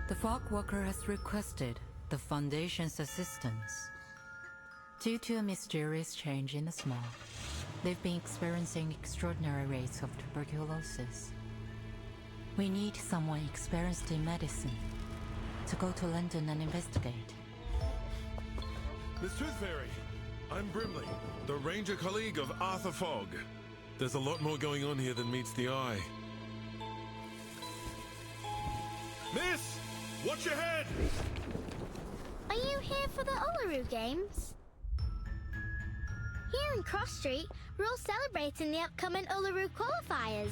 The fog worker has requested the Foundation's assistance. Due to a mysterious change in the smog, they've been experiencing extraordinary rates of tuberculosis. We need someone experienced in medicine to go to London and investigate. Miss Tooth Fairy, I'm Brimley, the ranger colleague of Arthur Fogg. There's a lot more going on here than meets the eye. Miss! Watch your head! Are you here for the Uluru Games? Here in Cross Street, we're all celebrating the upcoming Uluru qualifiers.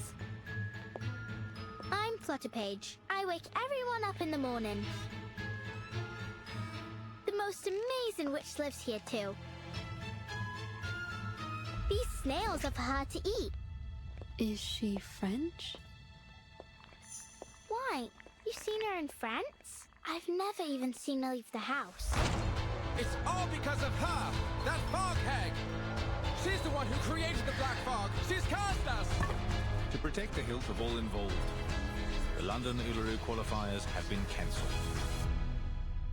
I'm Flutterpage. I wake everyone up in the morning. The most amazing witch lives here too. These snails are for her to eat. Is she French? Why? You've seen her in France? I've never even seen her leave the house. It's all because of her! That fog hag! She's the one who created the black fog! She's cast us! To protect the health of all involved, the London Uluru qualifiers have been cancelled.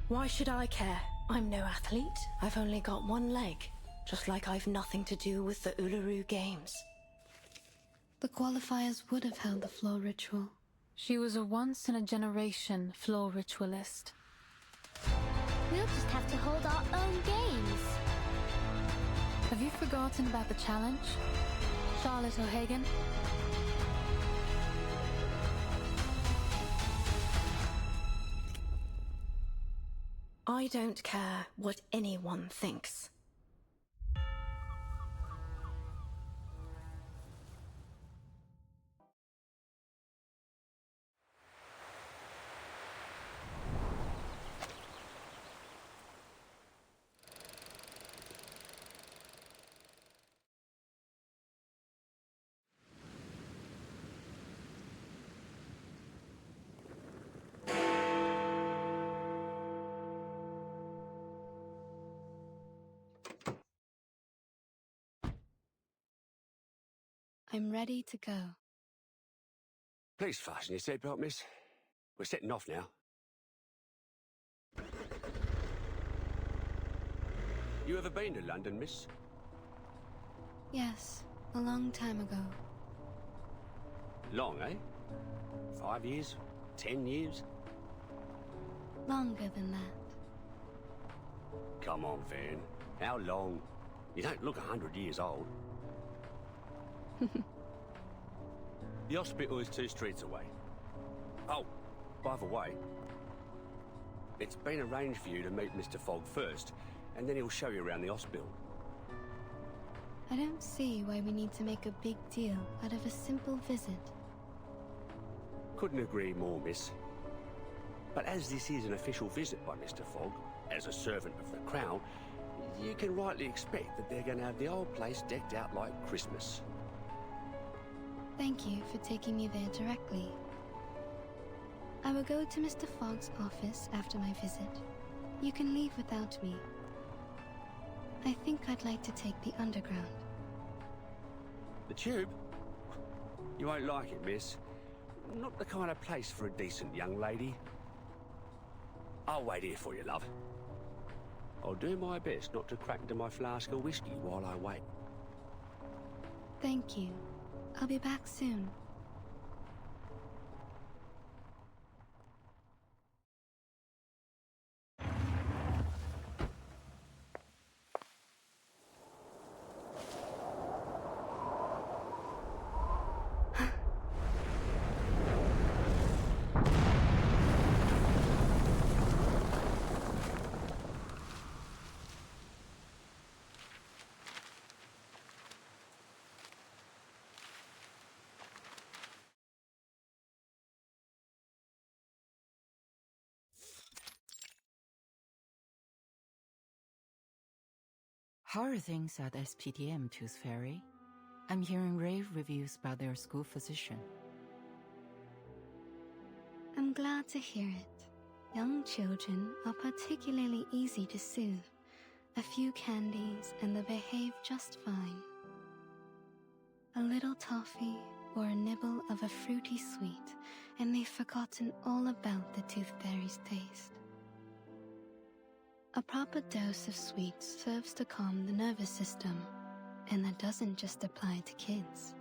Why should I care? I'm no athlete. I've only got one leg. Just like I've nothing to do with the Uluru Games. The qualifiers would have held the floor ritual. She was a once-in-a-generation floor ritualist. We'll just have to hold our own games. Have you forgotten about the challenge, Charlotte O'Hagan? I don't care what anyone thinks. I'm ready to go. Please fasten your seatbelt, miss. We're setting off now. You ever been to London, miss? Yes, a long time ago. Long, eh? 5 years? 10 years? Longer than that. Come on, Van. How long? You don't look 100 years old. The hospital is 2 streets away. Oh, by the way, it's been arranged for you to meet Mr. Fogg first, and then he'll show you around the hospital. I don't see why we need to make a big deal out of a simple visit. Couldn't agree more, miss. But as this is an official visit by Mr. Fogg, as a servant of the Crown, you can rightly expect that they're going to have the old place decked out like Christmas. Thank you for taking me there directly. I will go to Mr. Fogg's office after my visit. You can leave without me. I think I'd like to take the Underground. The Tube? You won't like it, miss. Not the kind of place for a decent young lady. I'll wait here for you, love. I'll do my best not to crack into my flask of whiskey while I wait. Thank you. I'll be back soon. How are things at SPDM, Tooth Fairy? I'm hearing rave reviews about their school physician. I'm glad to hear it. Young children are particularly easy to soothe. A few candies and they behave just fine. A little toffee or a nibble of a fruity sweet, and they've forgotten all about the Tooth Fairy's taste. A proper dose of sweets serves to calm the nervous system, and that doesn't just apply to kids.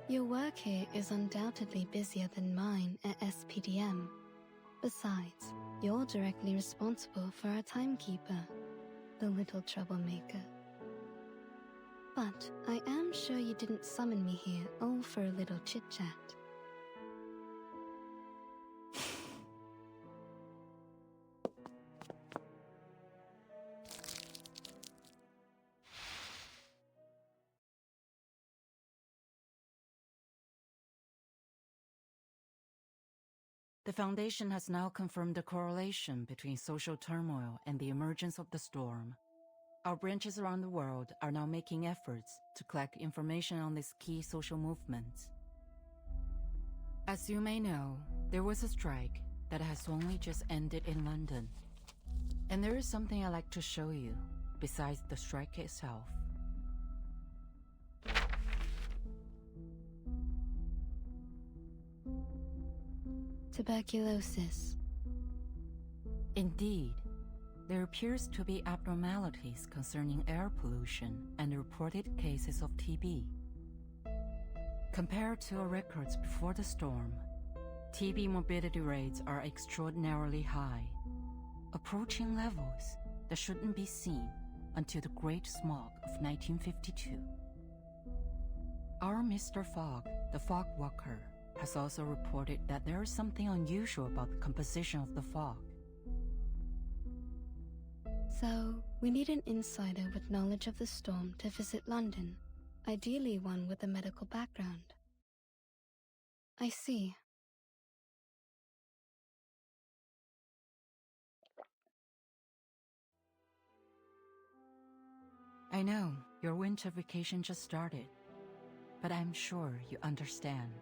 Your work here is undoubtedly busier than mine at SPDM. Besides, you're directly responsible for our timekeeper, the little troublemaker. But I am sure you didn't summon me here all for a little chit-chat. The Foundation has now confirmed the correlation between social turmoil and the emergence of the storm. Our branches around the world are now making efforts to collect information on these key social movements. As you may know, there was a strike that has only just ended in London. And there is something I'd like to show you, besides the strike itself. Tuberculosis. Indeed, there appears to be abnormalities concerning air pollution and reported cases of TB. Compared to our records before the storm, TB morbidity rates are extraordinarily high, approaching levels that shouldn't be seen until the Great Smog of 1952. Our Mr. Fogg, the fog walker, has also reported that there is something unusual about the composition of the fog. So, we need an insider with knowledge of the storm to visit London, ideally one with a medical background. I see. I know, your winter vacation just started, but I'm sure you understand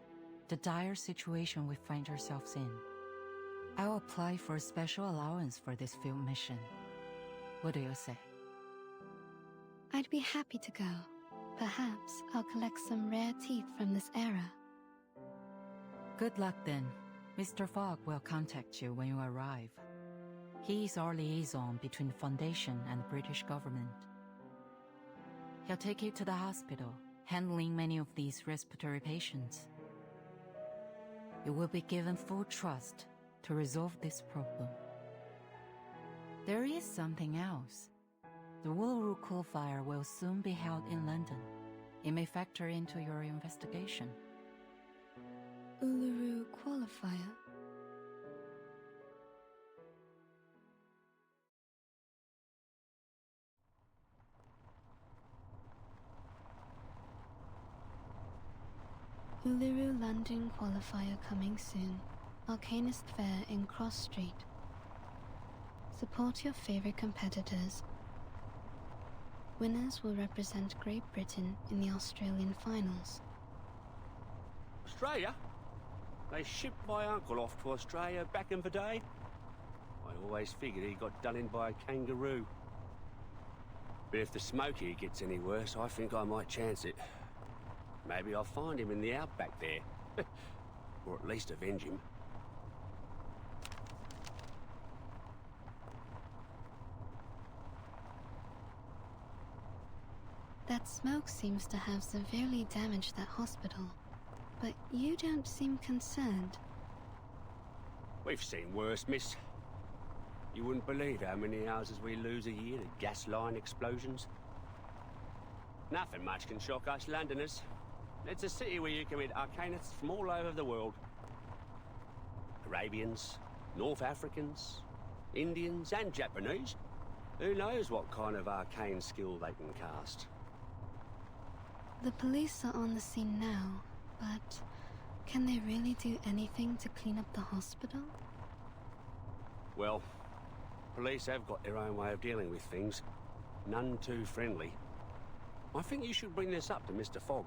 the dire situation we find ourselves in. I'll apply for a special allowance for this field mission. What do you say? I'd be happy to go. Perhaps I'll collect some rare teeth from this era. Good luck then. Mr. Fogg will contact you when you arrive. He is our liaison between the Foundation and the British government. He'll take you to the hospital, handling many of these respiratory patients. You will be given full trust to resolve this problem. There is something else. The Uluru qualifier will soon be held in London. It may factor into your investigation. Uluru qualifier? Uluru London qualifier coming soon. Arcanist Fair in Cross Street. Support your favorite competitors. Winners will represent Great Britain in the Australian finals. Australia? They shipped my uncle off to Australia back in the day. I always figured he got done in by a kangaroo. But if the Smoky gets any worse, I think I might chance it. Maybe I'll find him in the outback there. Or at least avenge him. That smoke seems to have severely damaged that hospital. But you don't seem concerned. We've seen worse, miss. You wouldn't believe how many houses we lose a year to gas line explosions. Nothing much can shock us Londoners. It's a city where you can meet arcanists from all over the world. Arabians, North Africans, Indians and Japanese. Who knows what kind of arcane skill they can cast. The police are on the scene now, but can they really do anything to clean up the hospital? Well, police have got their own way of dealing with things. None too friendly. I think you should bring this up to Mr. Fogg.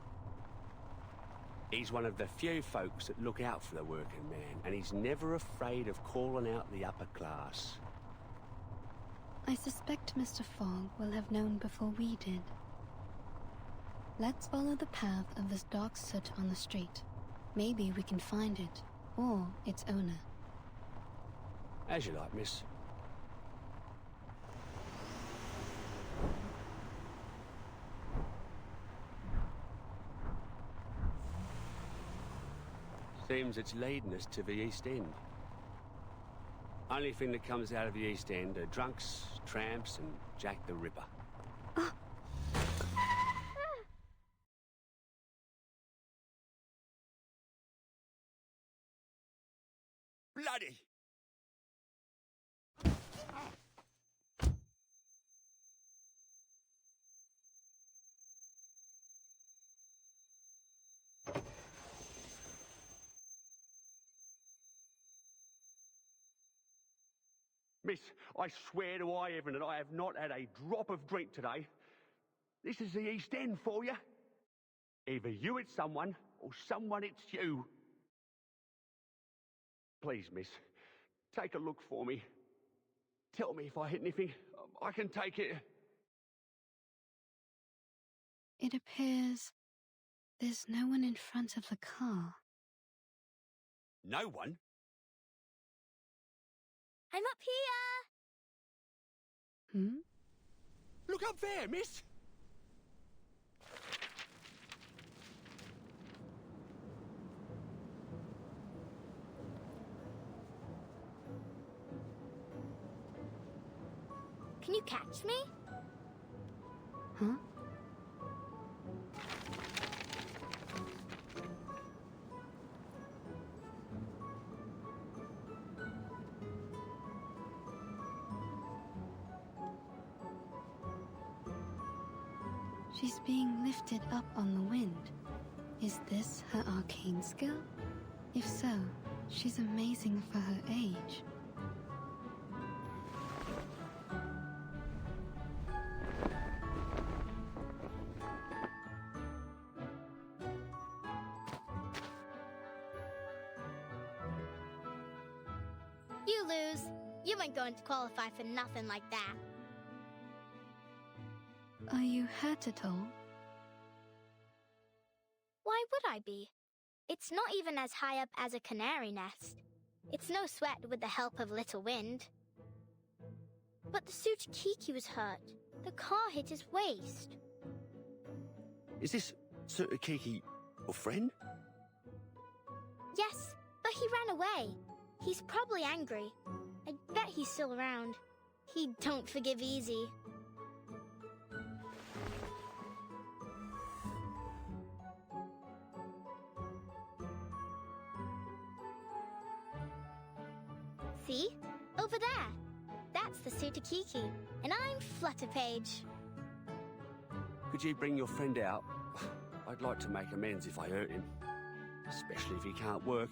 He's one of the few folks that look out for the working man, and he's never afraid of calling out the upper class. I suspect Mr. Fogg will have known before we did. Let's follow the path of this dark soot on the street. Maybe we can find it, or its owner. As you like, miss. Seems it's leading us to the East End. Only thing that comes out of the East End are drunks, tramps, and Jack the Ripper. Bloody! Miss, I swear to high heaven that I have not had a drop of drink today. This is the East End for you. Either you hit someone, or someone hits you. Please, miss, take a look for me. Tell me if I hit anything. I can take it. It appears there's no one in front of the car. No one? I'm up here! Hmm? Look up there, miss! Can you catch me? Huh? She's being lifted up on the wind. Is this her arcane skill? If so, she's amazing for her age. You lose. You ain't going to qualify for nothing like that. Are you hurt at all? Why would I be? It's not even as high up as a canary nest. It's no sweat with the help of little wind. But the Sutakiki was hurt. The car hit his waist. Is this Sutakiki your friend? Yes, but he ran away. He's probably angry. I bet he's still around. He don't forgive easy. See? Over there. That's the Sutakiki, and I'm Flutterpage. Could you bring your friend out? I'd like to make amends if I hurt him. Especially if he can't work.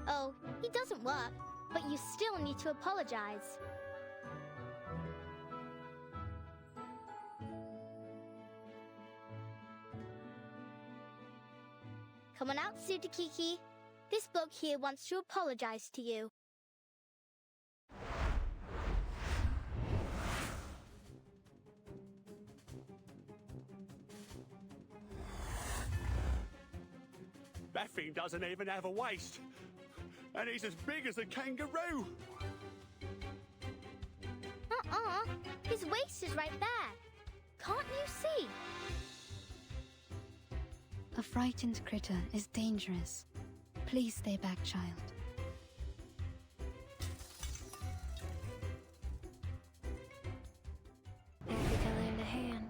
Oh, he doesn't work, but you still need to apologize. Come on out, Sutakiki. This bloke here wants to apologize to you. That thing doesn't even have a waist. And he's as big as a kangaroo. His waist is right there. Can't you see? A frightened critter is dangerous. Please stay back, child. Happy to lend a hand.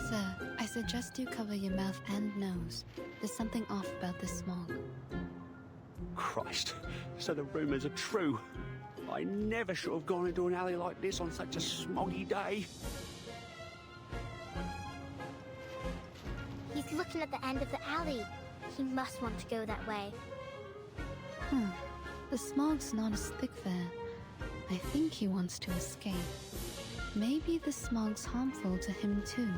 Sir, I suggest you cover your mouth and nose. There's something off about this smog. Christ, so the rumours are true. I never should have gone into an alley like this on such a smoggy day. He's looking at the end of the alley. He must want to go that way. The smog's not as thick there. I think he wants to escape. Maybe the smog's harmful to him too.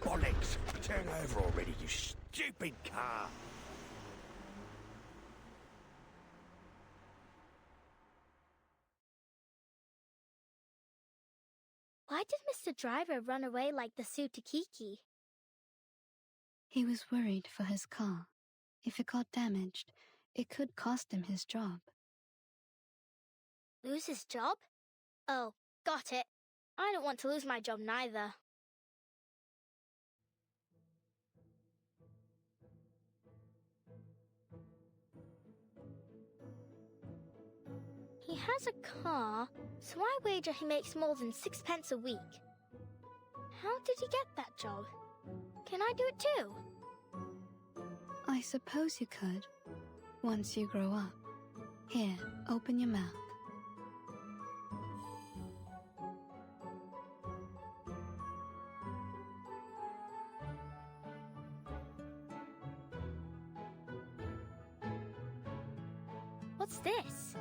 Bollocks! Turn over already, you stupid car! Why did Mr. Driver run away like the Sutakiki? He was worried for his car. If it got damaged, it could cost him his job. Lose his job? Oh, got it. I don't want to lose my job neither. He has a car, so I wager he makes more than 6 pence a week. How did he get that job? Can I do it too? I suppose you could, once you grow up. Here, open your mouth. What's this?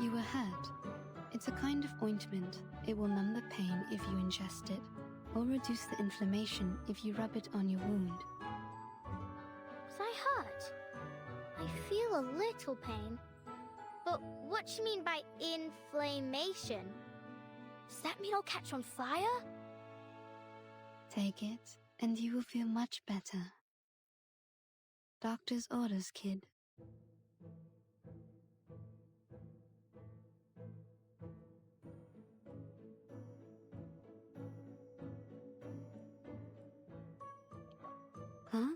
You were hurt. It's a kind of ointment. It will numb the pain if you ingest it, or reduce the inflammation if you rub it on your wound. Was I hurt? I feel a little pain. But what do you mean by inflammation? Does that mean I'll catch on fire? Take it, and you will feel much better. Doctor's orders, kid. Huh?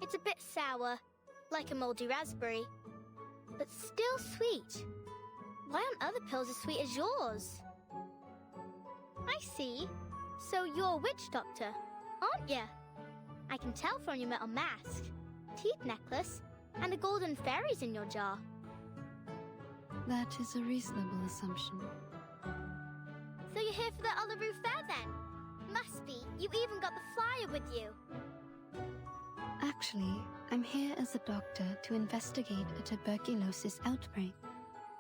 It's a bit sour, like a moldy raspberry, but still sweet. Why aren't other pills as sweet as yours? I see. So you're a witch doctor, aren't you? I can tell from your metal mask, teeth necklace, and the golden fairies in your jar. That is a reasonable assumption. So you're here for the Uluru Fair then? Must be. You even got the flyer with you. Actually, I'm here as a doctor to investigate a tuberculosis outbreak,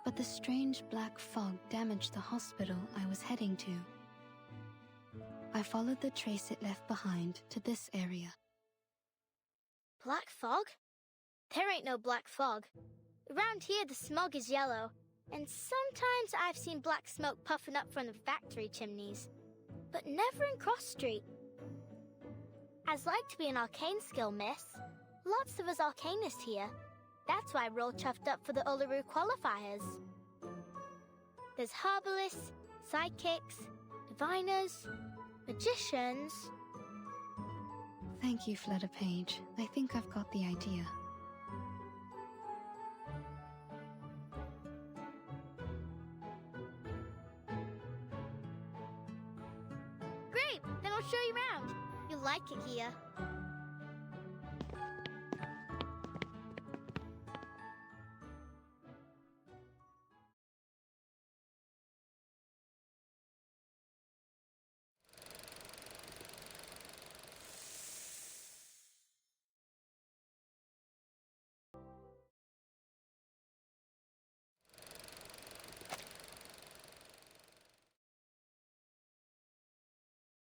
but the strange black fog damaged the hospital I was heading to. I followed the trace it left behind to this area. Black fog? There ain't no black fog. Around here the smog is yellow, and sometimes I've seen black smoke puffing up from the factory chimneys, but never in Cross Street. I'd like to be an arcane skill, miss. Lots of us arcanists here. That's why we're all chuffed up for the Uluru qualifiers. There's herbalists, psychics, diviners, magicians. Thank you, Flutter Page. I think I've got the idea. Great! Then I'll show you around. You'll like it here.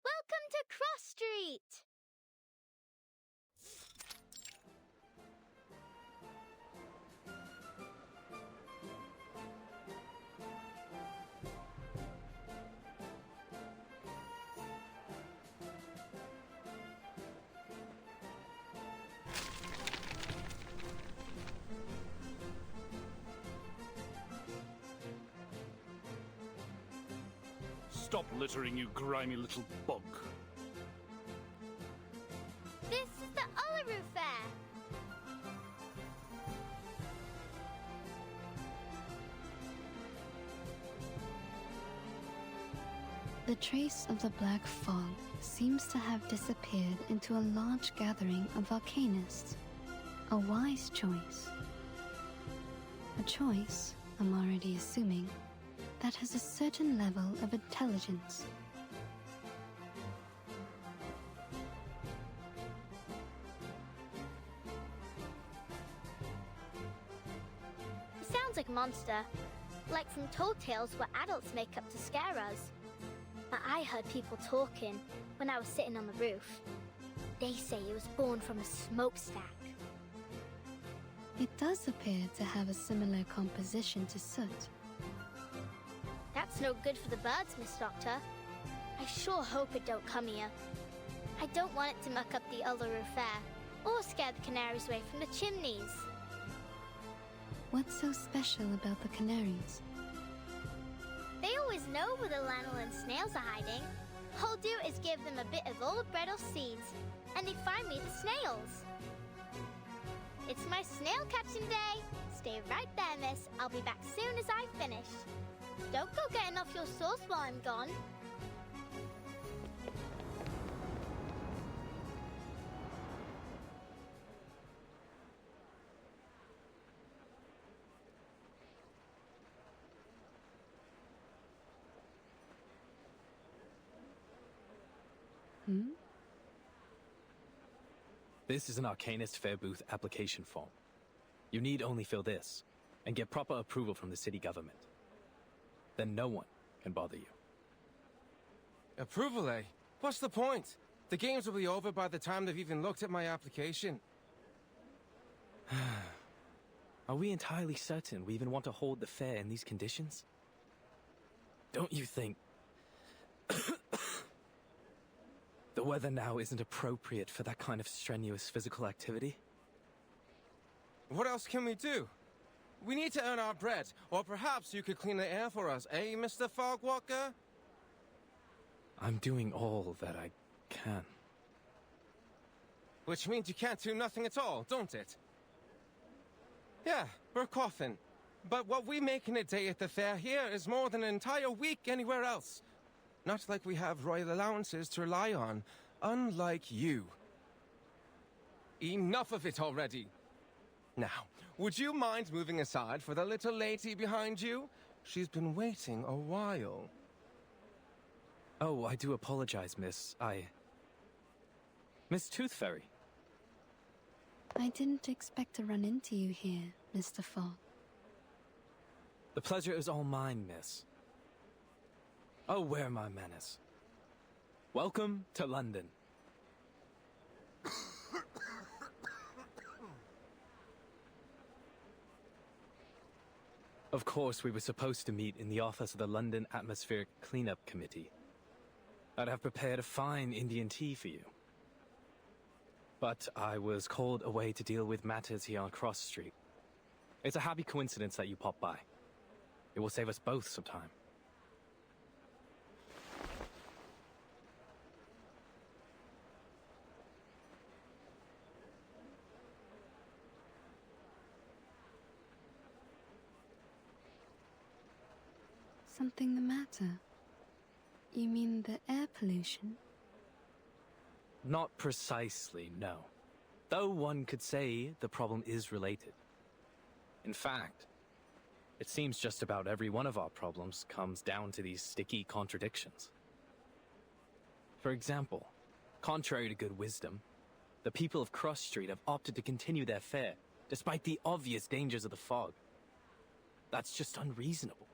Welcome to Cross Street! Stop littering, you grimy little bug. This is the Uluru Fair. The trace of the black fog seems to have disappeared into a large gathering of arcanists. A wise choice. A choice, I'm already assuming, that has a certain level of intelligence. He sounds like a monster. like from tall tales what adults make up to scare us. But I heard people talking when I was sitting on the roof. They say it was born from a smokestack. It does appear to have a similar composition to soot. That's no good for the birds, Miss Doctor. I sure hope it don't come here. I don't want it to muck up the Uluru Fair, or scare the canaries away from the chimneys. What's so special about the canaries? They always know where the lanolin snails are hiding. All I'll do is give them a bit of old bread or seeds, and they find me the snails. It's my snail catching day. Stay right there, miss. I'll be back soon as I finish. Don't go getting off your sauce while I'm gone. This is an Arcanist Fair Booth application form. You need only fill this, and get proper approval from the city government. Then no one can bother you. Approval, eh? What's the point? The games will be over by the time they've even looked at my application. Are we entirely certain we even want to hold the fair in these conditions? Don't you think the weather now isn't appropriate for that kind of strenuous physical activity? What else can we do? We need to earn our bread, or perhaps you could clean the air for us, eh, Mr. Fogwalker? I'm doing all that I can. Which means you can't do nothing at all, don't it? Yeah, we're coughing. But what we make in a day at the fair here is more than an entire week anywhere else. Not like we have royal allowances to rely on, unlike you. Enough of it already. Now, would you mind moving aside for the little lady behind you? She's been waiting a while. Oh, I do apologize, miss. Miss Tooth Fairy. I didn't expect to run into you here, Mr. Fogg. The pleasure is all mine, miss. Oh, where my manners. Welcome to London. Of course, we were supposed to meet in the office of the London Atmospheric Cleanup Committee. I'd have prepared a fine Indian tea for you. But I was called away to deal with matters here on Cross Street. It's a happy coincidence that you popped by. It will save us both some time. Something the matter? You mean the air pollution? Not precisely, no. Though one could say the problem is related. In fact, it seems just about every one of our problems comes down to these sticky contradictions. For example, contrary to good wisdom, the people of Cross Street have opted to continue their fair, despite the obvious dangers of the fog. That's just unreasonable.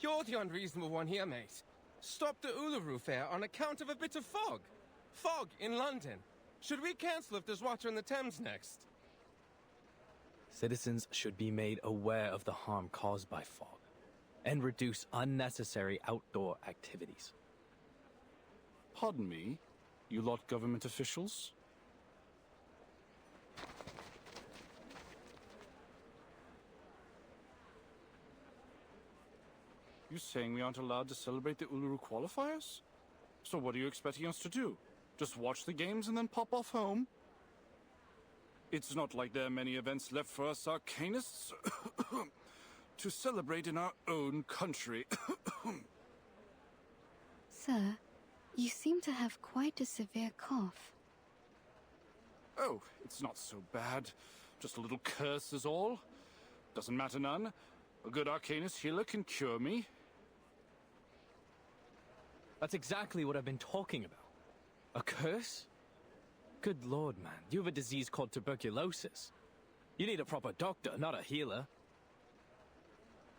You're the unreasonable one here, mate. Stop the Uluru Fair on account of a bit of fog. Fog in London. Should we cancel if there's water in the Thames next? Citizens should be made aware of the harm caused by fog, and reduce unnecessary outdoor activities. Pardon me, you lot government officials? You saying we aren't allowed to celebrate the Uluru qualifiers? So what are you expecting us to do? Just watch the games and then pop off home? It's not like there are many events left for us Arcanists to celebrate in our own country. Sir, you seem to have quite a severe cough. Oh, it's not so bad. Just a little curse is all. Doesn't matter none. A good Arcanist healer can cure me. That's exactly what I've been talking about. A curse? Good lord, man. You have a disease called tuberculosis. You need a proper doctor, not a healer.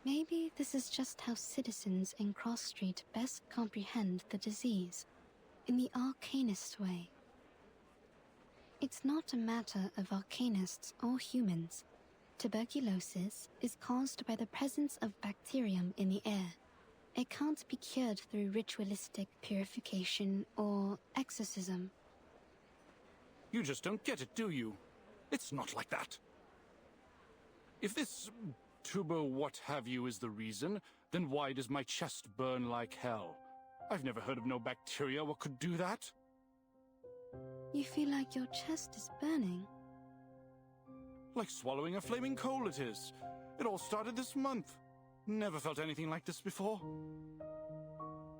Maybe this is just how citizens in Cross Street best comprehend the disease, in the arcanist way. It's not a matter of arcanists or humans. Tuberculosis is caused by the presence of bacterium in the air. It can't be cured through ritualistic purification or exorcism. You just don't get it, do you? It's not like that. If this tuber what have you is the reason, then why does my chest burn like hell? I've never heard of no bacteria what could do that. You feel like your chest is burning? Like swallowing a flaming coal it is. It all started this month. Never felt anything like this before.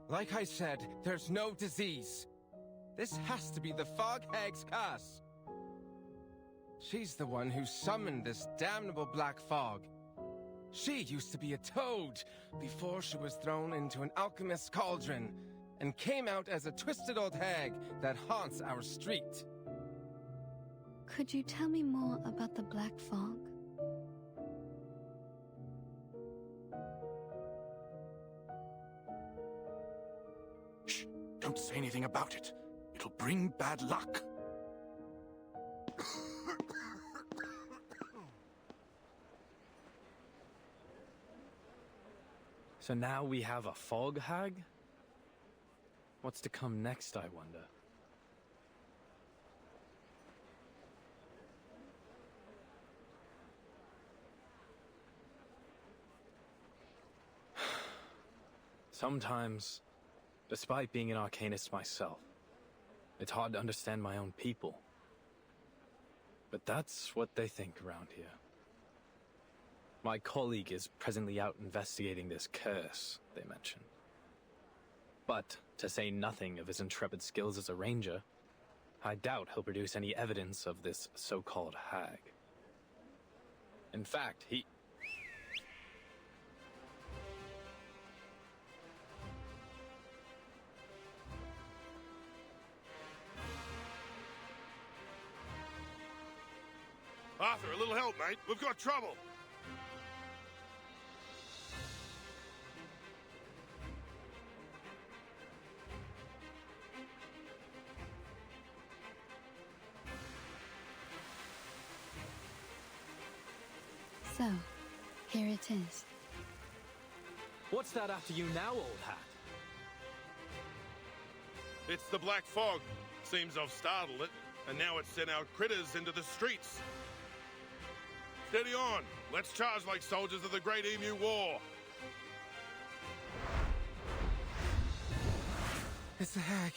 Like I said, there's no disease. This has to be the Fog Hag's curse. She's the one who summoned this damnable black fog. She used to be a toad before she was thrown into an alchemist's cauldron and came out as a twisted old hag that haunts our street. Could you tell me more about the black fog? Shh! Don't say anything about it. It'll bring bad luck. So now we have a fog hag? What's to come next, I wonder? Sometimes, despite being an arcanist myself, it's hard to understand my own people. But that's what they think around here. My colleague is presently out investigating this curse they mentioned. But, to say nothing of his intrepid skills as a ranger, I doubt he'll produce any evidence of this so-called hag. In fact, he... Arthur, a little help, mate. We've got trouble. So, here it is. What's that after you now, old hat? It's the Black Fog. Seems I've startled it, and now it's sent our critters into the streets. Steady on. Let's charge like soldiers of the Great Emu War. It's the hag.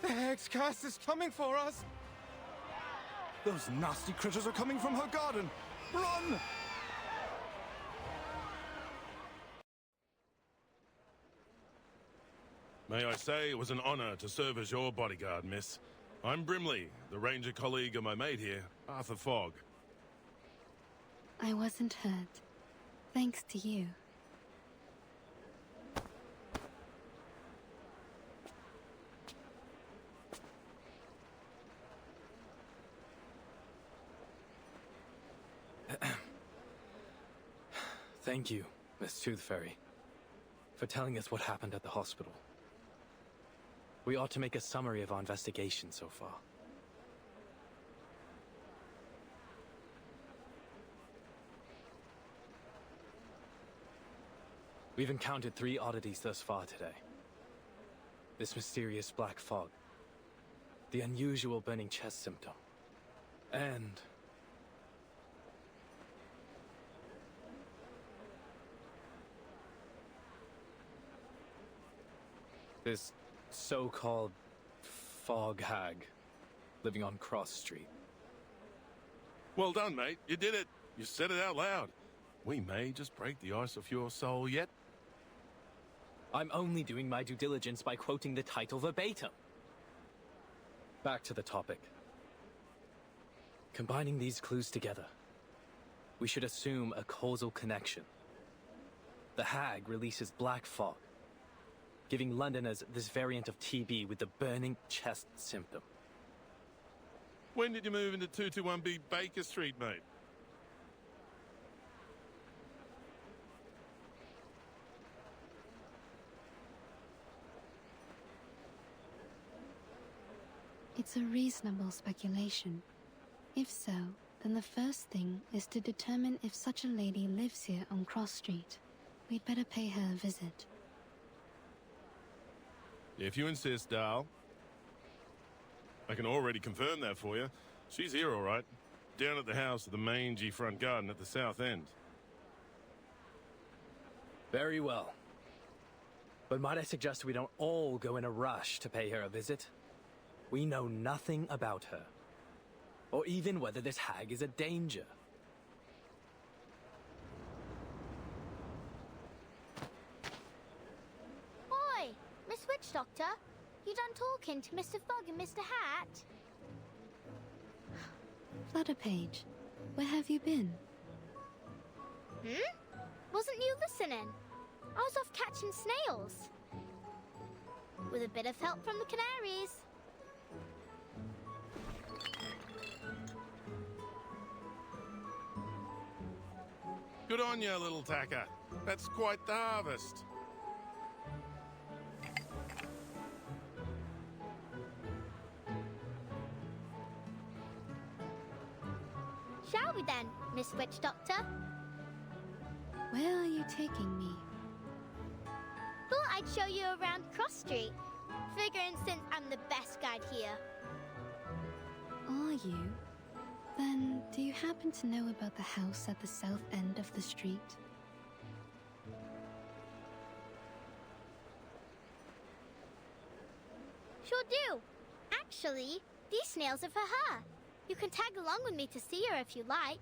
The hag's curse is coming for us. Those nasty critters are coming from her garden. Run! May I say it was an honor to serve as your bodyguard, miss. I'm Brimley, the ranger colleague of my mate here, Arthur Fogg. I wasn't hurt. Thanks to you. Thank you, Miss Tooth Fairy, for telling us what happened at the hospital. We ought to make a summary of our investigation so far. We've encountered 3 oddities thus far today. This mysterious black fog, the unusual burning chest symptom, and... this so-called fog hag living on Cross Street. Well done, mate. You did it. You said it out loud. We may just break the ice of your soul yet. I'm only doing my due diligence by quoting the title verbatim. Back to the topic. Combining these clues together, we should assume a causal connection. The hag releases black fog, giving Londoners this variant of TB with the burning chest symptom. When did you move into 221B Baker Street, mate? It's a reasonable speculation. If so, then the first thing is to determine if such a lady lives here on Cross Street. We'd better pay her a visit. If you insist, Dal. I can already confirm that for you. She's here, all right. Down at the house at the mangy front garden at the south end. Very well. But might I suggest we don't all go in a rush to pay her a visit? We know nothing about her. Or even whether this hag is a danger. Oi, Miss Witch Doctor. You done talking to Mr. Fogg and Mr. Hat? Flutterpage, where have you been? Wasn't you listening? I was off catching snails. With a bit of help from the canaries. Good on you, little tacker. That's quite the harvest. Shall we then, Miss Witch Doctor? Where are you taking me? Thought I'd show you around Cross Street. Figuring since I'm the best guide here. Are you? Then, do you happen to know about the house at the south end of the street? Sure do. Actually, these snails are for her. You can tag along with me to see her if you like.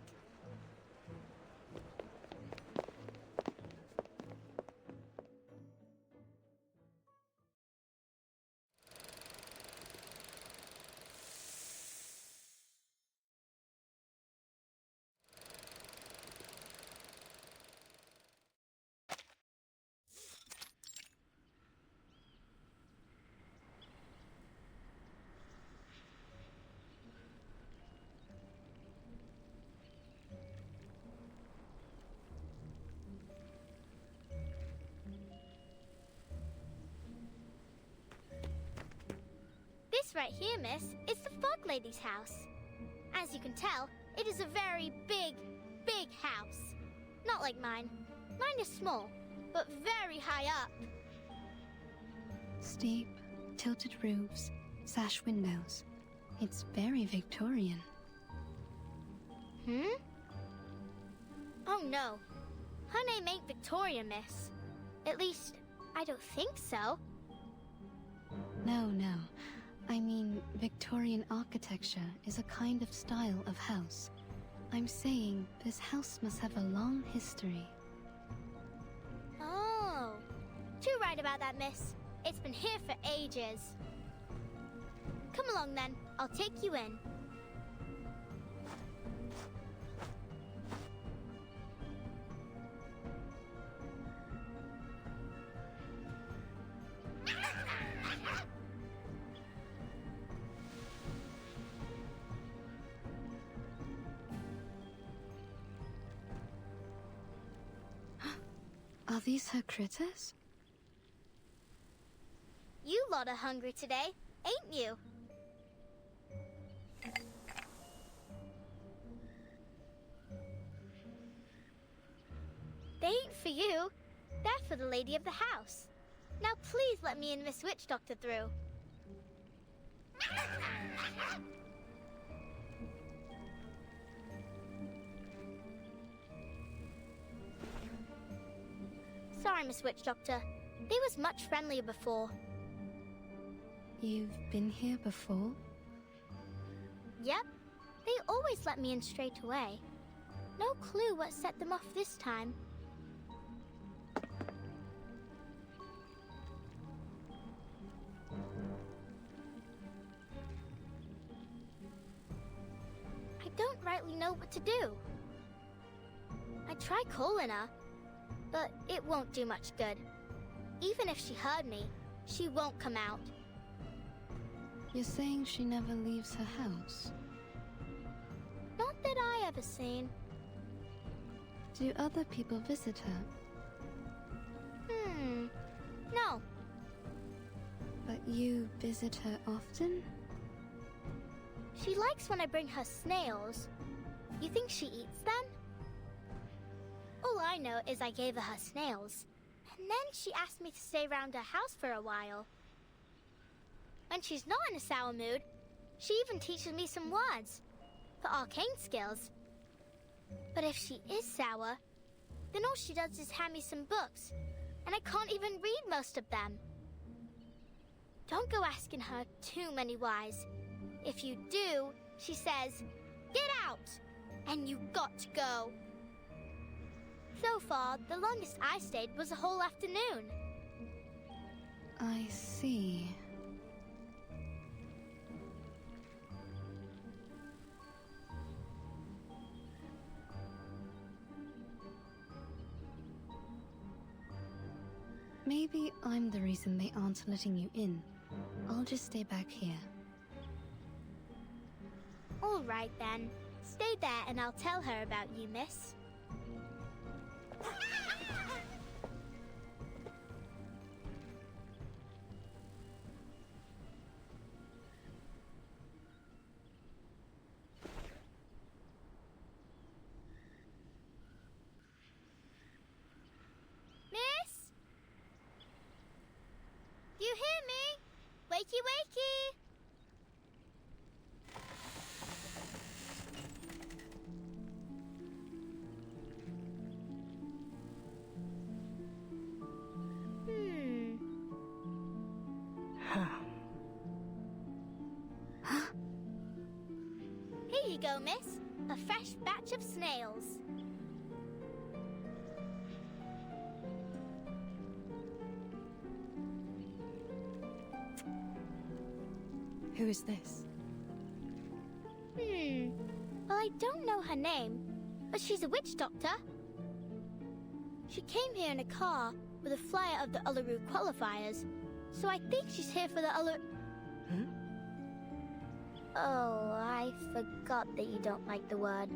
This right here, miss, is the Fog Lady's house. As you can tell, it is a very big, big house. Not like mine. Mine is small, but very high up. Steep, tilted roofs, sash windows. It's very Victorian. Oh no. Her name ain't Victoria, miss. At least, I don't think so. No. I mean, Victorian architecture is a kind of style of house. I'm saying this house must have a long history. Oh. Too right about that, miss. It's been here for ages. Come along then. I'll take you in. Are these her critters? You lot are hungry today, ain't you? They ain't for you. They're for the lady of the house. Now please let me and Miss Witch Doctor through. Sorry, Miss Witch Doctor. They was much friendlier before. You've been here before? Yep. They always let me in straight away. No clue what set them off this time. I don't rightly know what to do. I try calling her, but it won't do much good. Even if she heard me, she won't come out. You're saying she never leaves her house? Not that I ever seen. Do other people visit her? No. But you visit her often? She likes when I bring her snails. You think she eats them? All I know is I gave her snails, and then she asked me to stay around her house for a while. When she's not in a sour mood, she even teaches me some words for arcane skills. But if she is sour, then all she does is hand me some books, and I can't even read most of them. Don't go asking her too many whys. If you do, she says, "Get out!" and you got to go. So far, the longest I stayed was a whole afternoon. I see. Maybe I'm the reason they aren't letting you in. I'll just stay back here. All right, then. Stay there and I'll tell her about you, miss. Miss? Do you hear me? Wakey, wakey! Here you go, miss. A fresh batch of snails. Who is this? Well, I don't know her name, but she's a witch doctor. She came here in a car with a flyer of the Uluru qualifiers, so I think she's here for the Uluru... Oh, I forgot that you don't like the word.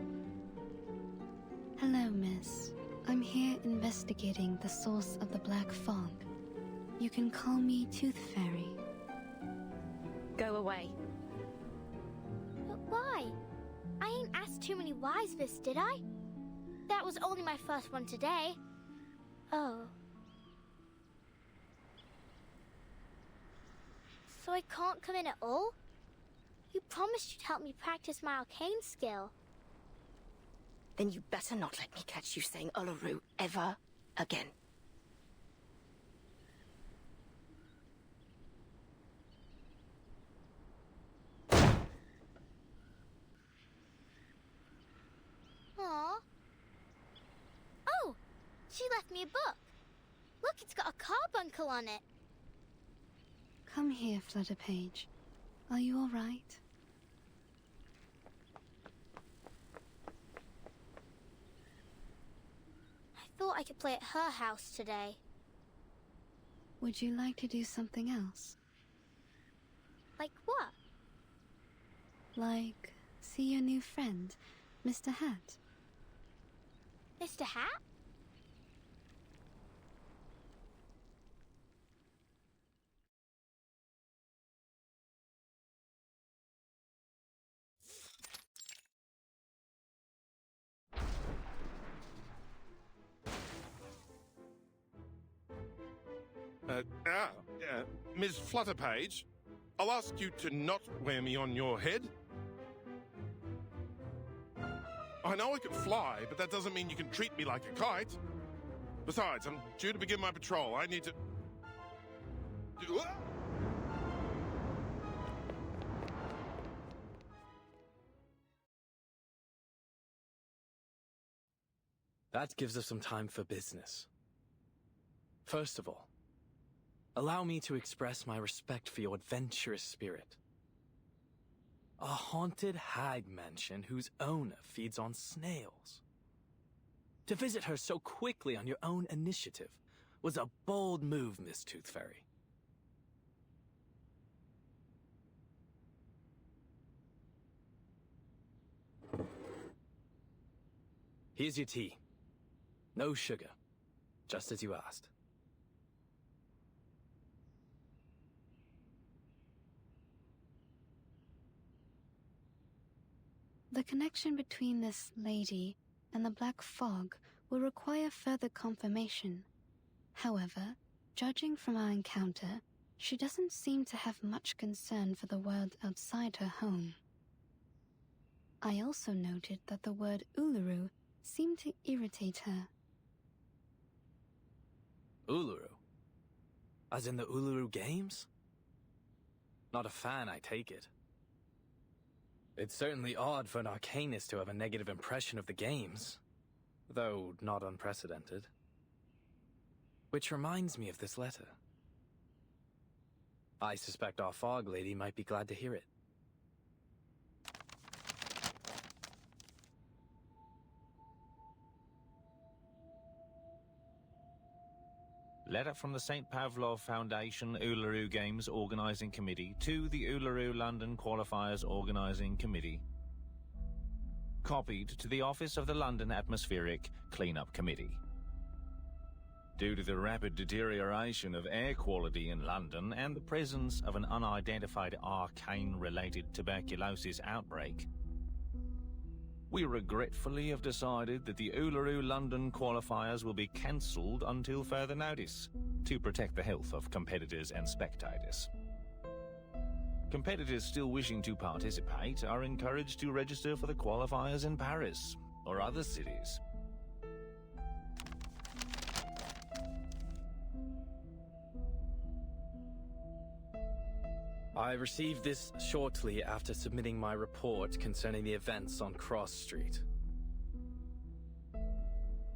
Hello, miss. I'm here investigating the source of the black fog. You can call me Tooth Fairy. Go away. But why? I ain't asked too many whys, miss, did I? That was only my first one today. Oh. So I can't come in at all? You promised you'd help me practice my arcane skill. Then you better not let me catch you saying Uluru ever again. Aw. Oh, she left me a book. Look, it's got a carbuncle on it. Come here, Flutterpage. Are you all right? I thought I could play at her house today. Would you like to do something else? Like what? Like, see your new friend, Mr. Hat? Mr. Hat? Ms. Flutterpage, I'll ask you to not wear me on your head. I know I can fly, but that doesn't mean you can treat me like a kite. Besides, I'm due to begin my patrol. I need to... That gives us some time for business. First of all, allow me to express my respect for your adventurous spirit. A haunted hag mansion whose owner feeds on snails. To visit her so quickly on your own initiative was a bold move, Miss Tooth Fairy. Here's your tea. No sugar, just as you asked. The connection between this lady and the Black Fog will require further confirmation. However, judging from our encounter, she doesn't seem to have much concern for the world outside her home. I also noted that the word Uluru seemed to irritate her. Uluru? As in the Uluru Games? Not a fan, I take it. It's certainly odd for an arcanist to have a negative impression of the games, though not unprecedented. Which reminds me of this letter. I suspect our fog lady might be glad to hear it. Letter from the St. Pavlov Foundation Uluru Games Organising Committee to the Uluru London Qualifiers Organising Committee. Copied to the Office of the London Atmospheric Cleanup Committee. Due to the rapid deterioration of air quality in London and the presence of an unidentified arcane-related tuberculosis outbreak, we regretfully have decided that the Uluru London qualifiers will be cancelled until further notice, to protect the health of competitors and spectators. Competitors still wishing to participate are encouraged to register for the qualifiers in Paris or other cities. I received this shortly after submitting my report concerning the events on Cross Street.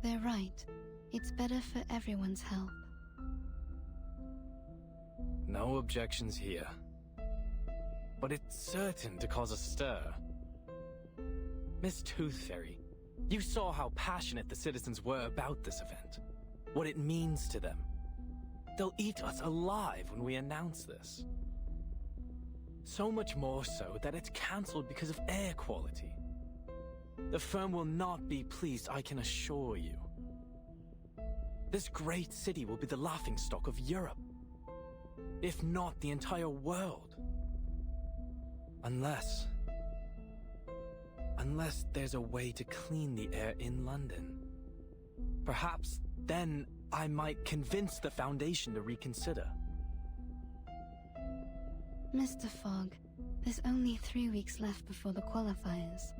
They're right. It's better for everyone's health. No objections here. But it's certain to cause a stir. Miss Tooth Fairy, you saw how passionate the citizens were about this event. What it means to them. They'll eat us alive when we announce this. So much more so that it's cancelled because of air quality. The firm will not be pleased, I can assure you. This great city will be the laughingstock of Europe, if not the entire world. Unless there's a way to clean the air in London. Perhaps then I might convince the Foundation to reconsider. Mr. Fogg, there's only 3 weeks left before the qualifiers.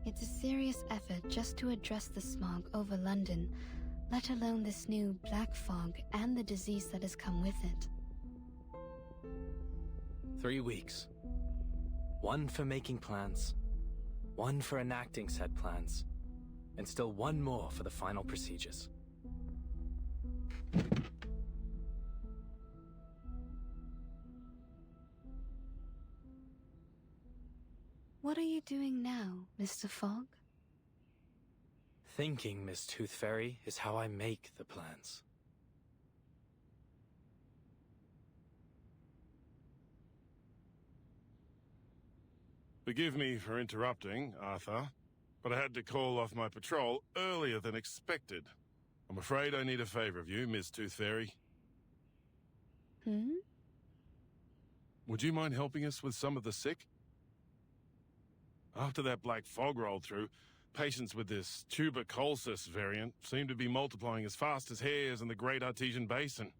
It's a serious effort just to address the smog over London, let alone this new black fog and the disease that has come with it. 3 weeks. 1 for making plans, 1 for enacting said plans, and still 1 more for the final procedures. What are you doing now, Mr. Fogg? Thinking, Miss Tooth Fairy, is how I make the plans. Forgive me for interrupting, Arthur, but I had to call off my patrol earlier than expected. I'm afraid I need a favor of you, Miss Tooth Fairy. Would you mind helping us with some of the sick? After that black fog rolled through, patients with this tuberculosis variant seem to be multiplying as fast as hares in the Great Artesian Basin.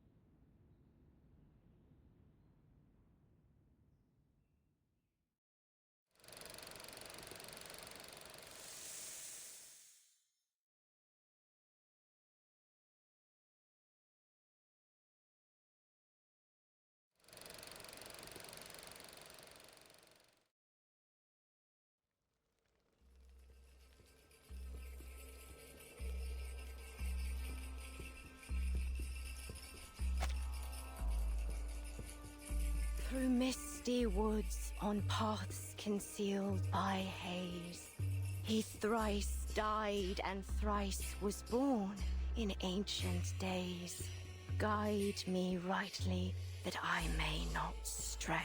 Through misty woods, on paths concealed by haze, he thrice died and thrice was born in ancient days. Guide me rightly, that I may not stray.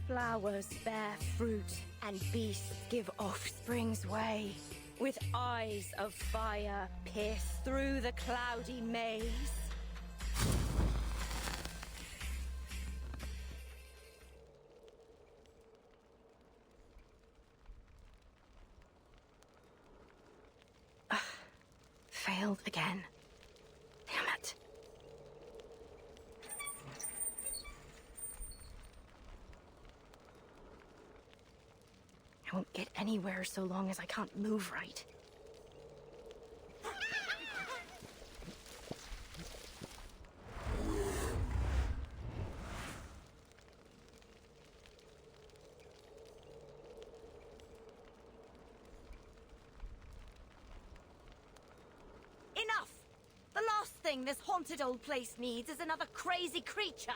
Flowers bear fruit, and beasts give offspring's way. With eyes of fire pierce through the cloudy maze. Failed again. Damn it. I won't get anywhere so long as I can't move right. Enough! The last thing this haunted old place needs is another crazy creature.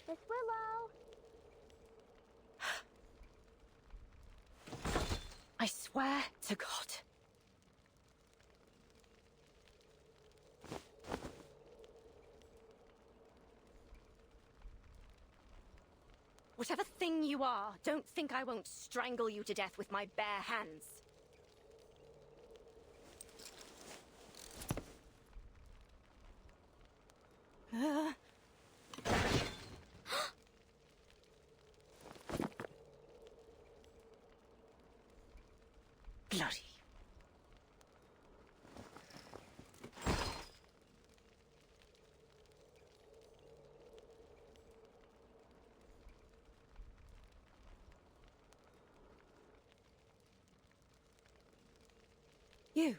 Miss Willow! I swear to God. Whatever thing you are, don't think I won't strangle you to death with my bare hands. Bloody. You.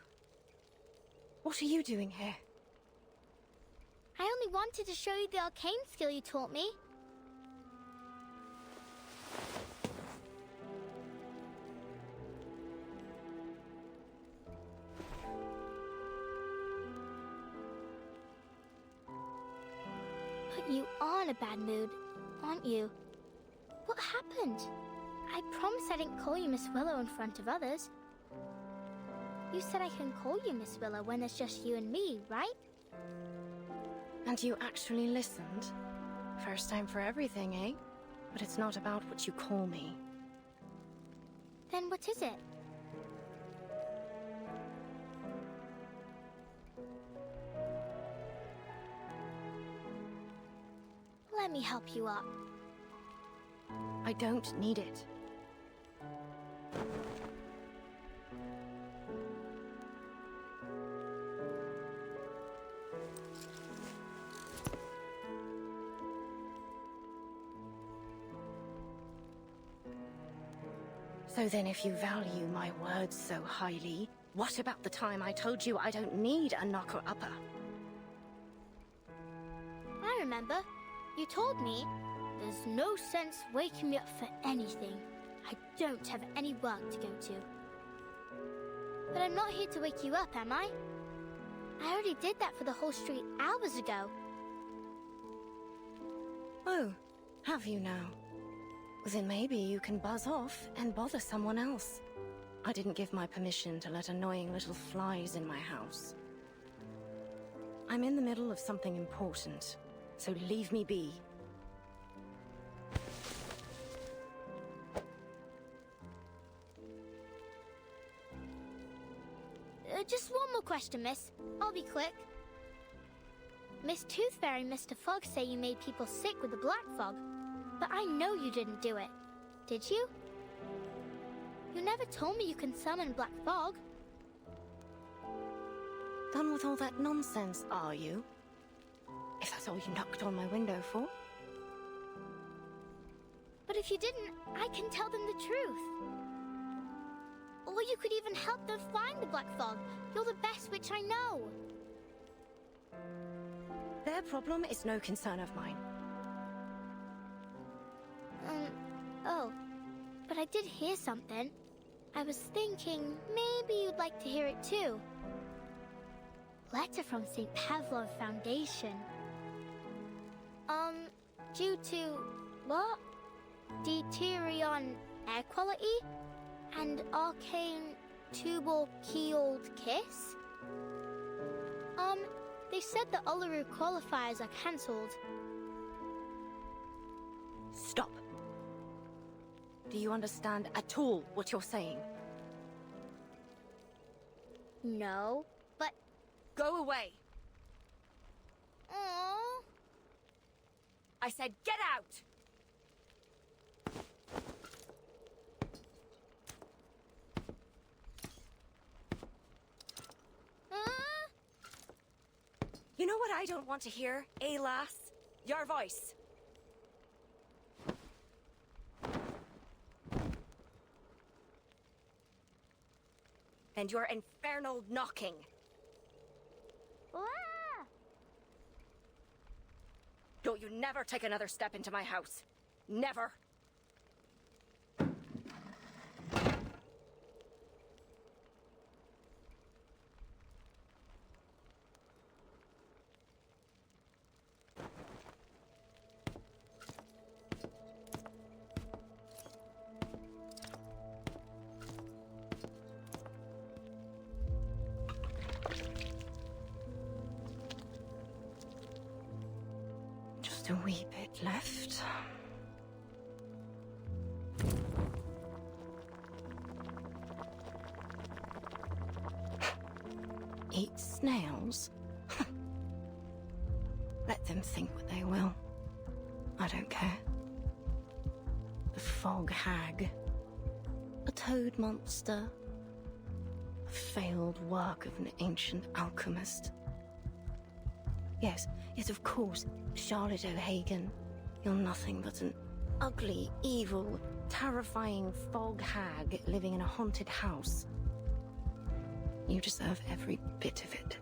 What are you doing here? I only wanted to show you the arcane skill you taught me. But you are in a bad mood, aren't you? What happened? I promised I didn't call you Miss Willow in front of others. You said I can call you Miss Willow when it's just you and me, right? And you actually listened? First time for everything, eh? But it's not about what you call me. Then what is it? Let me help you up. I don't need it. So then if you value my words so highly, what about the time I told you I don't need a knocker-upper? I remember. You told me there's no sense waking me up for anything. I don't have any work to go to. But I'm not here to wake you up, am I? I already did that for the whole street hours ago. Oh, have you now? Then maybe you can buzz off and bother someone else. I didn't give my permission to let annoying little flies in my house. I'm in the middle of something important, so leave me be. Just one more question, miss. I'll be quick. Miss Tooth Fairy and Mr. Fog say you made people sick with the black fog, but I know you didn't do it. Did you? You never told me you can summon black fog. Done with all that nonsense, are you? If that's all you knocked on my window for. But if you didn't, I can tell them the truth. Or you could even help them find the black fog. You're the best witch I know. Their problem is no concern of mine. Oh. But I did hear something. I was thinking maybe you'd like to hear it too. Letter from St. Pavlov Foundation. Due to... what? Deuterion air quality? And arcane tubal-keeled kiss? They said the Uluru qualifiers are cancelled. Stop. Do you understand at all what you're saying? No, but... Go away. Aww. I said get out! You know what I don't want to hear, eh, lass? Your voice. And your infernal knocking. Ah! Don't you never take another step into my house. Never. Just a wee bit left. Eat snails? Let them think what they will. I don't care. The fog hag. A toad monster. A failed work of an ancient alchemist. Yes, of course, Charlotte O'Hagan. You're nothing but an ugly, evil, terrifying fog hag living in a haunted house. You deserve every bit of it.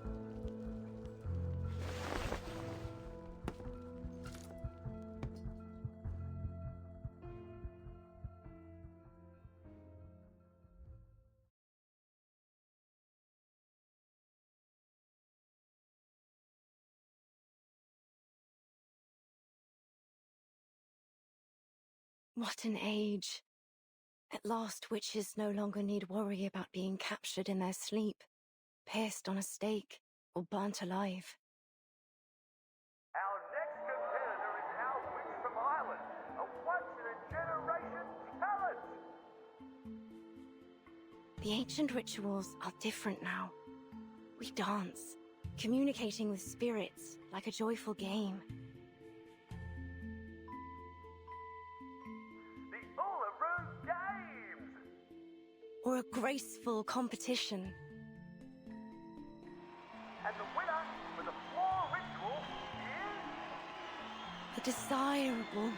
What an age. At last, witches no longer need worry about being captured in their sleep, pierced on a stake, or burnt alive. Our next competitor is our witch from Ireland, a once-in-a-generation talent! The ancient rituals are different now. We dance, communicating with spirits like a joyful game. The Uluru Games! Or a graceful competition. And the winner for the floor ritual is... The desirable.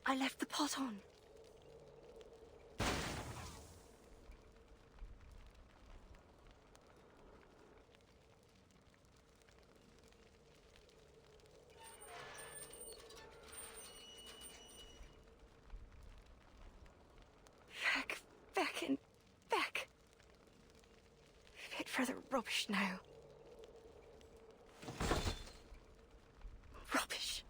I left the pot on. Back and back. Fit for the rubbish now. Rubbish.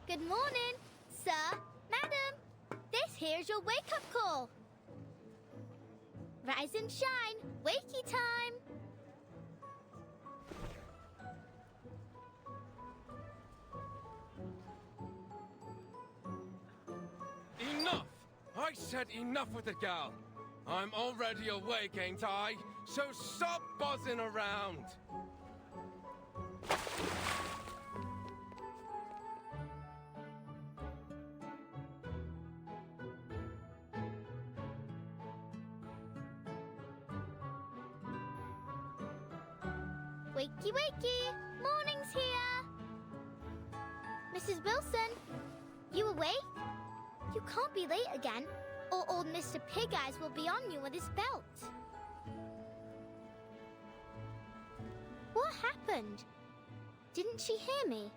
Good morning, sir, madam. This here's your wake-up call. Rise and shine, wakey time. Enough! I said enough with the gal. I'm already awake, ain't I? So stop buzzing around. Wakey, wakey, morning's here. Mrs. Wilson, you awake? You can't be late again, or old Mr. Pig Eyes will be on you with his belt. What happened? Didn't she hear me?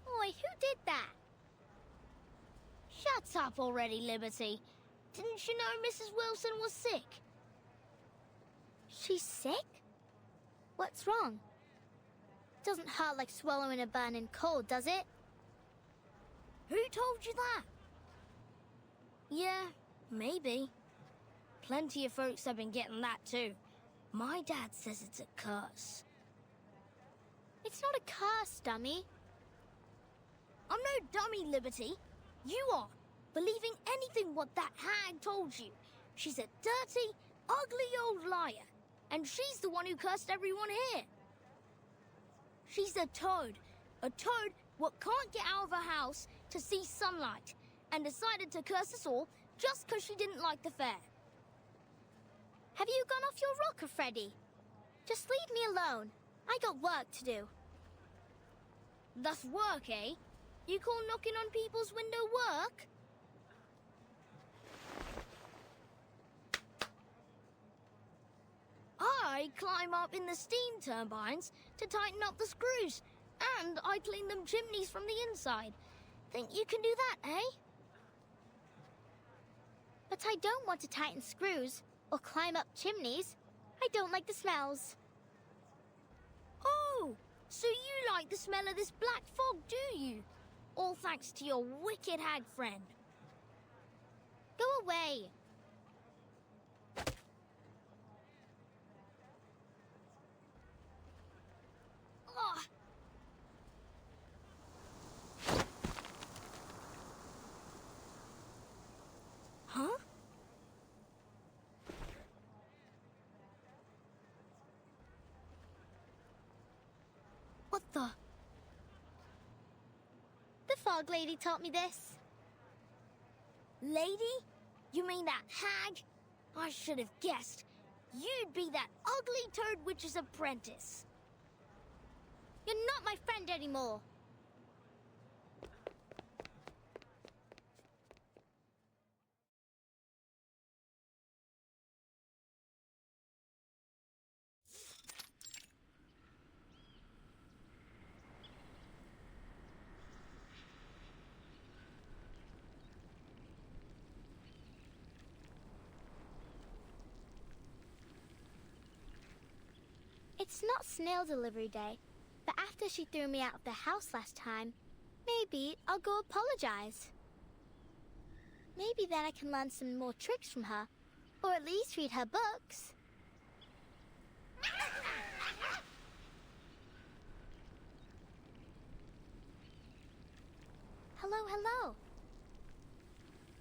Oi, who did that? Shut up already, Liberty. Didn't you know Mrs. Wilson was sick? She's sick? What's wrong? Doesn't hurt like swallowing a burning coal, does it? Who told you that? Yeah, maybe. Plenty of folks have been getting that too. My dad says it's a curse. It's not a curse, dummy. I'm no dummy, Liberty. You are, believing anything what that hag told you. She's a dirty, ugly old liar, and she's the one who cursed everyone here. She's a toad what can't get out of her house to see sunlight, and decided to curse us all just 'cause she didn't like the fair. Have you gone off your rocker, Freddy? Just leave me alone. I got work to do. That's work, eh? You call knocking on people's window work? I climb up in the steam turbines to tighten up the screws, and I clean them chimneys from the inside. Think you can do that, eh? But I don't want to tighten screws or climb up chimneys. I don't like the smells. Oh, so you like the smell of this black fog, do you? All thanks to your wicked hag friend. Go away. Ugh. Huh? What the? The fog lady taught me this. Lady? You mean that hag? I should have guessed. You'd be that ugly toad witch's apprentice. You're not my friend anymore. It's not snail delivery day, but after she threw me out of the house last time, maybe I'll go apologize. Maybe then I can learn some more tricks from her, or at least read her books. Hello, hello.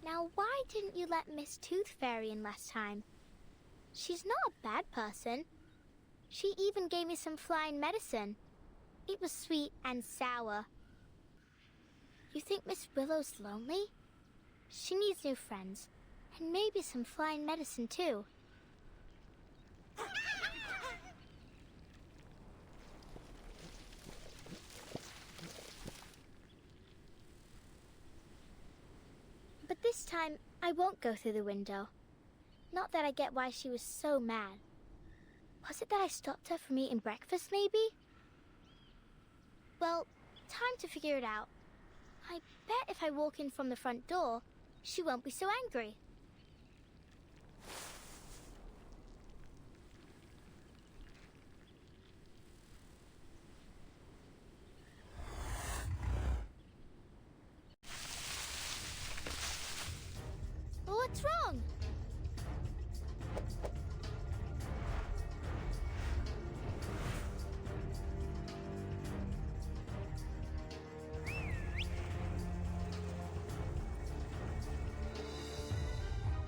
Now, why didn't you let Miss Tooth Fairy in last time? She's not a bad person. She even gave me some flying medicine. It was sweet and sour. You think Miss Willow's lonely? She needs new friends, and maybe some flying medicine too. But this time, I won't go through the window. Not that I get why she was so mad. Was it that I stopped her from eating breakfast, maybe? Well, time to figure it out. I bet if I walk in from the front door, she won't be so angry. What's wrong?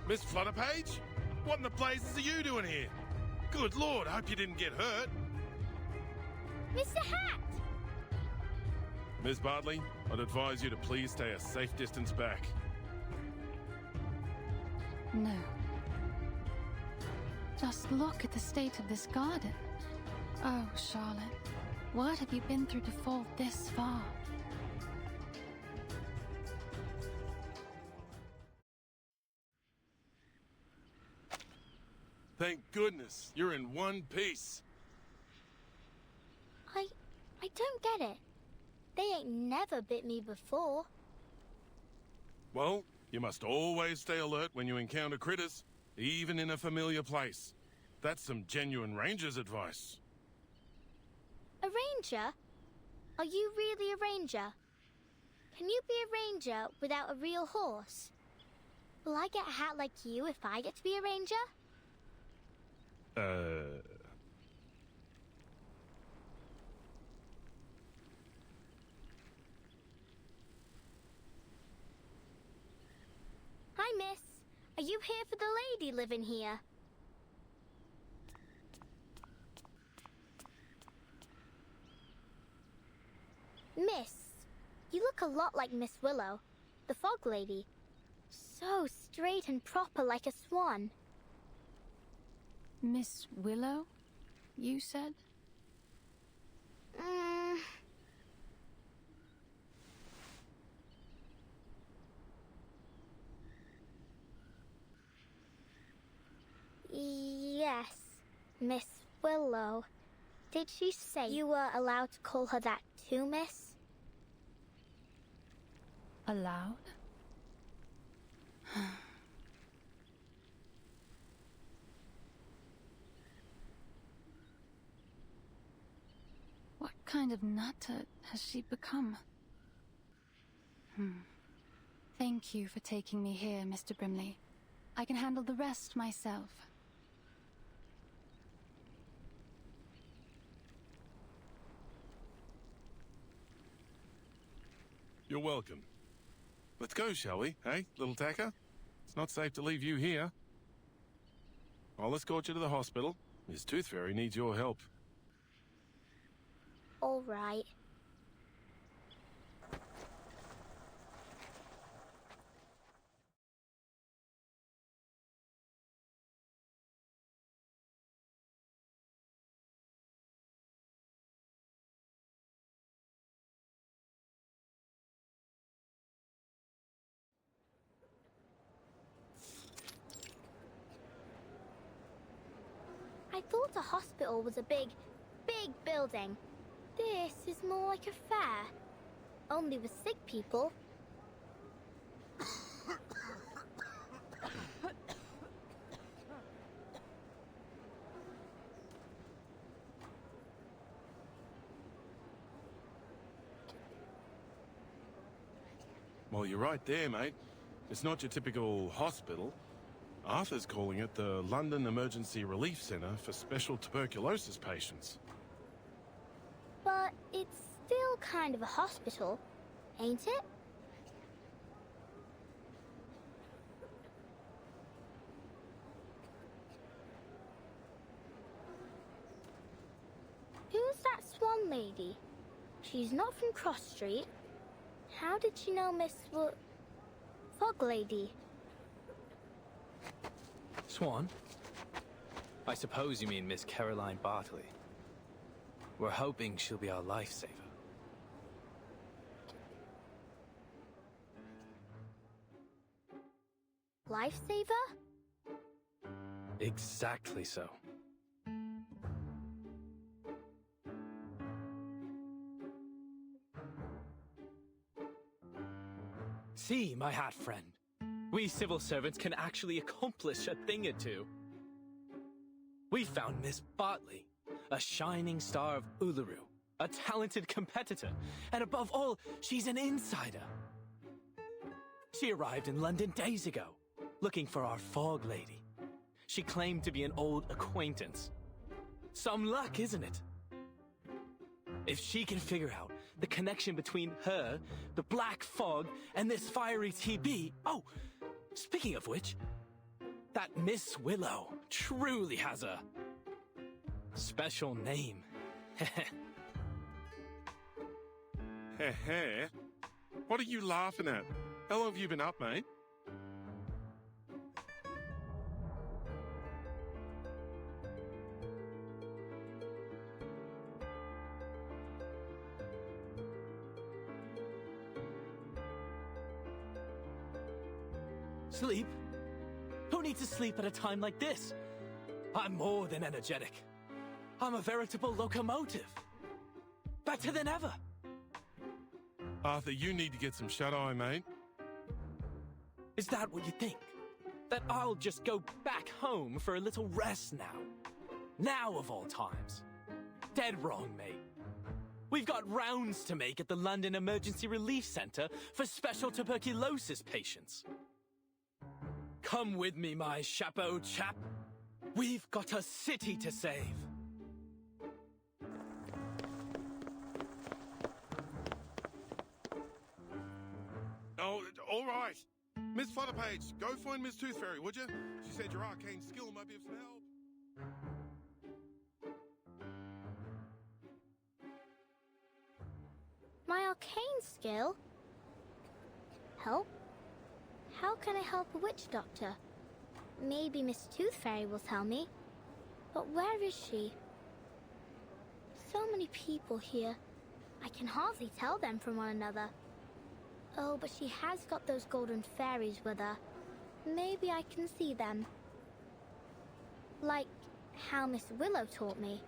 Miss Flutterpage? What in the blazes are you doing here? Good Lord, I hope you didn't get hurt. Mr. Hat! Miss Bartley, I'd advise you to please stay a safe distance back. No. Just look at the state of this garden. Oh, Charlotte, what have you been through to fall this far? Thank goodness, you're in one piece. I don't get it. They ain't never bit me before. Well, you must always stay alert when you encounter critters, even in a familiar place. That's some genuine ranger's advice. A ranger? Are you really a ranger? Can you be a ranger without a real horse? Will I get a hat like you if I get to be a ranger? Hi, miss. Are you here for the lady living here? Miss, you look a lot like Miss Willow, the fog lady. So straight and proper like a swan. Miss Willow, you said? Yes, Miss Willow. Did she say you were allowed to call her that too, miss? Allowed? What kind of nutter has she become? Thank you for taking me here, Mr. Brimley. I can handle the rest myself. You're welcome. Let's go, shall we? Hey, little tacker? It's not safe to leave you here. I'll escort you to the hospital. This tooth fairy needs your help. All right. I thought a hospital was a big building. This is more like a fair. Only with sick people. Well, you're right there, mate. It's not your typical hospital. Arthur's calling it the London Emergency Relief Centre for Special Tuberculosis Patients. But it's still kind of a hospital, ain't it? Who's that swan lady? She's not from Cross Street. How did she know Miss Fog Lady? Swan? I suppose you mean Miss Caroline Bartley. We're hoping she'll be our lifesaver. Lifesaver? Exactly so. See, my hat friend. We civil servants can actually accomplish a thing or two. We found Miss Bartley, a shining star of Uluru, a talented competitor, and above all, she's an insider. She arrived in London days ago, looking for our fog lady. She claimed to be an old acquaintance. Some luck, isn't it? If she can figure out the connection between her, the black fog, and this fiery TB... Oh, speaking of which, that Miss Willow truly has a special name. Heh. What are you laughing at? How long have you been up, mate? Sleep? Who needs to sleep at a time like this? I'm more than energetic. I'm a veritable locomotive. Better than ever. Arthur, you need to get some shut-eye, mate. Is that what you think? That I'll just go back home for a little rest now? Now of all times? Dead wrong, mate. We've got rounds to make at the London Emergency Relief Centre for special tuberculosis patients. Come with me, my chapeau chap. We've got a city to save. Oh, all right. Miss Flutterpage, go find Miss Tooth Fairy, would you? She said your arcane skill might be of some help. My arcane skill? Help? How can I help a witch doctor? Maybe Miss Tooth Fairy will tell me. But where is she? So many people here. I can hardly tell them from one another. Oh, but she has got those golden fairies with her. Maybe I can see them. Like how Miss Willow taught me.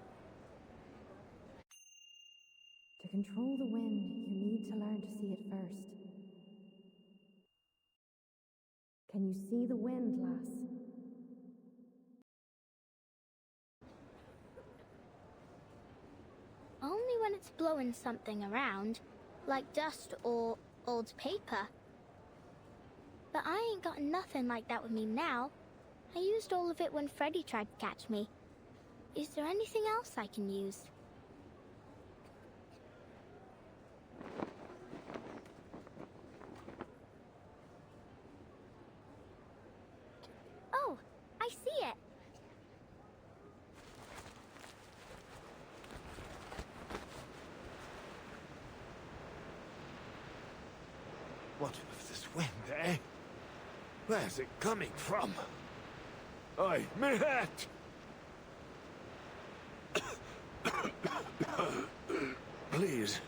To control the wind, you need to learn to see it first. Can you see the wind, lass? Only when it's blowing something around, like dust or old paper. But I ain't got nothing like that with me now. I used all of it when Freddy tried to catch me. Is there anything else I can use? Oh, I see it. What of this wind, eh? Where's it coming from? Oi, me hat! Please,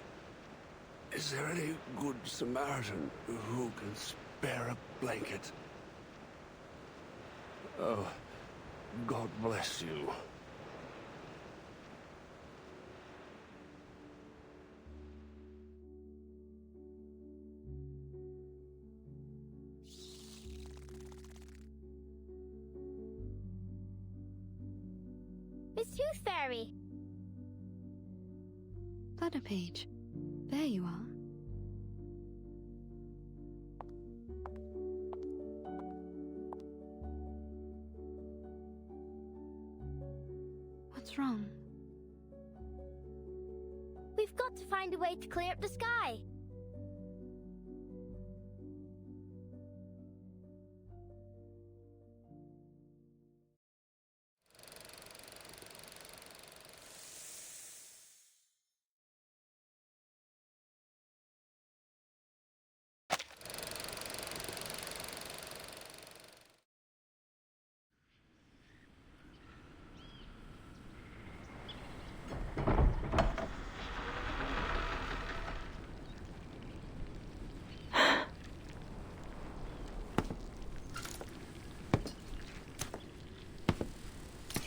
is there any good Samaritan who can spare a blanket? Oh, God bless you. Miss Tooth Fairy! Flutterpage, there you are. What's wrong? We've got to find a way to clear up the sky.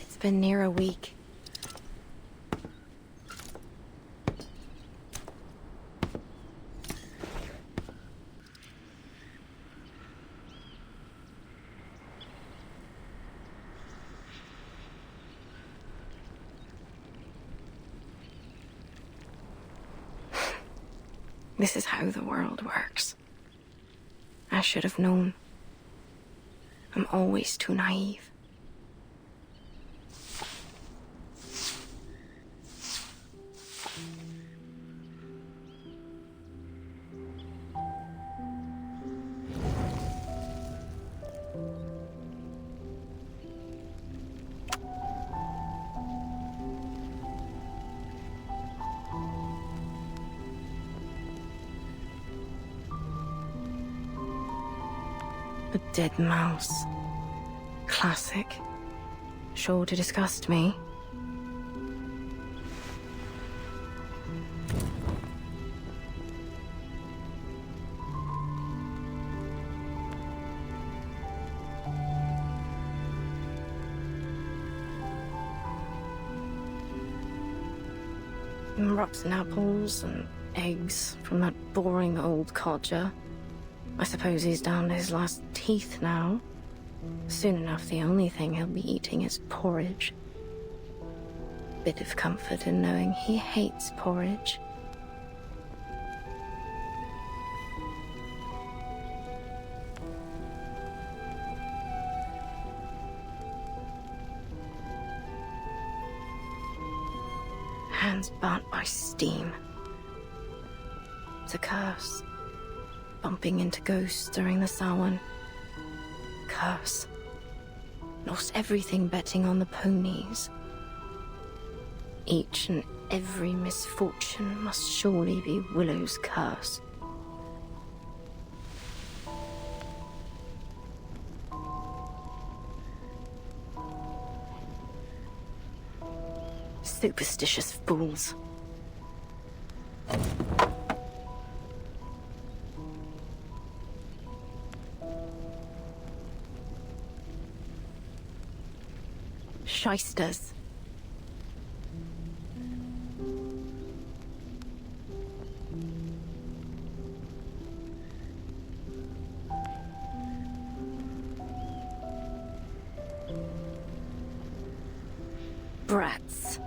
It's been near a week. This is how the world works. I should have known. I'm always too naive. A dead mouse. Classic. Sure to disgust me. some rotten apples and eggs from that boring old codger. I suppose he's down to his last teeth now. Soon enough, the only thing he'll be eating is porridge. Bit of comfort in knowing he hates porridge. Hands burnt by steam. It's a curse. Bumping into ghosts during the Samhain. Curse. Lost everything betting on the ponies. Each and every misfortune must surely be Willow's curse. Superstitious fools. Shysters. Brats.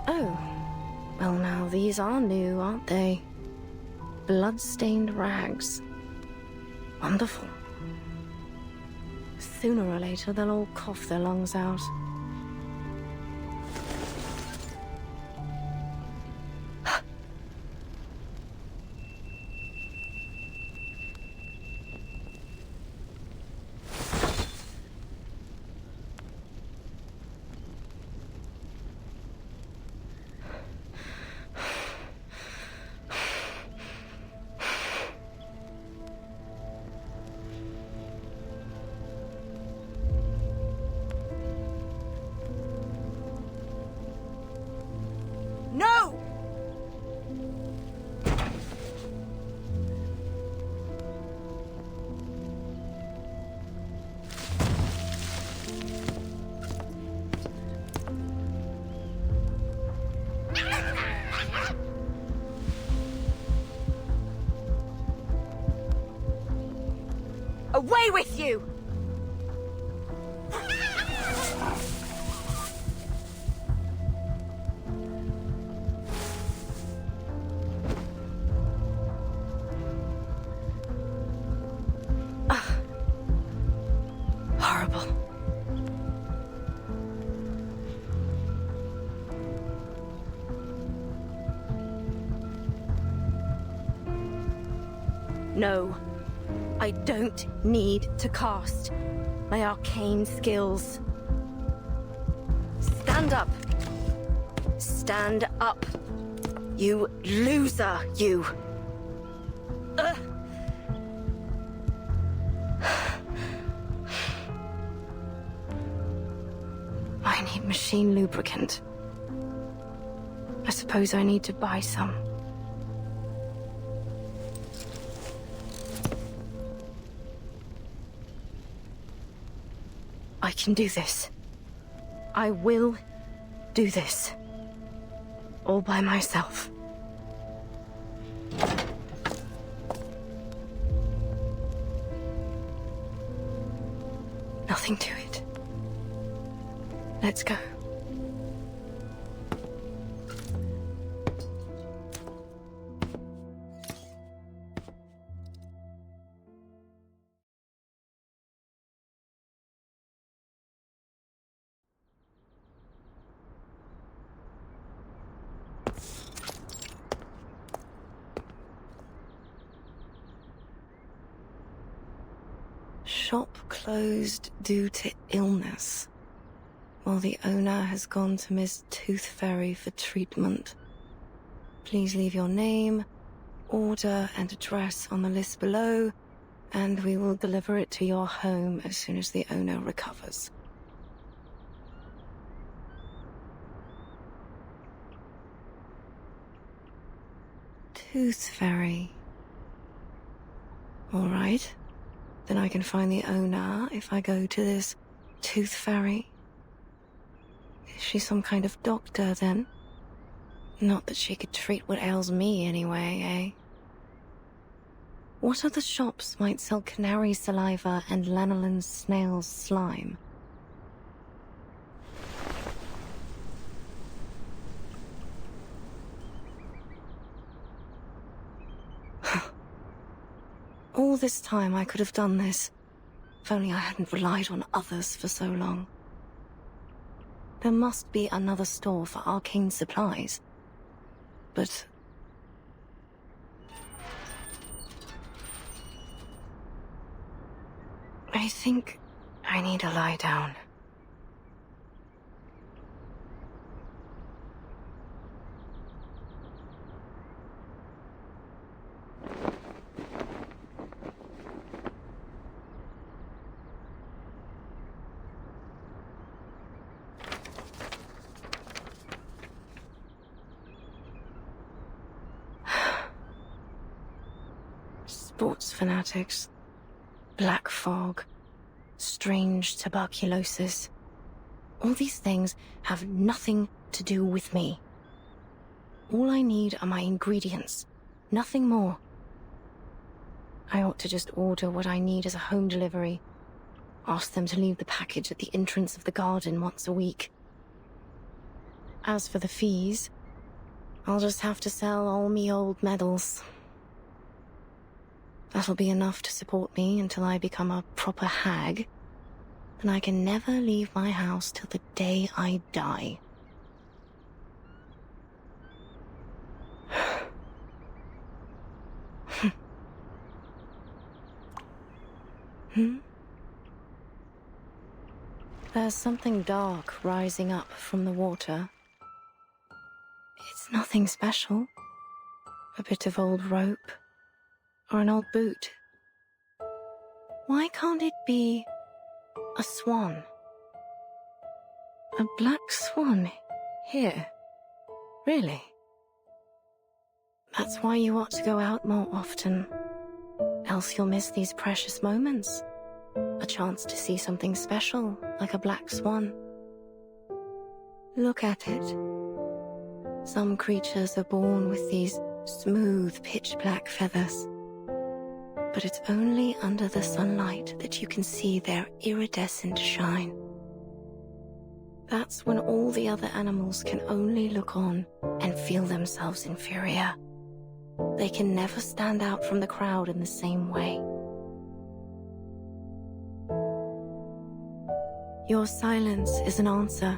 Oh. Well, now these are new, aren't they? Blood-stained rags. Wonderful. Sooner or later, they'll all cough their lungs out. No! Away with you! Horrible. No. I don't need to cast my arcane skills. Stand up. Stand up. You loser, you. I need machine lubricant. I suppose I need to buy some. I can do this. I will do this. All by myself. Nothing to it. Let's go. Shop closed due to illness, while the owner has gone to Miss Tooth Fairy for treatment. Please leave your name, order, and address on the list below, and we will deliver it to your home as soon as the owner recovers. Tooth Fairy. All right. Then I can find the owner if I go to this Tooth Fairy. Is she some kind of doctor, then? Not that she could treat what ails me anyway, eh? What other shops might sell canary saliva and lanolin snail's slime? All this time I could have done this, if only I hadn't relied on others for so long. There must be another store for arcane supplies. But... I think I need to lie down. Sports fanatics, black fog, strange tuberculosis. All these things have nothing to do with me. All I need are my ingredients, nothing more. I ought to just order what I need as a home delivery. Ask them to leave the package at the entrance of the garden once a week. As for the fees, I'll just have to sell all me old medals. That'll be enough to support me until I become a proper hag. Then I can never leave my house till the day I die. There's something dark rising up from the water. It's nothing special. A bit of old rope. Or an old boot. Why can't it be a swan? A black swan here? Really? That's why you ought to go out more often. Else you'll miss these precious moments. A chance to see something special, like a black swan. Look at it. Some creatures are born with these smooth, pitch-black feathers. But it's only under the sunlight that you can see their iridescent shine. That's when all the other animals can only look on and feel themselves inferior. They can never stand out from the crowd in the same way. Your silence is an answer.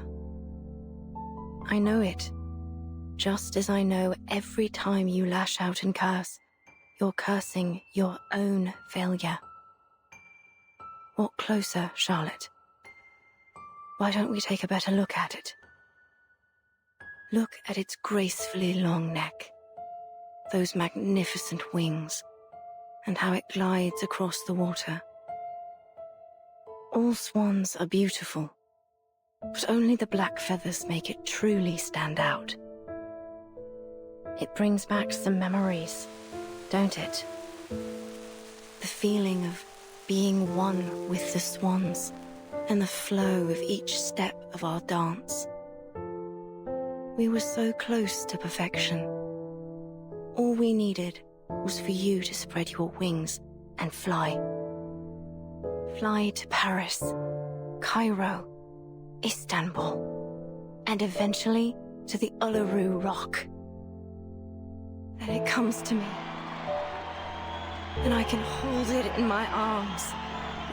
I know it, just as I know every time you lash out and curse, you're cursing your own failure. Walk closer, Charlotte. Why don't we take a better look at it? Look at its gracefully long neck, those magnificent wings, and how it glides across the water. All swans are beautiful, but only the black feathers make it truly stand out. It brings back some memories, don't it? The feeling of being one with the swans and the flow of each step of our dance. We were so close to perfection. All we needed was for you to spread your wings and fly. Fly to Paris, Cairo, Istanbul, and eventually to the Uluru rock. Then it comes to me. And I can hold it in my arms,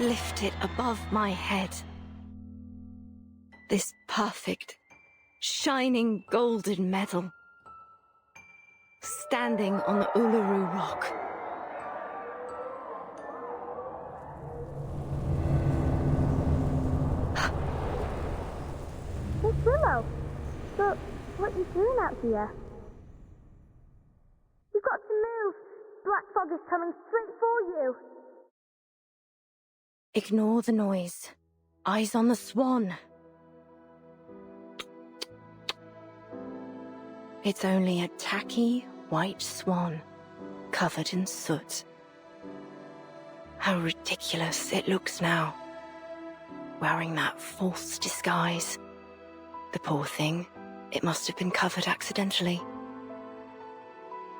lift it above my head. This perfect, shining golden medal, standing on the Uluru rock. Miss Willow, but what are you doing out here? You've got to move. Black fog is coming straight for you. Ignore the noise. Eyes on the swan. It's only a tacky white swan, covered in soot. How ridiculous it looks now. Wearing that false disguise. The poor thing. It must have been covered accidentally.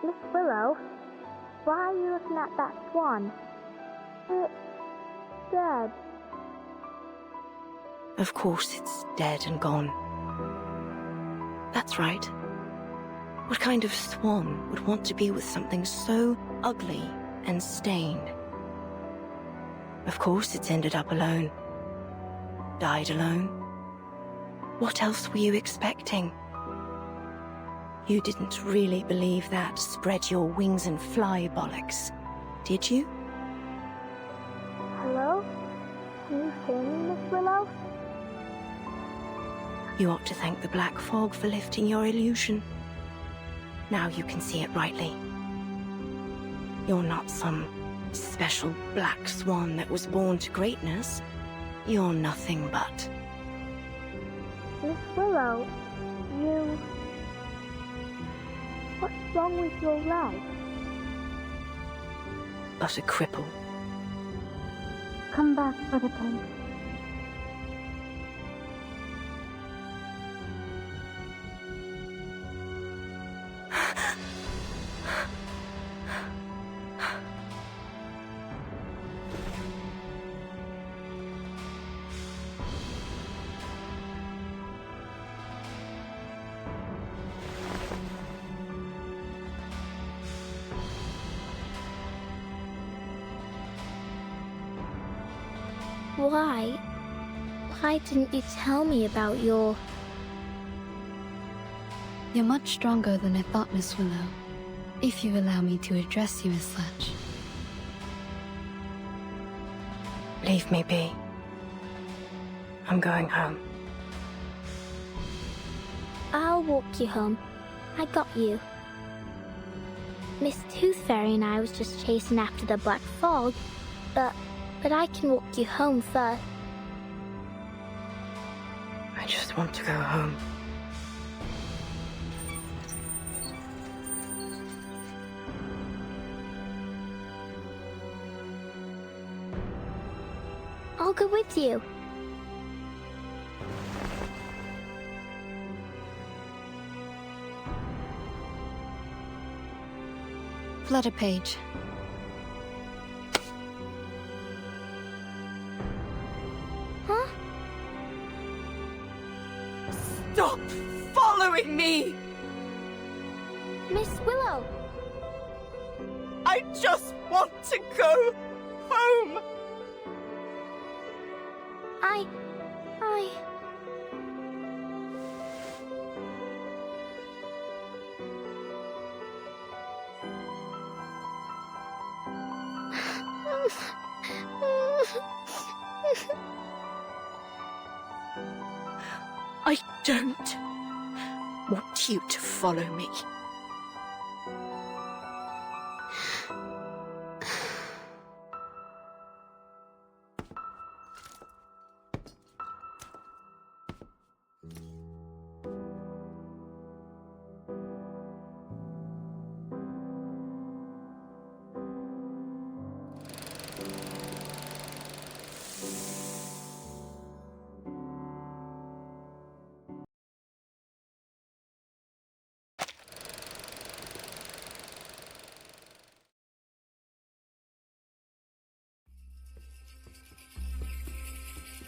Miss Willow, why are you looking at that swan? It's dead. Of course it's dead and gone. That's right. What kind of swan would want to be with something so ugly and stained? Of course it's ended up alone. Died alone. What else were you expecting? You didn't really believe that spread your wings and fly bollocks, did you? Hello? Can you hear me, Miss Willow? You ought to thank the black fog for lifting your illusion. Now you can see it rightly. You're not some special black swan that was born to greatness. You're nothing but... Miss Willow, you... What's wrong with your leg? but a cripple. Come back for the tank. Why didn't you tell me about your... You're much stronger than I thought, Miss Willow. If you allow me to address you as such. Leave me be. I'm going home. I'll walk you home. I got you. Miss Tooth Fairy and I was just chasing after the black fog, but I can walk you home first. I just want to go home. I'll go with you. Flutter page. Huh? Stop following me! Miss Willow! I just want to go home! I don't want you to follow me.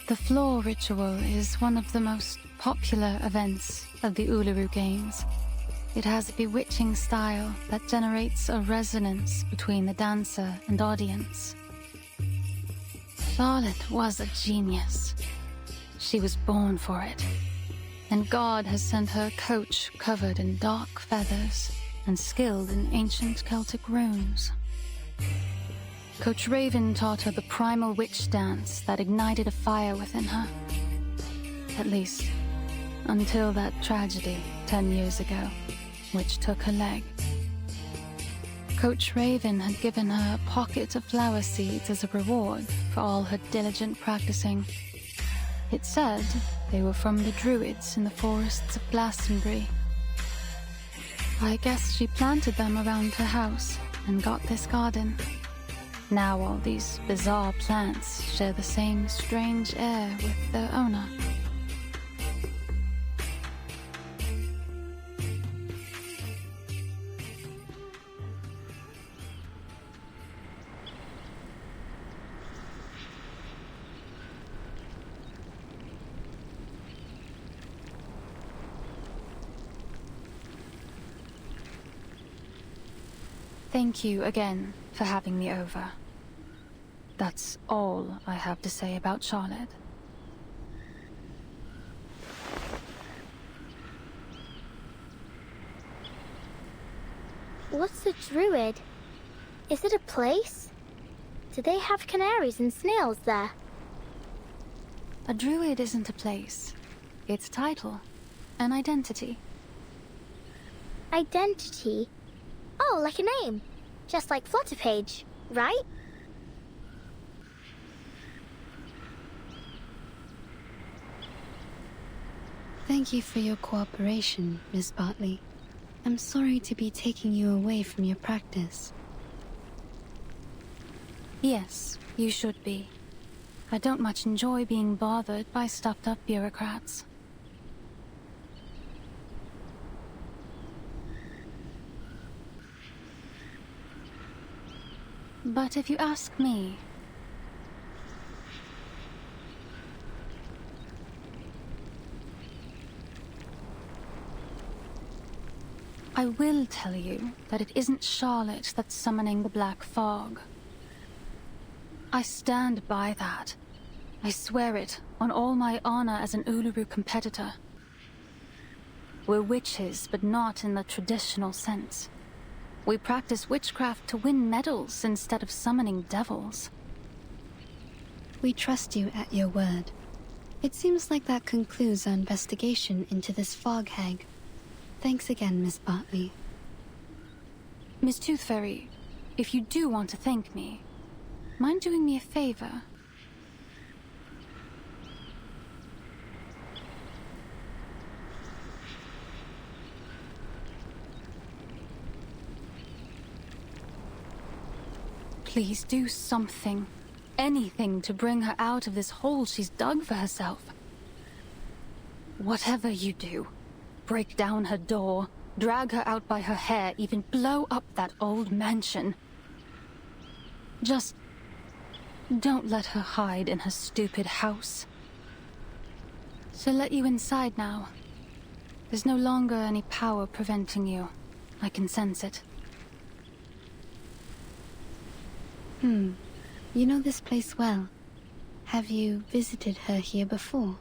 The floor ritual is one of the most popular events of the Uluru Games. It has a bewitching style that generates a resonance between the dancer and audience. Charlotte was a genius. She was born for it. And God has sent her a coach covered in dark feathers and skilled in ancient Celtic runes. Coach Raven taught her the primal witch dance that ignited a fire within her. At least, until that tragedy 10 years ago, which took her leg. Coach Raven had given her a pocket of flower seeds as a reward for all her diligent practicing. It said they were from the druids in the forests of Glastonbury. I guess she planted them around her house and got this garden. Now all these bizarre plants share the same strange air with their owner. Thank you again for having me over. That's all I have to say about Charlotte. What's a druid? Is it a place? Do they have canaries and snails there? A druid isn't a place. It's a title. An identity. Identity? Oh, like a name. Just like Flutterpage, right? Thank you for your cooperation, Miss Bartley. I'm sorry to be taking you away from your practice. Yes, you should be. I don't much enjoy being bothered by stuffed-up bureaucrats. But if you ask me, I will tell you that it isn't Charlotte that's summoning the Black Fog. I stand by that. I swear it on all my honor as an Uluru competitor. We're witches, but not in the traditional sense. We practice witchcraft to win medals instead of summoning devils. We trust you at your word. It seems like that concludes our investigation into this fog hag. Thanks again, Miss Bartley. Miss Tooth Fairy, if you do want to thank me, mind doing me a favor? Please do something. Anything to bring her out of this hole she's dug for herself. Whatever you do, break down her door, drag her out by her hair, even blow up that old mansion. Just don't let her hide in her stupid house. She'll let you inside now. There's no longer any power preventing you. I can sense it. You know this place well. Have you visited her here before?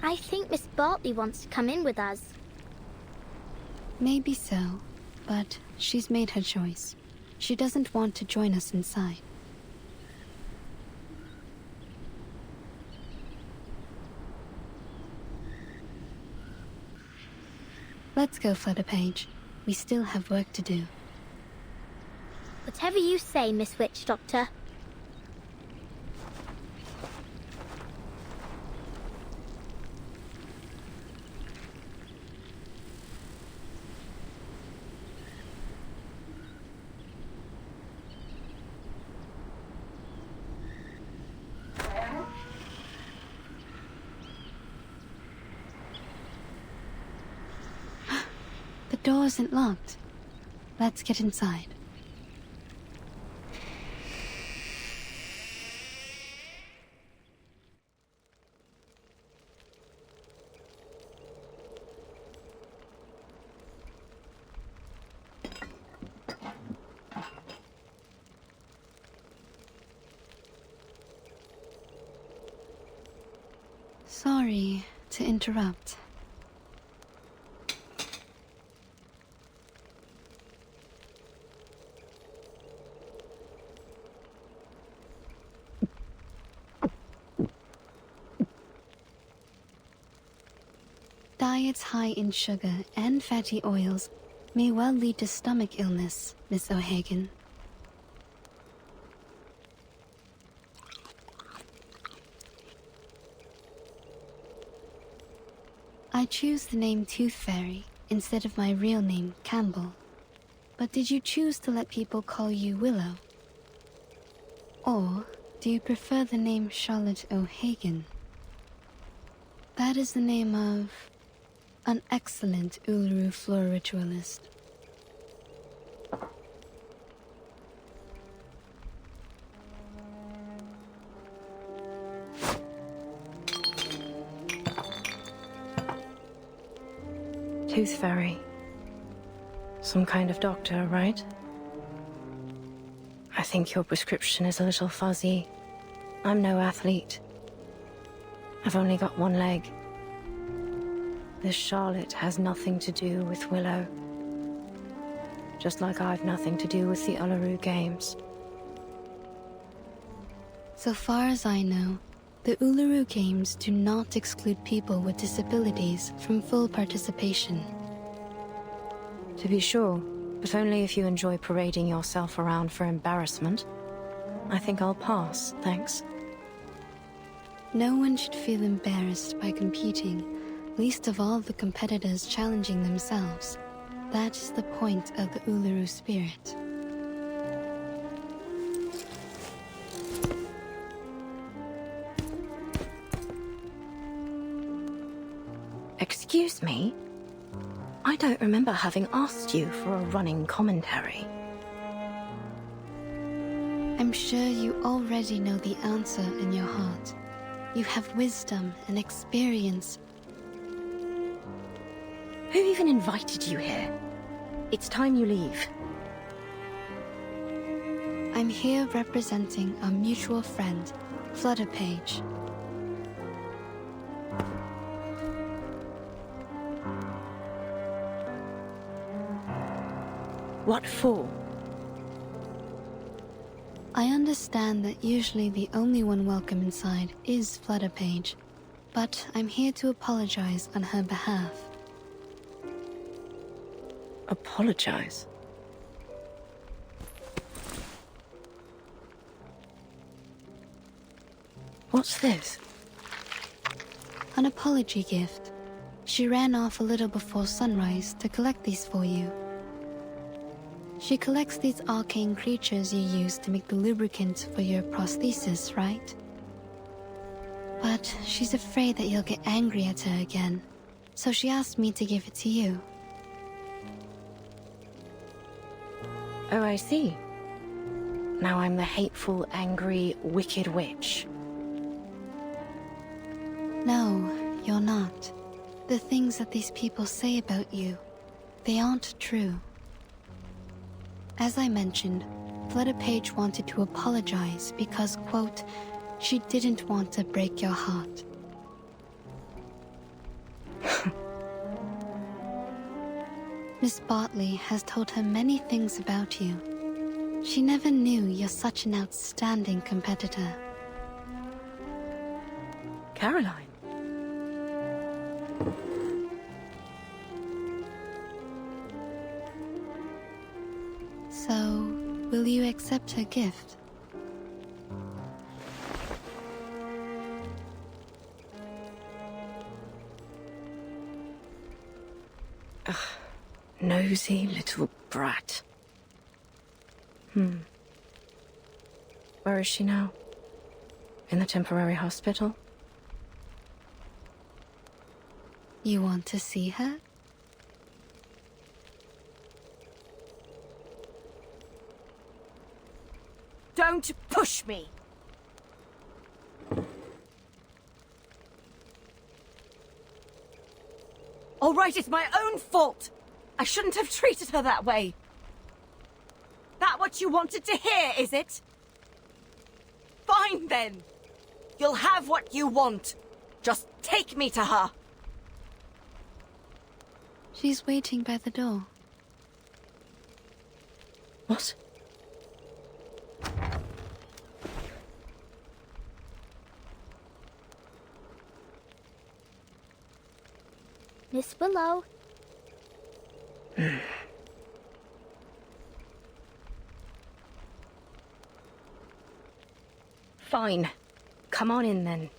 I think Miss Bartley wants to come in with us. Maybe so, but she's made her choice. She doesn't want to join us inside. Let's go, Flutterpage. We still have work to do. Whatever you say, Miss Witch Doctor. The door isn't locked. Let's get inside. Sorry to interrupt. Diets high in sugar and fatty oils may well lead to stomach illness, Miss O'Hagan. I choose the name Tooth Fairy instead of my real name, Campbell. But did you choose to let people call you Willow? Or do you prefer the name Charlotte O'Hagan? That is the name of an excellent Uluru floor ritualist. Tooth Fairy. Some kind of doctor, right? I think your prescription is a little fuzzy. I'm no athlete. I've only got one leg. This Charlotte has nothing to do with Willow. Just like I've nothing to do with the Uluru Games. So far as I know, the Uluru Games do not exclude people with disabilities from full participation. To be sure, but only if you enjoy parading yourself around for embarrassment. I think I'll pass, thanks. No one should feel embarrassed by competing, least of all the competitors challenging themselves. That is the point of the Uluru spirit. Excuse me? I don't remember having asked you for a running commentary. I'm sure you already know the answer in your heart. You have wisdom and experience. Who even invited you here? It's time you leave. I'm here representing our mutual friend, Flutterpage. What for? I understand that usually the only one welcome inside is Flutterpage, but I'm here to apologize on her behalf. Apologize? What's this? An apology gift. She ran off a little before sunrise to collect these for you. She collects these arcane creatures you use to make the lubricant for your prosthesis, right? But she's afraid that you'll get angry at her again, so she asked me to give it to you. Oh, I see. Now I'm the hateful, angry, wicked witch. No, you're not. The things that these people say about you, they aren't true. As I mentioned, Flutterpage wanted to apologize because, quote, she didn't want to break your heart. Miss Bartley has told her many things about you. She never knew you're such an outstanding competitor. Caroline. So, will you accept her gift? Ugh, nosy little brat. Where is she now? In the temporary hospital? You want to see her? Don't push me! All right, it's my own fault. I shouldn't have treated her that way. That what you wanted to hear, is it? Fine then. You'll have what you want. Just take me to her. She's waiting by the door. What? Miss Willow. Fine. Come on in then.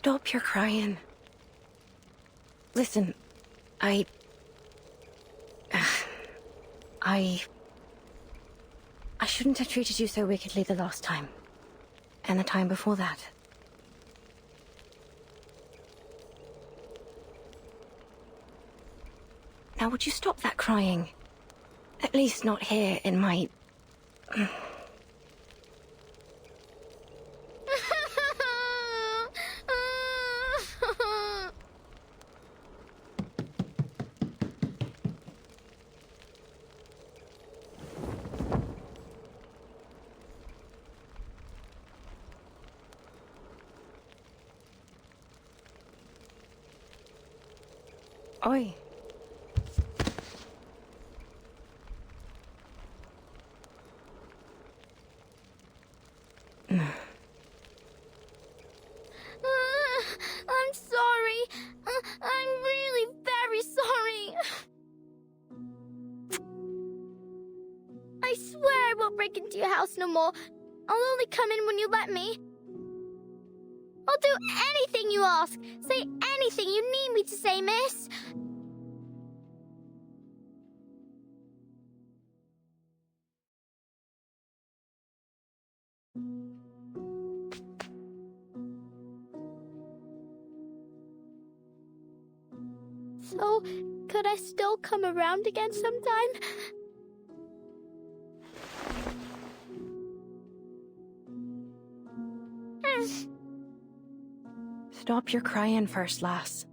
Stop your crying. Listen, I shouldn't have treated you so wickedly the last time. And the time before that. Now would you stop that crying? At least not here in my... Oi. I'm sorry. I'm really very sorry. I swear I won't break into your house no more. I'll only come in when you let me. I'll do anything you ask. Say anything you need me to say, miss. So, could I still come around again sometime? Stop your crying first, lass.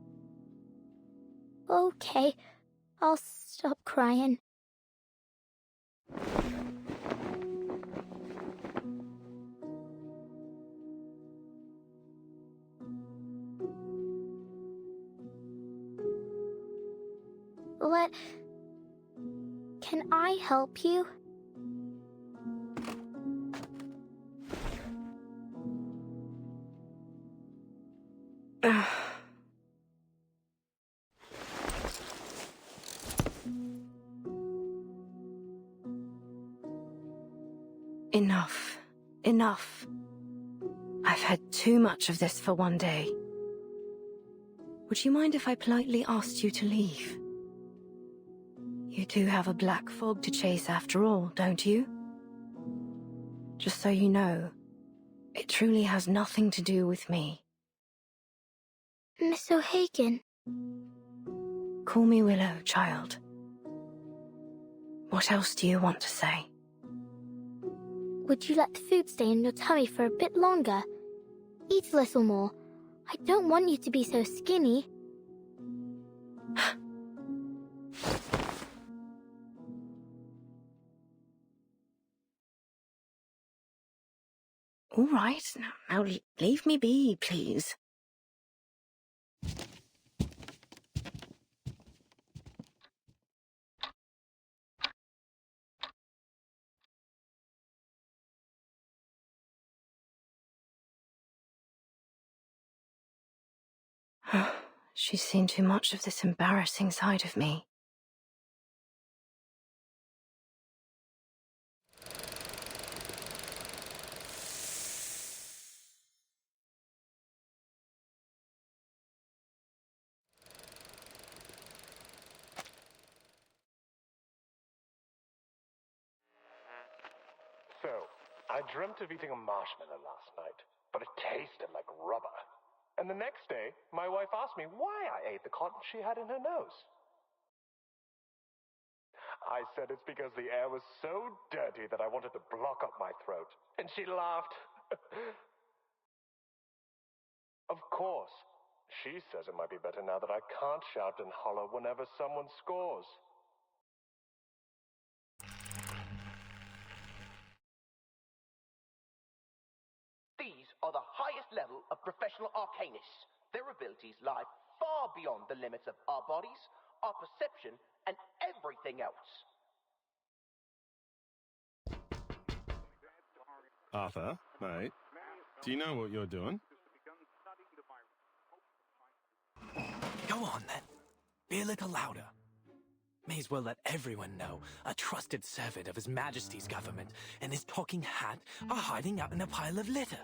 Okay, I'll stop crying. Can I help you? Enough. Enough. I've had too much of this for one day. Would you mind if I politely asked you to leave? You do have a black fog to chase after all, don't you? Just so you know, it truly has nothing to do with me. Miss O'Hagan. Call me Willow, child. What else do you want to say? Would you let the food stay in your tummy for a bit longer? Eat a little more. I don't want you to be so skinny. All right, now leave me be, please. She's seen too much of this embarrassing side of me. So, I dreamt of eating a marshmallow last night, but it tasted like rubber. And the next day, my wife asked me why I ate the cotton she had in her nose. I said it's because the air was so dirty that I wanted to block up my throat. And she laughed. Of course, she says it might be better now that I can't shout and holler whenever someone scores. These are the highest level of professional arcanists. Their abilities lie far beyond the limits of our bodies, our perception, and everything else. Arthur, mate, do you know what you're doing? Go on, then. Be a little louder. May as well let everyone know a trusted servant of His Majesty's government and his talking hat are hiding out in a pile of litter.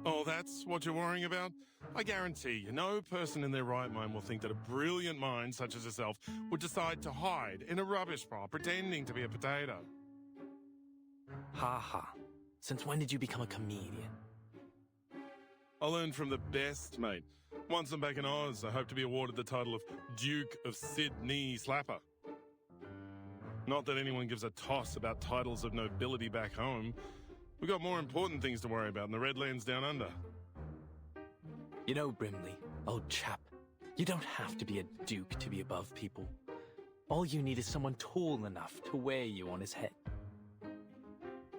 Oh, that's what you're worrying about? I guarantee you, no person in their right mind will think that a brilliant mind such as yourself would decide to hide in a rubbish pile pretending to be a potato. Ha ha. Since when did you become a comedian? I learned from the best, mate. Once I'm back in Oz, I hope to be awarded the title of Duke of Sydney Slapper. Not that anyone gives a toss about titles of nobility back home. We've got more important things to worry about in the Redlands down under. You know, Brimley, old chap, you don't have to be a duke to be above people. All you need is someone tall enough to wear you on his head.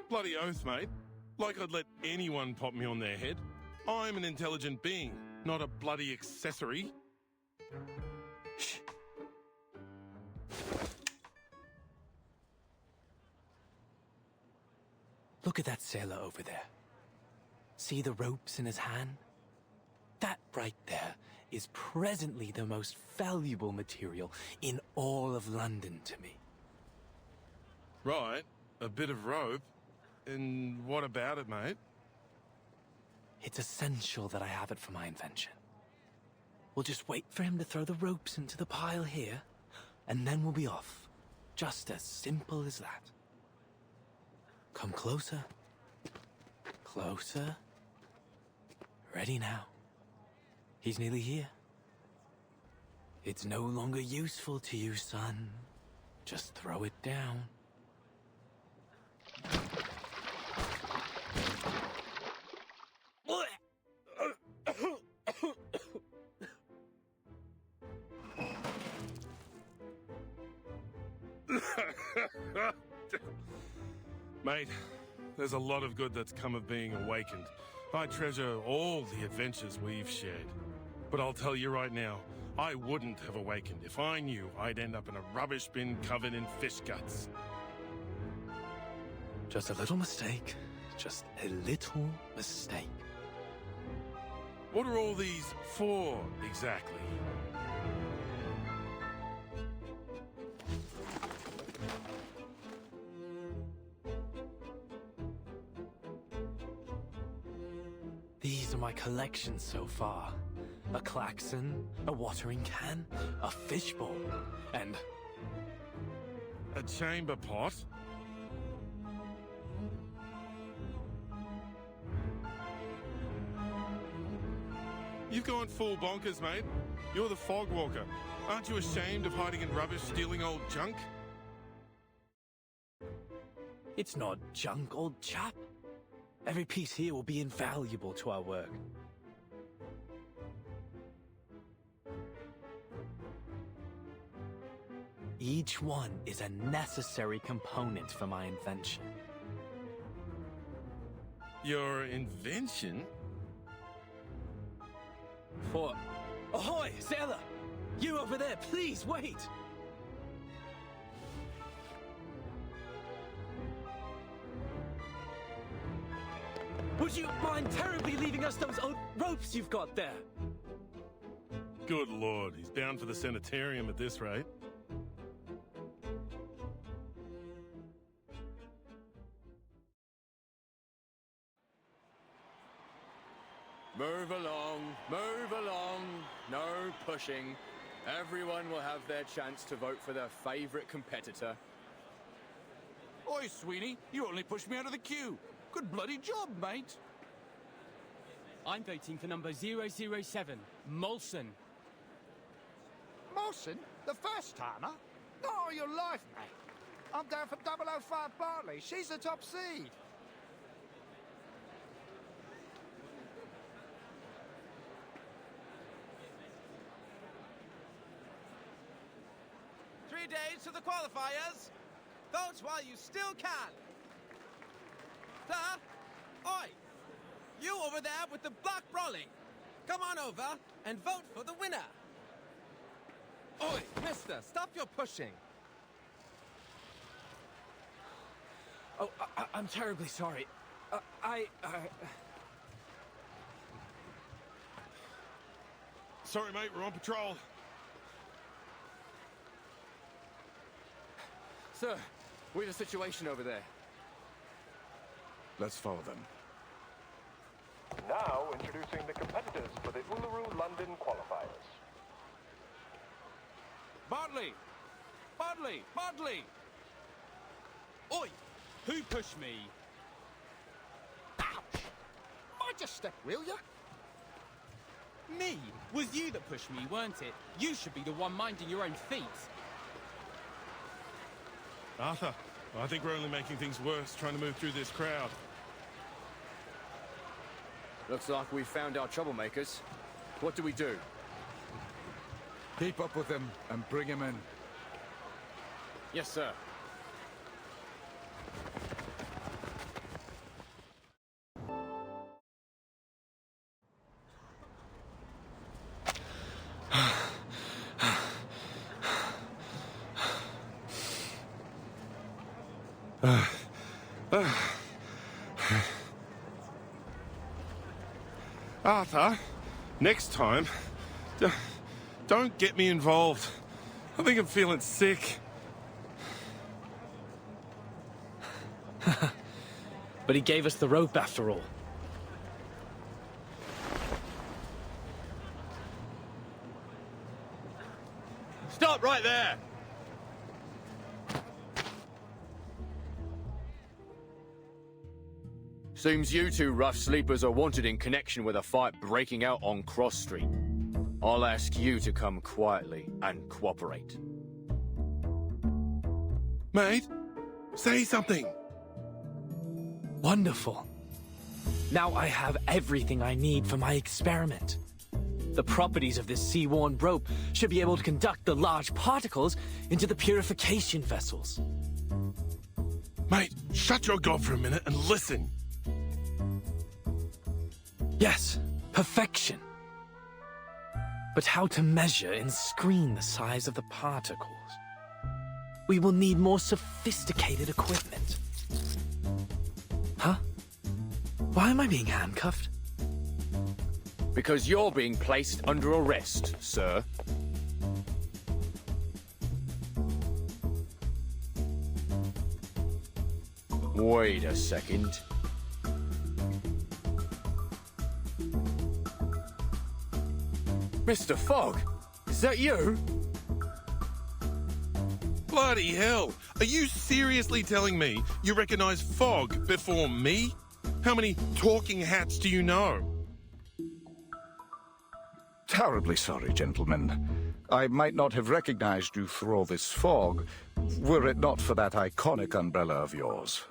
Bloody oath, mate. Like I'd let anyone pop me on their head. I'm an intelligent being, not a bloody accessory. Shh. Look at that sailor over there. See the ropes in his hand? That right there is presently the most valuable material in all of London to me. Right, a bit of rope. And what about it, mate? It's essential that I have it for my invention. We'll just wait for him to throw the ropes into the pile here, and then we'll be off. Just as simple as that. Come closer. Closer. Ready now. He's nearly here. It's no longer useful to you, son. Just throw it down. Mate, there's a lot of good that's come of being awakened. I treasure all the adventures we've shared. But I'll tell you right now, I wouldn't have awakened if I knew I'd end up in a rubbish bin covered in fish guts. Just a little mistake. Just a little mistake. What are all these for, exactly? These are my collections so far. A klaxon, a watering can, a fishbowl, and... a chamber pot? You've gone full bonkers, mate. You're the fog walker. Aren't you ashamed of hiding in rubbish, stealing old junk? It's not junk, old chap. Every piece here will be invaluable to our work. Each one is a necessary component for my invention. Your invention? For... Ahoy, sailor! You over there, please wait! Would you mind terribly leaving us those old ropes you've got there? Good lord, he's bound for the sanitarium at this rate. Move along, move along. No pushing. Everyone will have their chance to vote for their favorite competitor. Oi, Sweeney, you only pushed me out of the queue. Good bloody job, mate. I'm voting for number 007, Molson. Molson? The first timer? Not all your life, mate. I'm down for 005 Bartley. She's the top seed. Days to the qualifiers. Vote while you still can. Sir? Oi! You over there with the black brolly. Come on over and vote for the winner. Oi, mister, stop your pushing. Oh, I'm terribly sorry. Sorry, mate, we're on patrol. Sir, we have a situation over there. Let's follow them. Now introducing the competitors for the Uluru London qualifiers. Bartley! Bartley! Bartley! Oi! Who pushed me? Ouch! Mind your step, will you? Me? Was you that pushed me, weren't it? You should be the one minding your own feet. Arthur, I think we're only making things worse trying to move through this crowd. Looks like we found our troublemakers. What do we do? Keep up with him and bring him in. Yes, sir. Arthur, next time, don't get me involved. I think I'm feeling sick. But he gave us the rope after all. Stop right there! Seems you two rough sleepers are wanted in connection with a fight breaking out on Cross Street. I'll ask you to come quietly and cooperate. Mate, say something. Wonderful. Now I have everything I need for my experiment. The properties of this sea-worn rope should be able to conduct the large particles into the purification vessels. Mate, shut your gob for a minute and listen. Yes, perfection. But how to measure and screen the size of the particles? We will need more sophisticated equipment. Huh? Why am I being handcuffed? Because you're being placed under arrest, sir. Wait a second. Mr. Fogg, is that you? Bloody hell! Are you seriously telling me you recognize Fogg before me? How many talking hats do you know? Terribly sorry, gentlemen. I might not have recognized you through all this fog, were it not for that iconic umbrella of yours.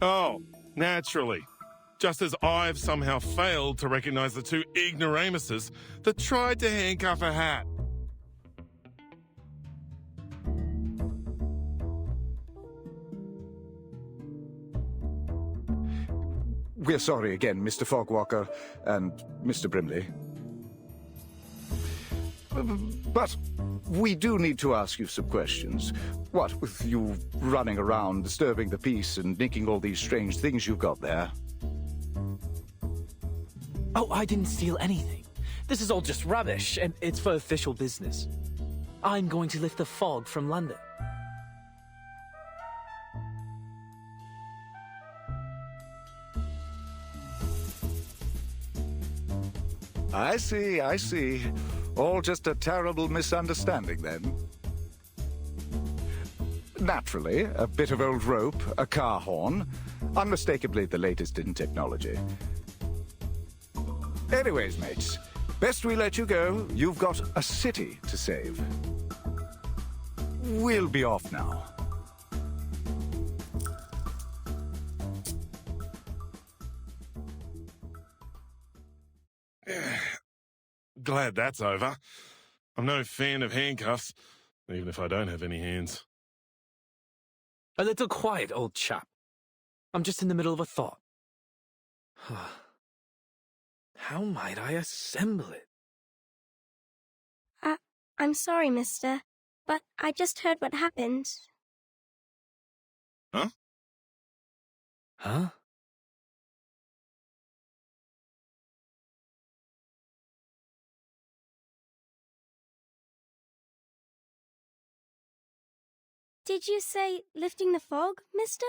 Oh, naturally. Just as I've somehow failed to recognize the two ignoramuses that tried to handcuff a hat. We're sorry again, Mr. Fogwalker and Mr. Brimley. But we do need to ask you some questions. What with you running around, disturbing the peace, and nicking all these strange things you've got there? Oh, I didn't steal anything. This is all just rubbish, and it's for official business. I'm going to lift the fog from London. I see, I see. All just a terrible misunderstanding, then. Naturally, a bit of old rope, a car horn, unmistakably the latest in technology. Anyways, mates, best we let you go. You've got a city to save. We'll be off now. Glad that's over. I'm no fan of handcuffs, even if I don't have any hands. A little quiet, old chap. I'm just in the middle of a thought. How might I assemble it? I'm sorry, mister, but I just heard what happened. Huh? Huh? Did you say lifting the fog, mister?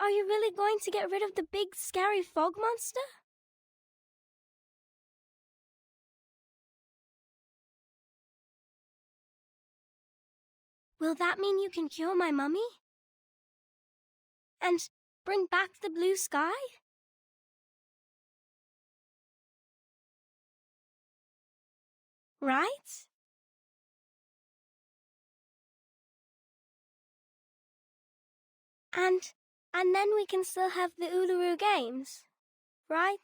Are you really going to get rid of the big, scary fog monster? Will that mean you can cure my mummy? And bring back the blue sky? Right? And then we can still have the Uluru Games, right?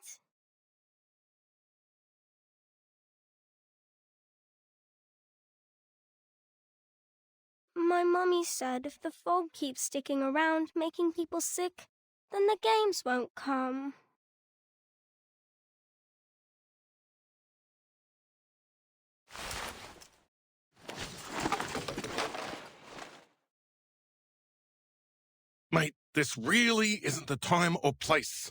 My mummy said if the fog keeps sticking around, making people sick, then the games won't come. Mate, this really isn't the time or place.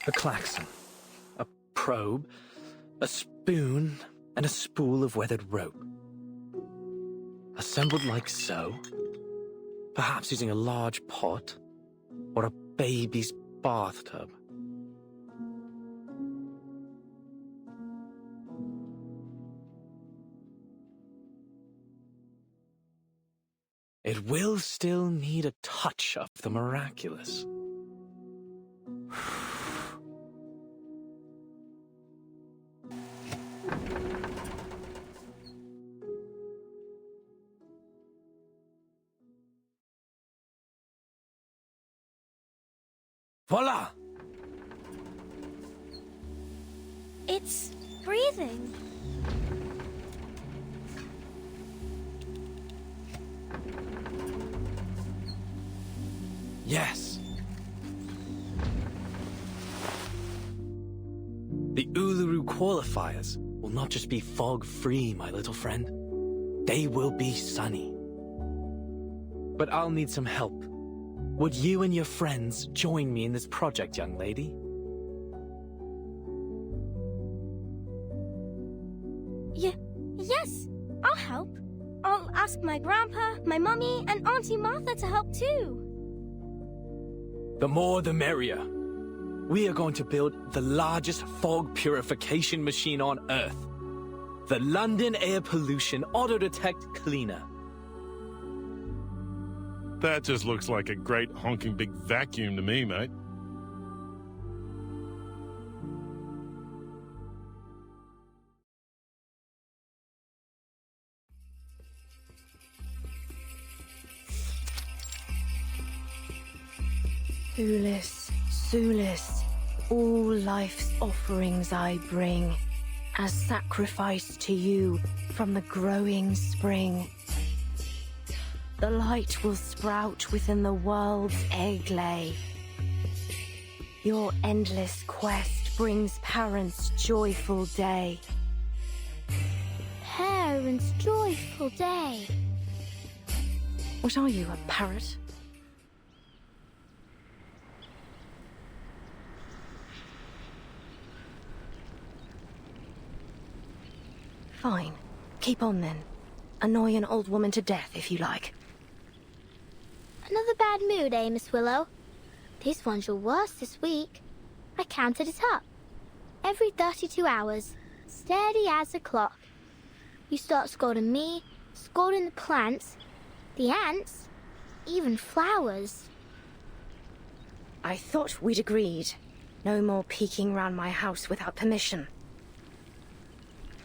A klaxon, a probe, a spoon, and a spool of weathered rope. Assembled like so, perhaps using a large pot or a baby's bathtub. It will still need a touch of the miraculous. Voila! It's breathing. Yes. The Uluru qualifiers will not just be fog-free, my little friend. They will be sunny. But I'll need some help. Would you and your friends join me in this project, young lady? Yes, I'll help. I'll ask my grandpa, my mummy, and Auntie Martha to help too. The more the merrier. We are going to build the largest fog purification machine on Earth. The London Air Pollution Auto Detect Cleaner. That just looks like a great honking big vacuum to me, mate. Sulis, Sulis, all life's offerings I bring, as sacrifice to you from the growing spring. The light will sprout within the world's egg lay. Your endless quest brings parents' joyful day. Parents' joyful day. What are you, a parrot? Fine. Keep on then. Annoy an old woman to death if you like. Another bad mood, eh, Miss Willow? This one's your worst this week. I counted it up. Every 32 hours, steady as a clock. You start scolding me, scolding the plants, the ants, even flowers. I thought we'd agreed. No more peeking round my house without permission.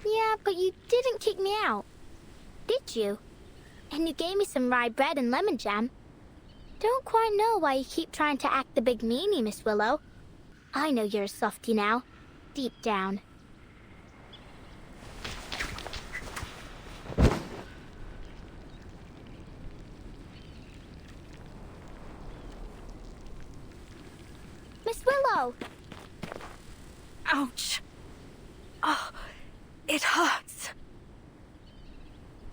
Yeah, but you didn't kick me out, did you? And you gave me some rye bread and lemon jam. Don't quite know why you keep trying to act the big meanie, Miss Willow. I know you're a softie now, deep down. Miss Willow! Ouch! Oh, it hurts.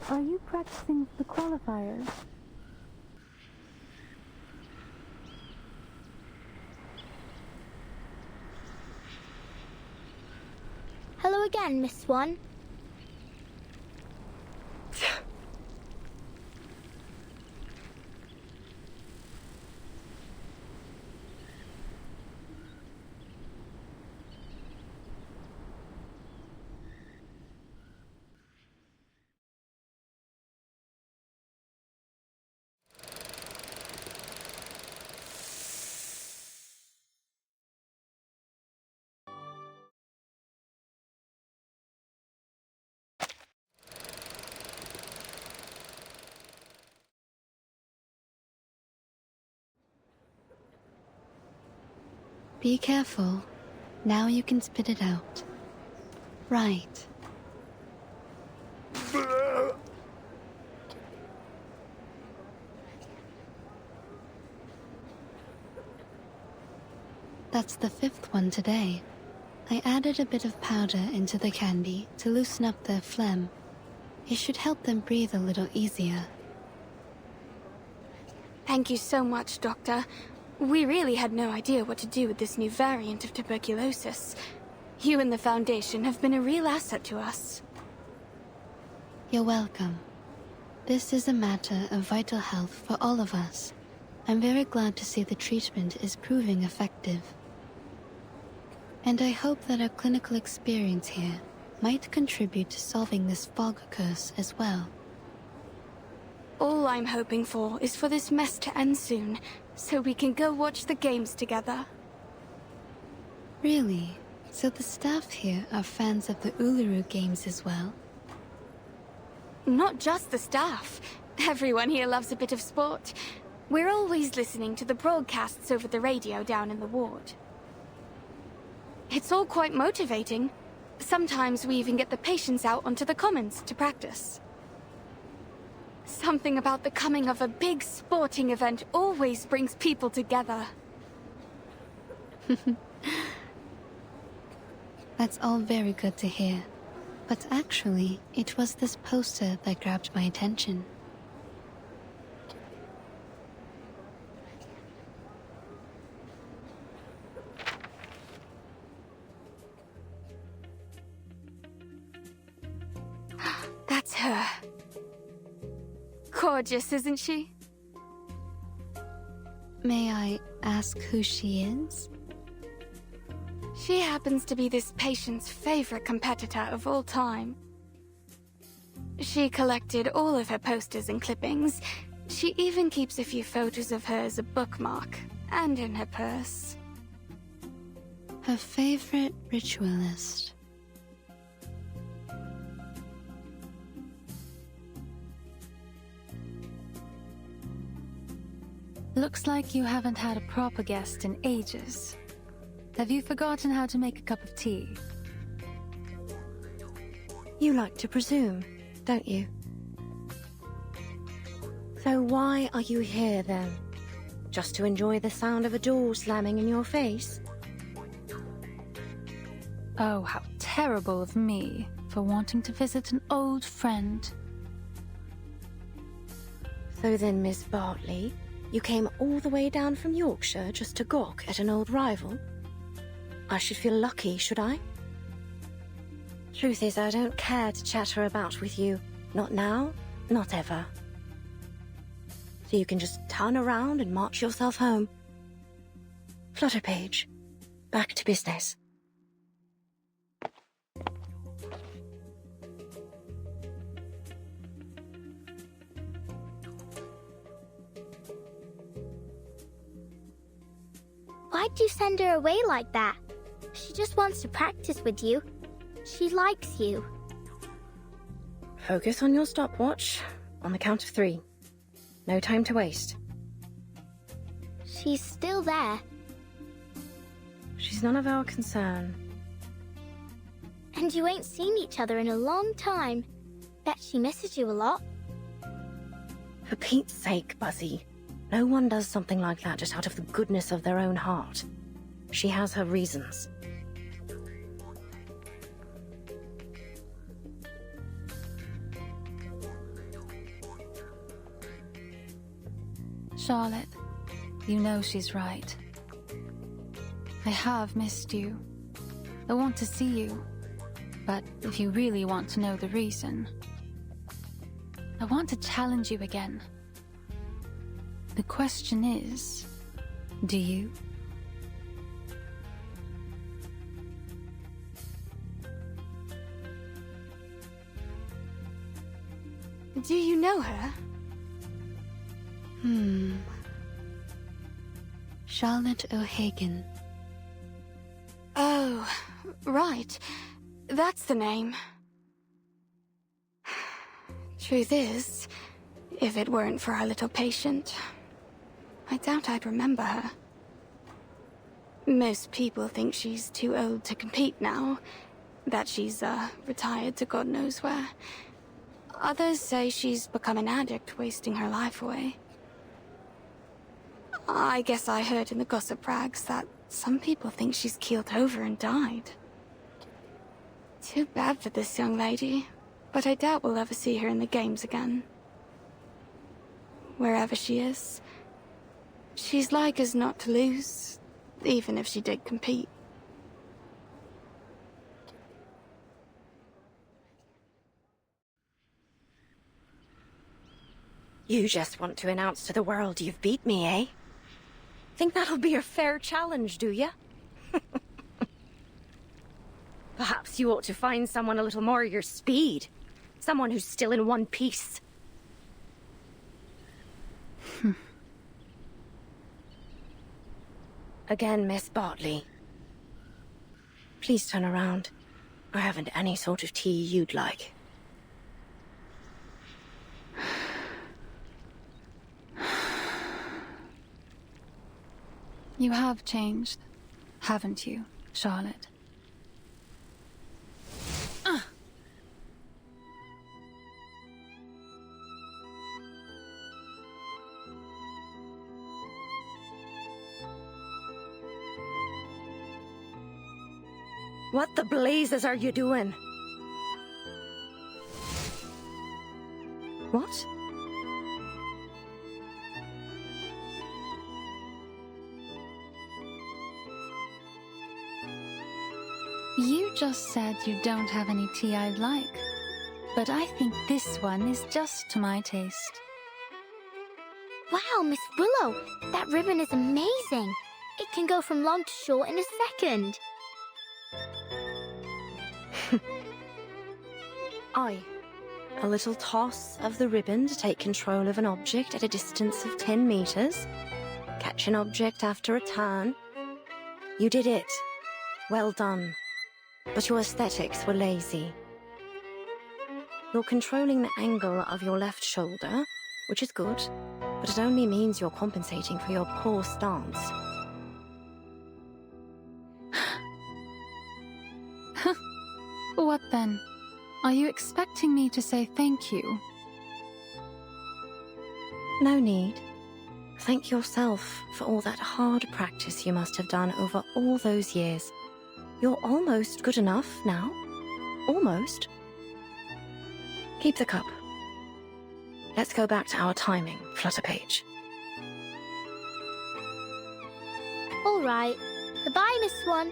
Are you practicing the qualifiers? Hello again, Miss Swan. Be careful. Now you can spit it out. Right. That's the 5th one today. I added a bit of powder into the candy to loosen up their phlegm. It should help them breathe a little easier. Thank you so much, Doctor. We really had no idea what to do with this new variant of tuberculosis. You and the Foundation have been a real asset to us. You're welcome. This is a matter of vital health for all of us. I'm very glad to see the treatment is proving effective. And I hope that our clinical experience here might contribute to solving this fog curse as well. All I'm hoping for is for this mess to end soon, so we can go watch the games together. Really? So the staff here are fans of the Uluru games as well? Not just the staff. Everyone here loves a bit of sport. We're always listening to the broadcasts over the radio down in the ward. It's all quite motivating. Sometimes we even get the patients out onto the commons to practice. Something about the coming of a big sporting event always brings people together. That's all very good to hear. But actually, it was this poster that grabbed my attention. That's her. Gorgeous, isn't she? May I ask who she is? She happens to be this patient's favorite competitor of all time. She collected all of her posters and clippings. She even keeps a few photos of her as a bookmark, and in her purse. Her favorite ritualist. Looks like you haven't had a proper guest in ages. Have you forgotten how to make a cup of tea? You like to presume, don't you? So why are you here then? Just to enjoy the sound of a door slamming in your face? Oh, how terrible of me for wanting to visit an old friend. So then, Miss Bartley, you came all the way down from Yorkshire just to gawk at an old rival? I should feel lucky, should I? Truth is, I don't care to chatter about with you. Not now, not ever. So you can just turn around and march yourself home. Flutterpage, back to business. Why'd you send her away like that? She just wants to practice with you. She likes you. Focus on your stopwatch. On the count of 3. No time to waste. She's still there. She's none of our concern. And you ain't seen each other in a long time. Bet she misses you a lot. For Pete's sake, Buzzy. No one does something like that just out of the goodness of their own heart. She has her reasons. Charlotte, you know she's right. I have missed you. I want to see you. But if you really want to know the reason, I want to challenge you again. The question is, do you? Do you know her? Charlotte O'Hagan. Oh, right. That's the name. Truth is, if it weren't for our little patient, I doubt I'd remember her. Most people think she's too old to compete now, that she's, retired to God knows where. Others say she's become an addict, wasting her life away. I guess I heard in the gossip rags that some people think she's keeled over and died. Too bad for this young lady, but I doubt we'll ever see her in the games again. Wherever she is, she's like us not to lose, even if she did compete. You just want to announce to the world you've beat me, eh? Think that'll be a fair challenge, do ya? Perhaps you ought to find someone a little more your speed. Someone who's still in one piece. Again, Miss Bartley. Please turn around. I haven't any sort of tea you'd like. You have changed, haven't you, Charlotte? What the blazes are you doing? What? You just said you don't have any tea I'd like, but I think this one is just to my taste. Wow, Miss Willow, that ribbon is amazing. It can go from long to short in a second. Aye. A little toss of the ribbon to take control of an object at a distance of 10 meters. Catch an object after a turn. You did it. Well done. But your aesthetics were lazy. You're controlling the angle of your left shoulder, which is good, but it only means you're compensating for your poor stance. What then? Are you expecting me to say thank you? No need. Thank yourself for all that hard practice you must have done over all those years. You're almost good enough now. Almost. Keep the cup. Let's go back to our timing, Flutterpage. All right. Goodbye, Miss Swan.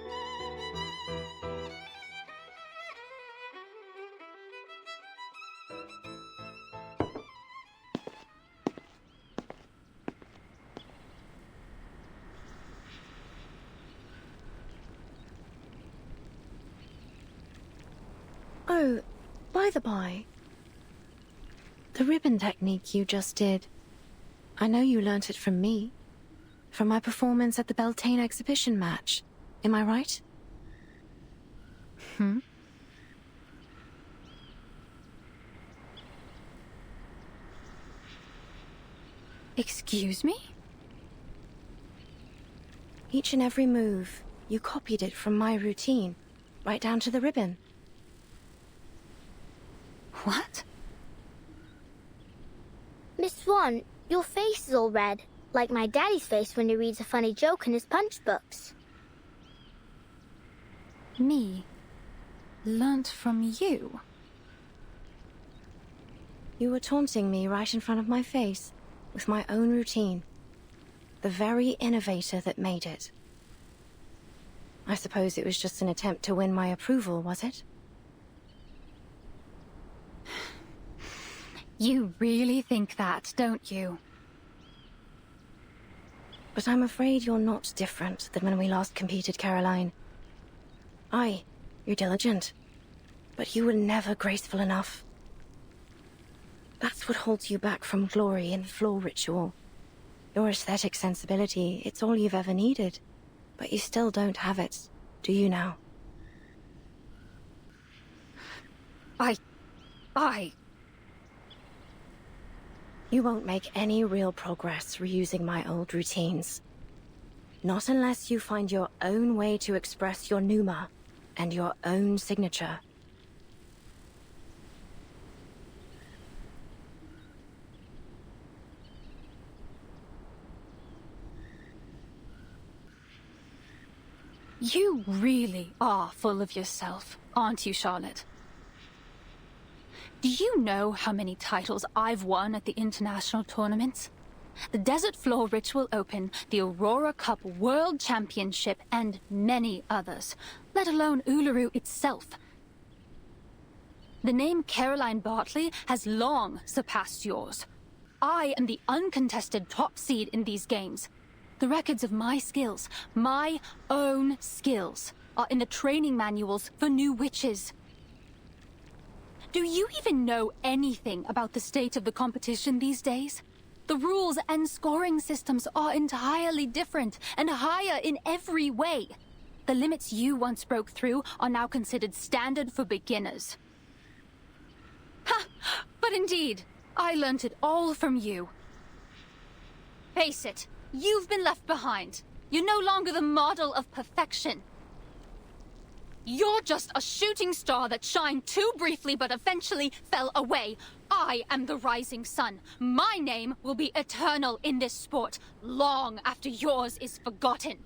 Oh, by the by, the ribbon technique you just did, I know you learnt it from me, from my performance at the Beltane exhibition match. Am I right? Excuse me? Each and every move, you copied it from my routine, right down to the ribbon. What? Miss Swan, your face is all red, like my daddy's face when he reads a funny joke in his punch books. Me? Learnt from you? You were taunting me right in front of my face, with my own routine. The very innovator that made it. I suppose it was just an attempt to win my approval, was it? You really think that, don't you? But I'm afraid you're not different than when we last competed, Caroline. Aye, you're diligent, but you were never graceful enough. That's what holds you back from glory in floor ritual. Your aesthetic sensibility, it's all you've ever needed. But you still don't have it, do you now? You won't make any real progress reusing my old routines. Not unless you find your own way to express your pneuma and your own signature. You really are full of yourself, aren't you, Charlotte? Do you know how many titles I've won at the international tournaments? The Desert Floor Ritual Open, the Aurora Cup World Championship, and many others, let alone Uluru itself. The name Caroline Bartley has long surpassed yours. I am the uncontested top seed in these games. The records of my skills, my own skills, are in the training manuals for new witches. Do you even know anything about the state of the competition these days? The rules and scoring systems are entirely different and higher in every way. The limits you once broke through are now considered standard for beginners. Ha! But indeed, I learnt it all from you. Face it. You've been left behind. You're no longer the model of perfection. You're just a shooting star that shined too briefly but eventually fell away. I am the rising sun. My name will be eternal in this sport, long after yours is forgotten.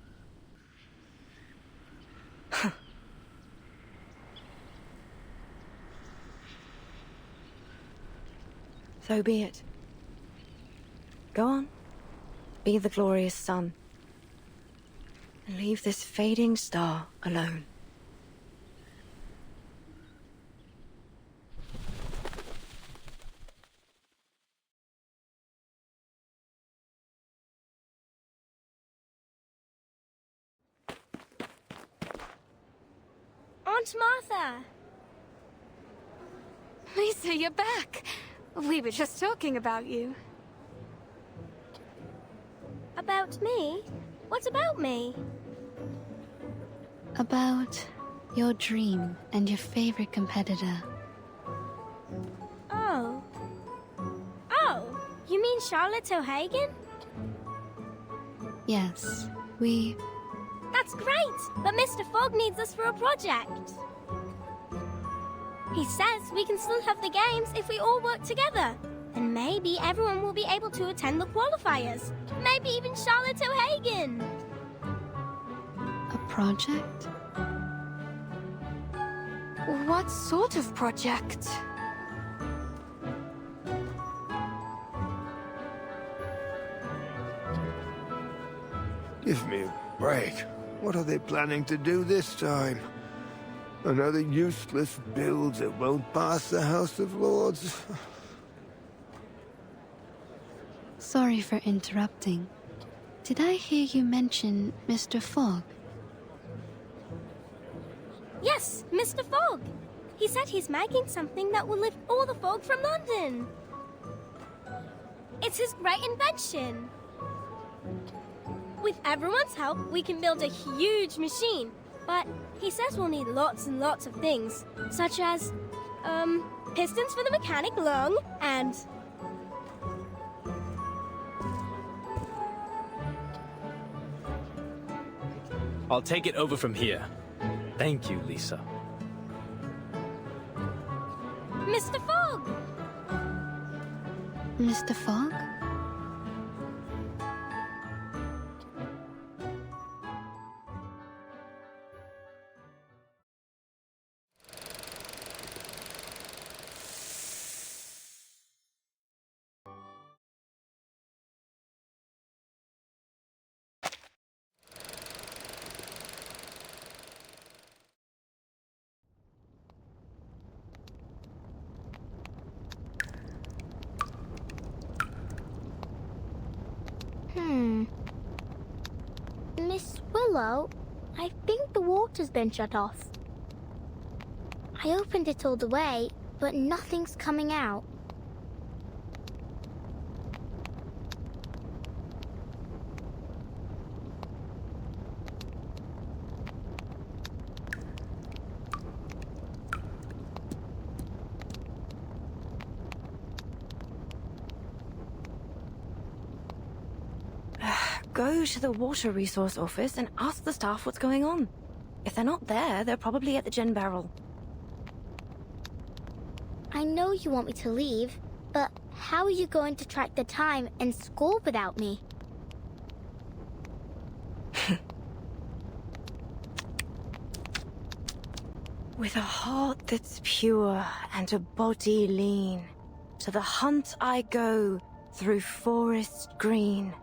So be it. Go on. Be the glorious sun. And leave this fading star alone. Aunt Martha! Lisa, you're back. We were just talking about you. About me? What about me? About your dream and your favorite competitor. Oh. Oh, you mean Charlotte O'Hagan? Yes, That's great, but Mr. Fogg needs us for a project. He says we can still have the games if we all work together. And maybe everyone will be able to attend the qualifiers. Maybe even Charlotte O'Hagan. A project? What sort of project? Give me a break. What are they planning to do this time? Another useless build that won't pass the House of Lords? Sorry for interrupting. Did I hear you mention Mr. Fogg? Yes, Mr. Fogg. He said he's making something that will lift all the fog from London. It's his great invention. With everyone's help, we can build a huge machine. But he says we'll need lots and lots of things, such as, pistons for the mechanic lung, and... I'll take it over from here. Thank you, Lisa. Mr. Fogg! Mr. Fogg? Miss Willow, I think the water's been shut off. I opened it all the way, but nothing's coming out. go to the water resource office and ask the staff what's going on. If they're not there, they're probably at the gin barrel. I know you want me to leave, but how are you going to track the time and score without me? With a heart that's pure and a body lean, to the hunt I go through forest green.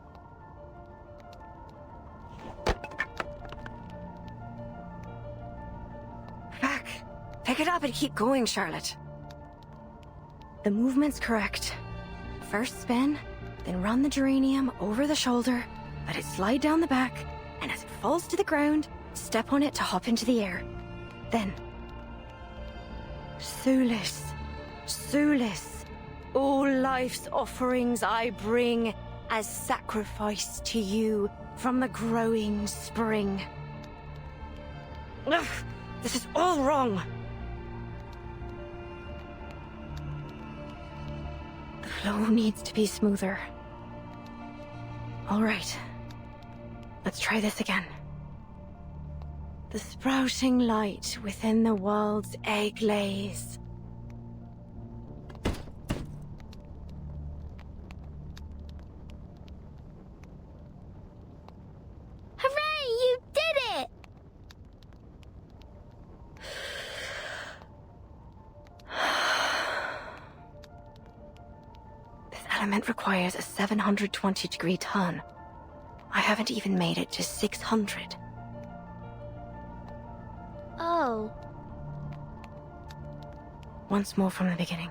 Back! Pick it up and keep going, Charlotte. The movement's correct. First spin, then run the geranium over the shoulder, let it slide down the back, and as it falls to the ground, step on it to hop into the air. Then... Sulis, Sulis, all life's offerings I bring as sacrifice to you from the growing spring. Ugh, this is all wrong. The flow needs to be smoother. All right, let's try this again. The sprouting light within the world's egg lays. Hooray! You did it! This element requires a 720-degree turn. I haven't even made it to 600. Oh. Once more from the beginning.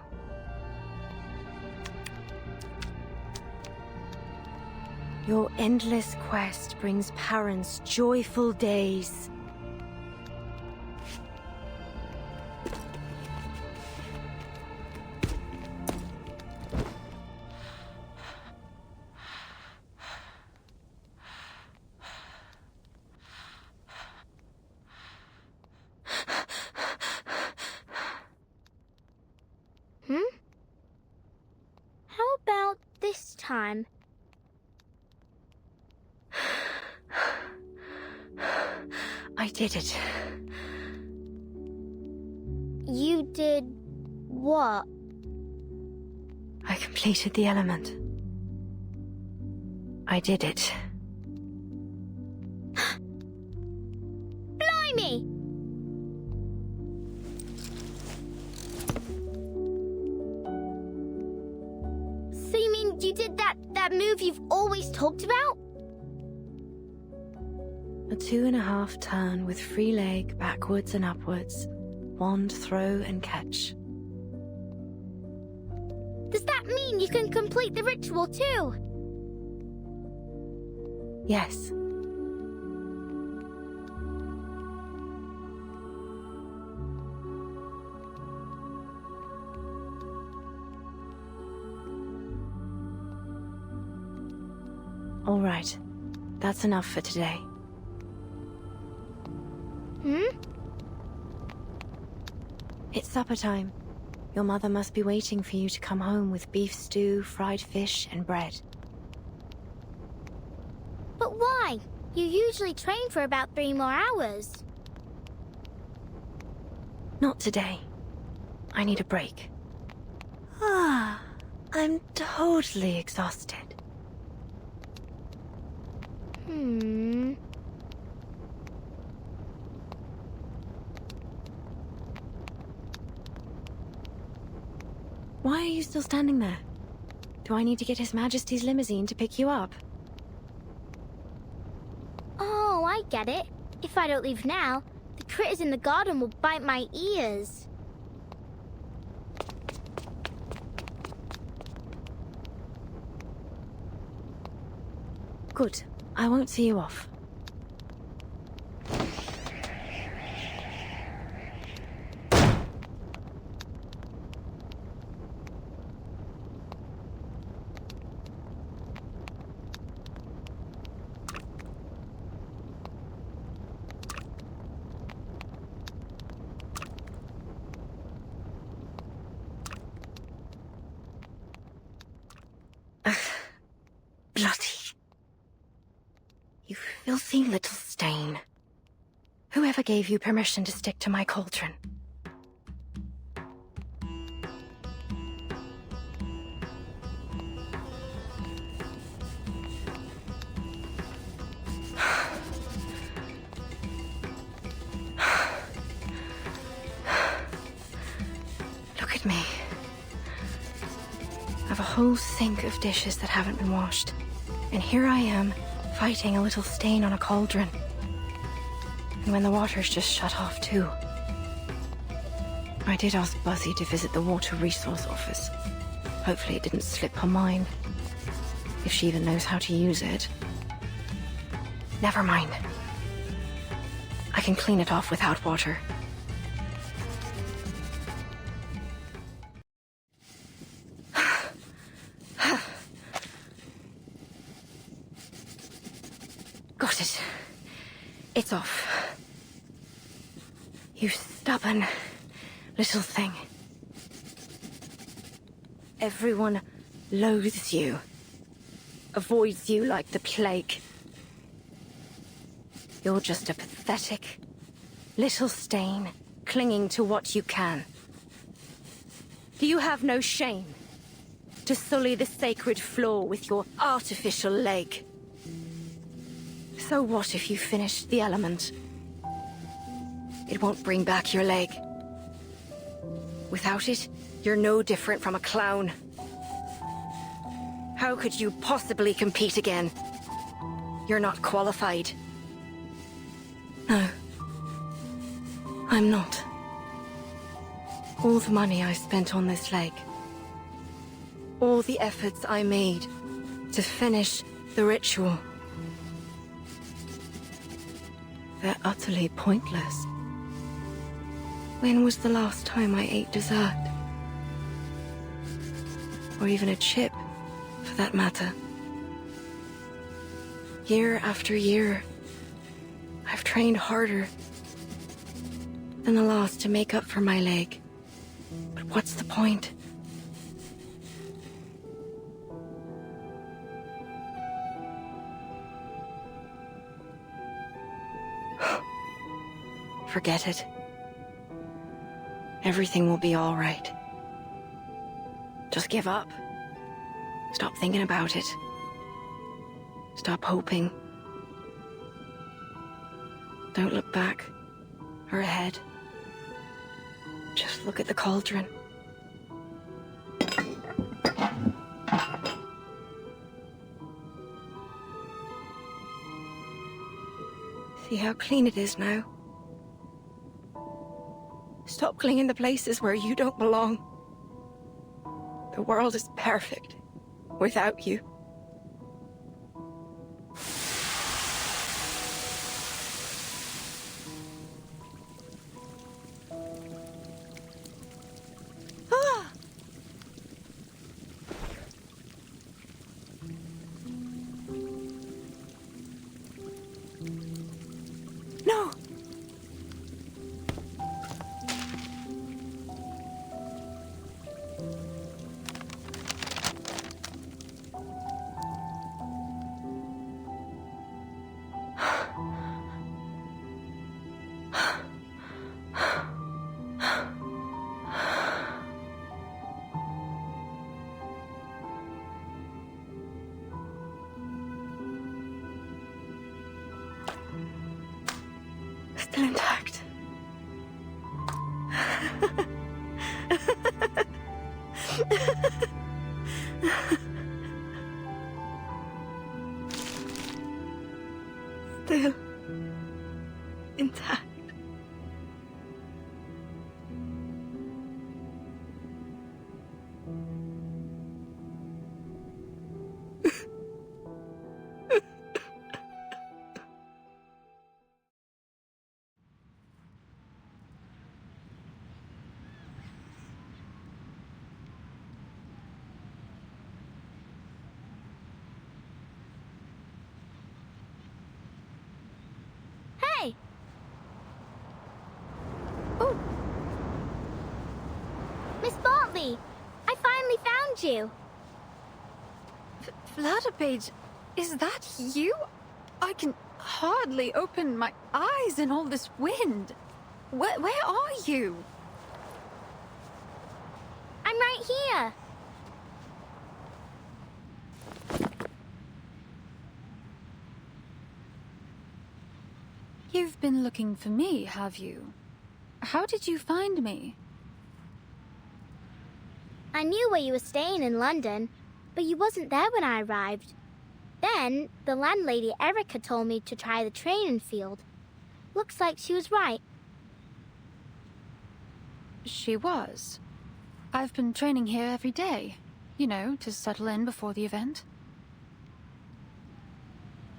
Your endless quest brings parents joyful days. How about this time? I did it. You did what? I completed the element. I did it. Blimey! So you mean you did that move you've always talked about? A 2.5 turn with free leg backwards and upwards. Wand throw and catch. Does that mean you can complete the ritual too? Yes. All right. That's enough for today. It's supper time. Your mother must be waiting for you to come home with beef stew, fried fish, and bread. But why? You usually train for about 3 more hours. Not today. I need a break. Ah, I'm totally exhausted. Why are you still standing there? Do I need to get His Majesty's limousine to pick you up? Oh, I get it. If I don't leave now, the critters in the garden will bite my ears. Good. I won't see you off. Bloody. Filthy little stain. Whoever gave you permission to stick to my cauldron? Look at me. I have a whole sink of dishes that haven't been washed. And here I am, fighting a little stain on a cauldron. And when the water's just shut off too. I did ask Buzzy to visit the Water Resource Office. Hopefully it didn't slip her mind. If she even knows how to use it. Never mind. I can clean it off without water. Got it. It's off. You stubborn little thing. Everyone loathes you. Avoids you like the plague. You're just a pathetic little stain clinging to what you can. Do you have no shame to sully the sacred floor with your artificial leg? So what if you finish the element? It won't bring back your leg. Without it, you're no different from a clown. How could you possibly compete again? You're not qualified. No. I'm not. All the money I spent on this leg, all the efforts I made to finish the ritual, they're utterly pointless. When was the last time I ate dessert? Or even a chip, for that matter. Year after year, I've trained harder than the last to make up for my leg. But what's the point? Forget it. Everything will be all right. Just give up. Stop thinking about it. Stop hoping. Don't look back or ahead. Just look at the cauldron. See how clean it is now? Stop clinging to places where you don't belong. The world is perfect without you. No! Still intact. Still intact. Hey! Oh! Miss Bartley! I finally found you! Vladimir, is that you? hardly opened my eyes in all this wind. Where are you? I'm right here. You've been looking for me, have you? How did you find me? I knew where you were staying in London, but you wasn't there when I arrived. Then, the landlady Erica told me to try the training field. Looks like she was right. She was. I've been training here every day. You know, to settle in before the event.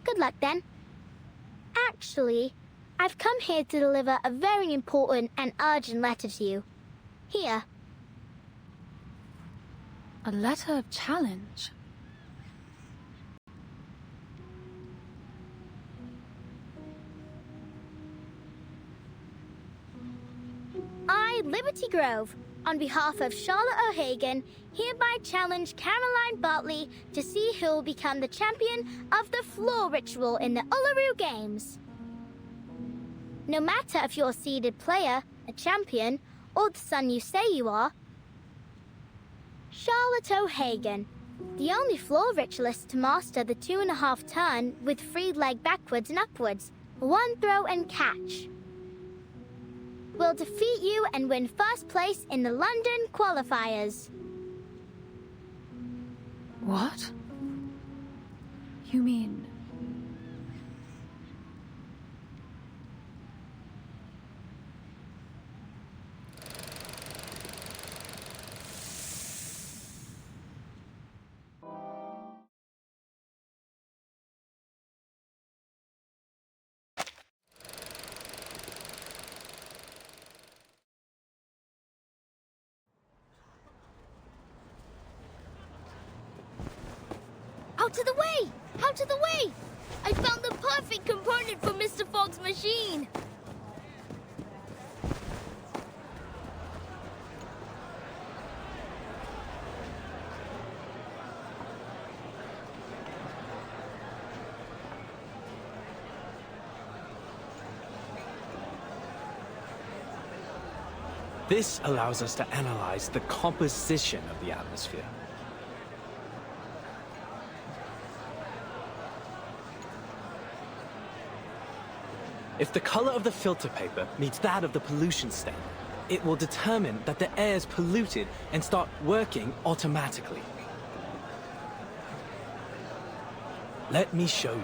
Good luck then. Actually, I've come here to deliver a very important and urgent letter to you. Here. A letter of challenge. I, Liberty Grove, on behalf of Charlotte O'Hagan, hereby challenge Caroline Bartley to see who will become the champion of the floor ritual in the Uluru Games. No matter if you're a seeded player, a champion, or the son you say you are, Charlotte O'Hagan, the only floor ritualist to master the 2.5 turn with free leg backwards and upwards, 1 throw and catch, will defeat you and win first place in the London qualifiers. What? You mean... Out of the way! Out of the way! I found the perfect component for Mr. Fogg's machine! This allows us to analyze the composition of the atmosphere. If the color of the filter paper meets that of the pollution stain, it will determine that the air is polluted and start working automatically. Let me show you.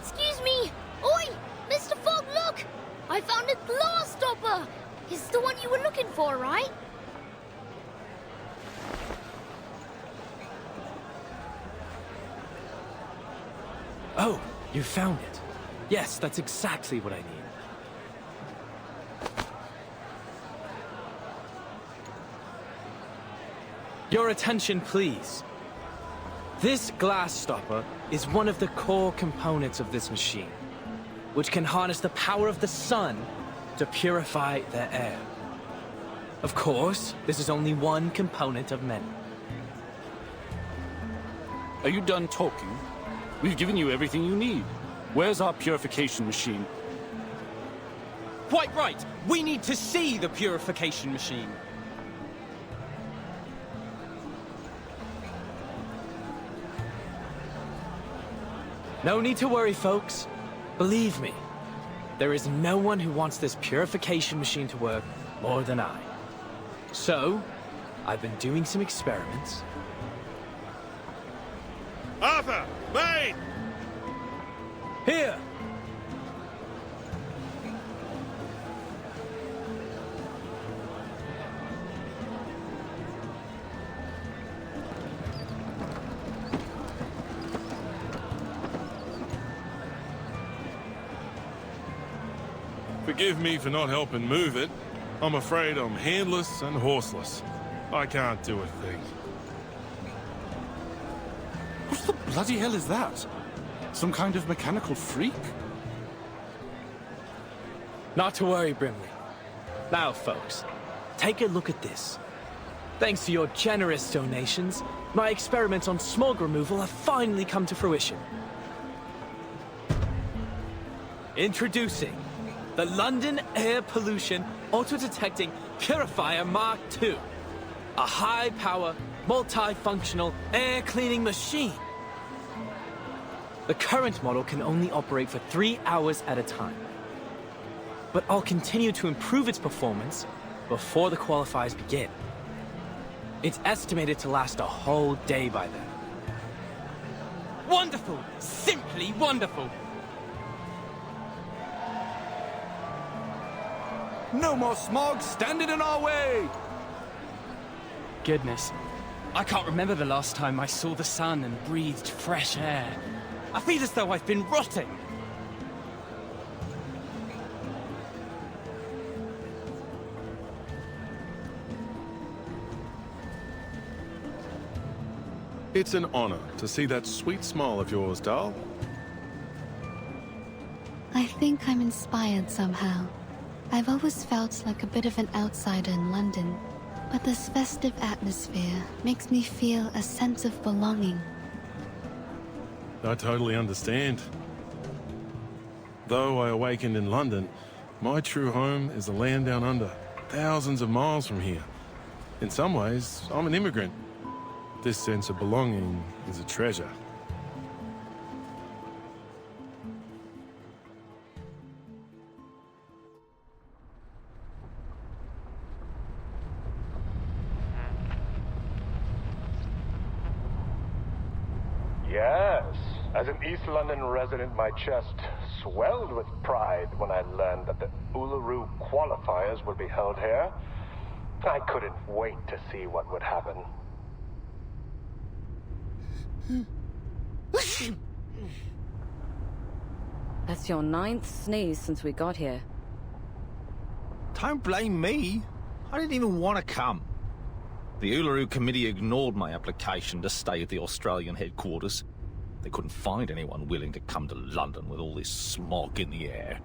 Excuse me! Oi! Mr. Fogg, look! I found a glass stopper! It's the one you were looking for, right? Oh, you found it. Yes, that's exactly what I need. Your attention, please. This glass stopper is one of the core components of this machine, which can harness the power of the sun to purify the air. Of course, this is only one component of many. Are you done talking? We've given you everything you need. Where's our purification machine? Quite right! We need to see the purification machine. No need to worry, folks. Believe me, there is no one who wants this purification machine to work more than I. So, I've been doing some experiments. Arthur! Wait! Here! Forgive me for not helping move it. I'm afraid I'm handless and horseless. I can't do a thing. What the bloody hell is that? Some kind of mechanical freak? Not to worry, Brimley. Now, folks, take a look at this. Thanks to your generous donations, my experiments on smog removal have finally come to fruition. Introducing the London Air Pollution Auto-Detecting Purifier Mark II. A high-power, multifunctional air-cleaning machine. The current model can only operate for 3 hours at a time. But I'll continue to improve its performance before the qualifiers begin. It's estimated to last a whole day by then. Wonderful! Simply wonderful! No more smog standing in our way! Goodness, I can't remember the last time I saw the sun and breathed fresh air. I feel as though I've been rotting. It's an honor to see that sweet smile of yours, Dal. I think I'm inspired somehow. I've always felt like a bit of an outsider in London, but this festive atmosphere makes me feel a sense of belonging. I totally understand. Though I awakened in London, my true home is the land down under, thousands of miles from here. In some ways, I'm an immigrant. This sense of belonging is a treasure. Yes. As an East London resident, my chest swelled with pride when I learned that the Uluru qualifiers would be held here. I couldn't wait to see what would happen. That's your 9th sneeze since we got here. Don't blame me. I didn't even want to come. The Uluru Committee ignored my application to stay at the Australian headquarters. They couldn't find anyone willing to come to London with all this smog in the air.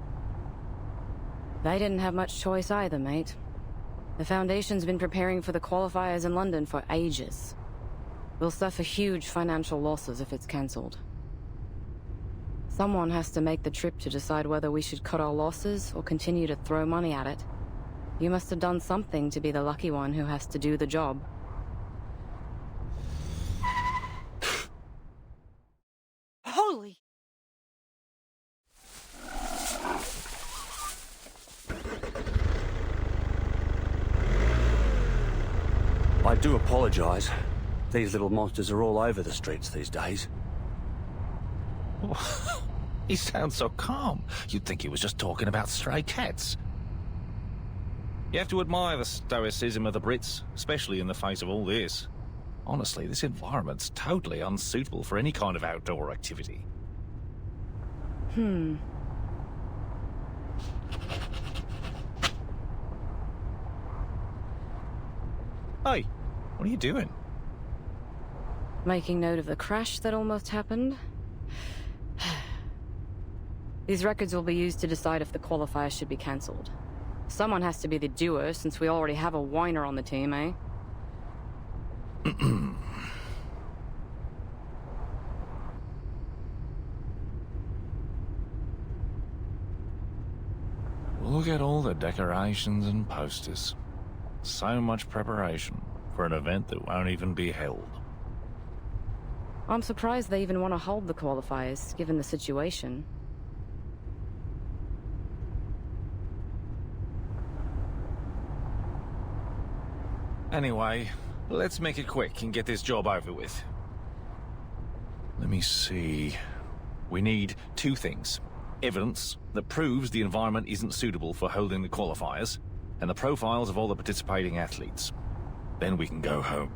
They didn't have much choice either, mate. The Foundation's been preparing for the qualifiers in London for ages. We'll suffer huge financial losses if it's cancelled. Someone has to make the trip to decide whether we should cut our losses or continue to throw money at it. You must have done something to be the lucky one who has to do the job. Holy! I do apologise. These little monsters are all over the streets these days. He sounds so calm. You'd think he was just talking about stray cats. You have to admire the stoicism of the Brits, especially in the face of all this. Honestly, this environment's totally unsuitable for any kind of outdoor activity. Hey, what are you doing? Making note of the crash that almost happened. These records will be used to decide if the qualifiers should be cancelled. Someone has to be the doer, since we already have a whiner on the team, eh? Look at all the decorations and posters. So much preparation for an event that won't even be held. I'm surprised they even want to hold the qualifiers, given the situation. Anyway, let's make it quick and get this job over with. Let me see. We need 2 things. Evidence that proves the environment isn't suitable for holding the qualifiers, and the profiles of all the participating athletes. Then we can go home.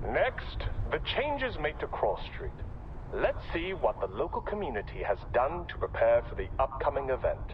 Next, the changes made to Cross Street. Let's see what the local community has done to prepare for the upcoming event.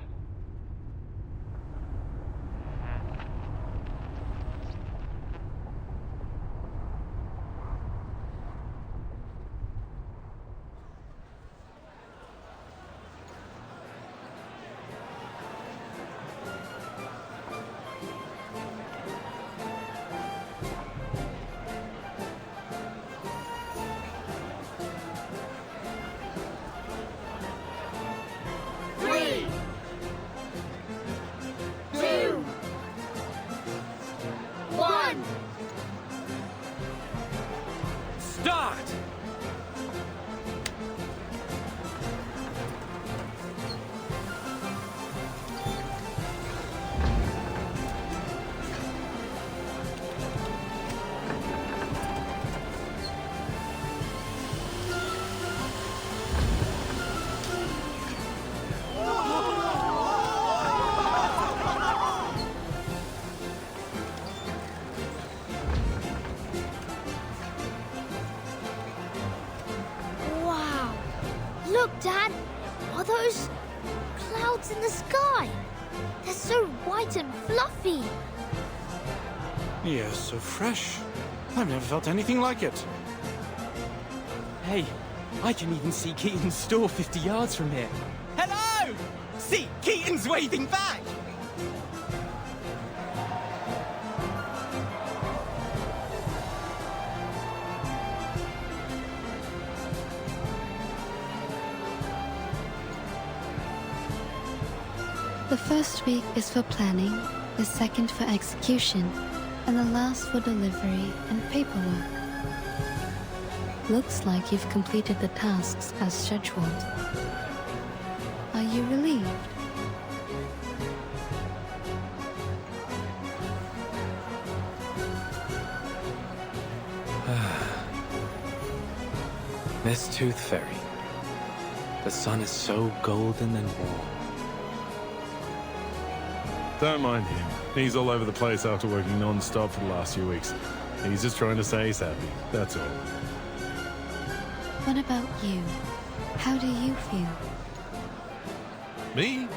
Are those clouds in the sky? They're so white and fluffy. Yes, so fresh. I've never felt anything like it. Hey, I can even see Keaton's store 50 yards from here. Hello! See, Keaton's waving back! The first week is for planning, the second for execution, and the last for delivery and paperwork. Looks like you've completed the tasks as scheduled. Are you relieved? Miss Tooth Fairy. The sun is so golden and warm. Don't mind him. He's all over the place after working non-stop for the last few weeks. He's just trying to say he's happy, that's all. What about you? How do you feel? Me?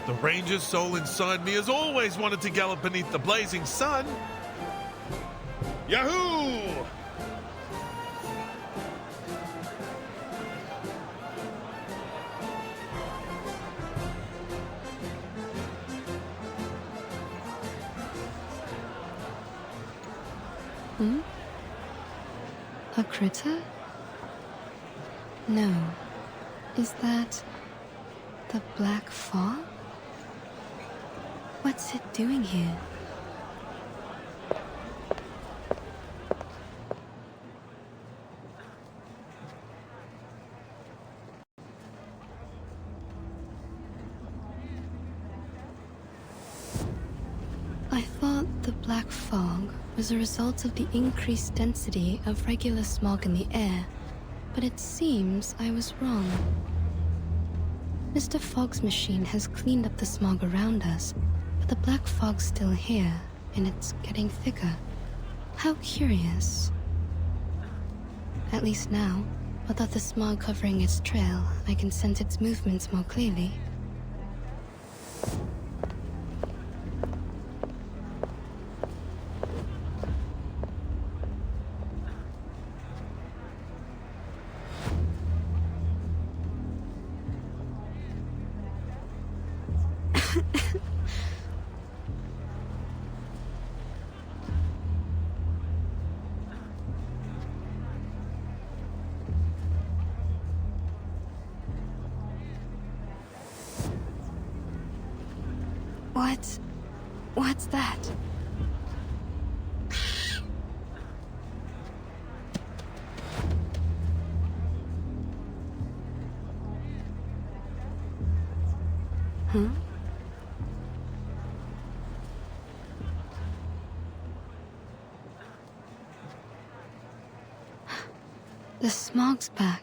The ranger's soul inside me has always wanted to gallop beneath the blazing sun. Yahoo! Hmm? A critter? No. Is that the black fog? What's it doing here? I thought the black fog was a result of the increased density of regular smog in the air, but it seems I was wrong. Mr. Fogg's machine has cleaned up the smog around us, but the black fog's still here, and it's getting thicker. How curious. At least now, without the smog covering its trail, I can sense its movements more clearly. What's that? Huh? The smog's back.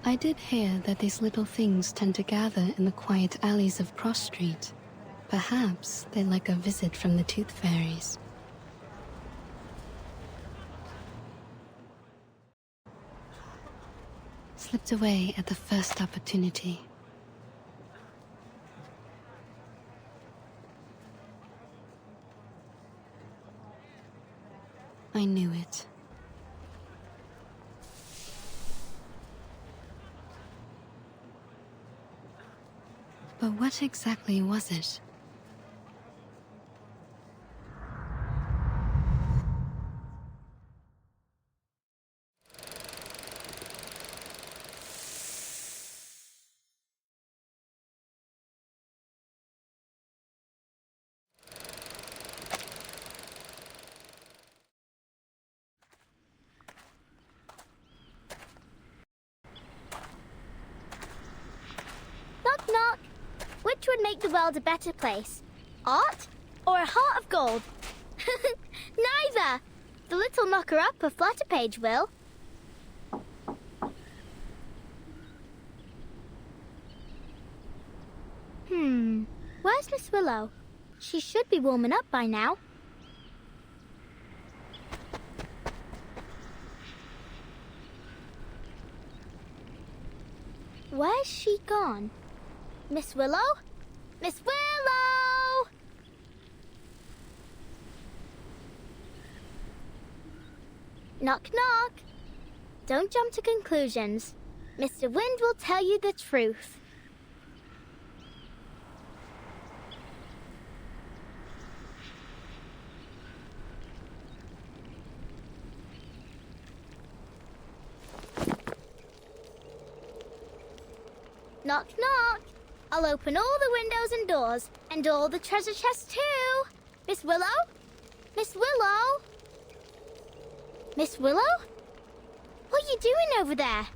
I did hear that these little things tend to gather in the quiet alleys of Cross Street. Perhaps they'd like a visit from the Tooth Fairies. Slipped away at the first opportunity. I knew it. But what exactly was it? Knock, knock. Which would make the world a better place? Art or a heart of gold? Neither. The little knocker-up of Flutterpage will. Where's Miss Willow? She should be warming up by now. Where's she gone? Miss Willow? Miss Willow! Knock, knock. Don't jump to conclusions. Mr. Wind will tell you the truth. Knock, knock. I'll open all the windows and doors, and all the treasure chests too. Miss Willow? Miss Willow? Miss Willow? What are you doing over there?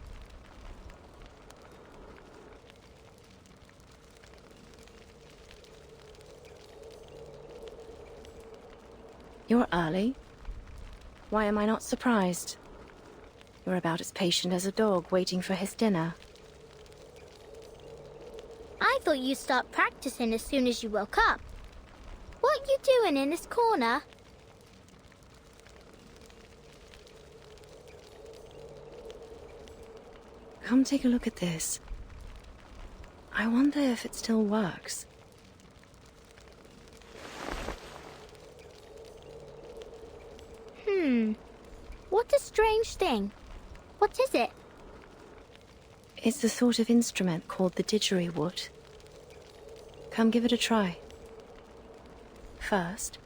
You're early. Why am I not surprised? You're about as patient as a dog waiting for his dinner. I thought you'd start practicing as soon as you woke up. What you doing in this corner? Come take a look at this. I wonder if it still works. What a strange thing. What is it? It's a sort of instrument called the didgeridoo. Come give it a try. First,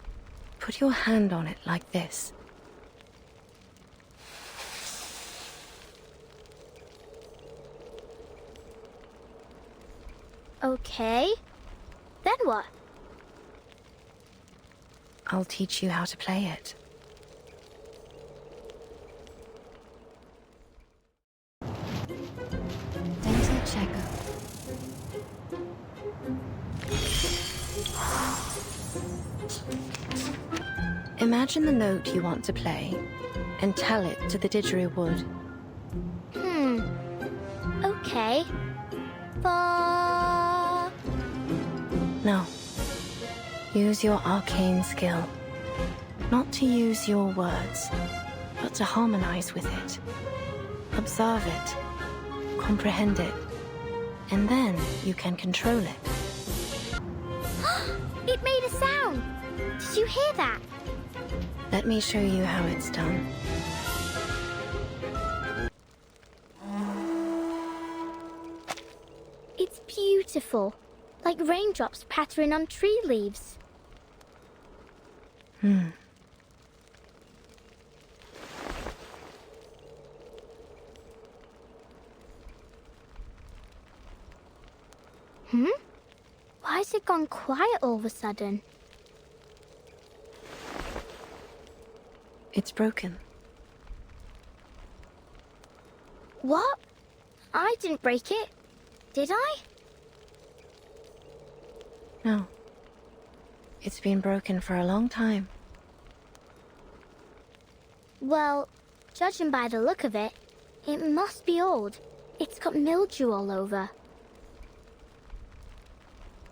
put your hand on it like this. Okay. Then what? I'll teach you how to play it. Dental checkup. Imagine the note you want to play and tell it to the didgeridoo. Okay. Fa. Now, use your arcane skill. Not to use your words, but to harmonize with it. Observe it, comprehend it, and then you can control it. It made a sound. Did you hear that? Let me show you how it's done. It's beautiful. Like raindrops pattering on tree leaves. Why has it gone quiet all of a sudden? It's broken. What? I didn't break it. Did I? No. It's been broken for a long time. Well, judging by the look of it, it must be old. It's got mildew all over.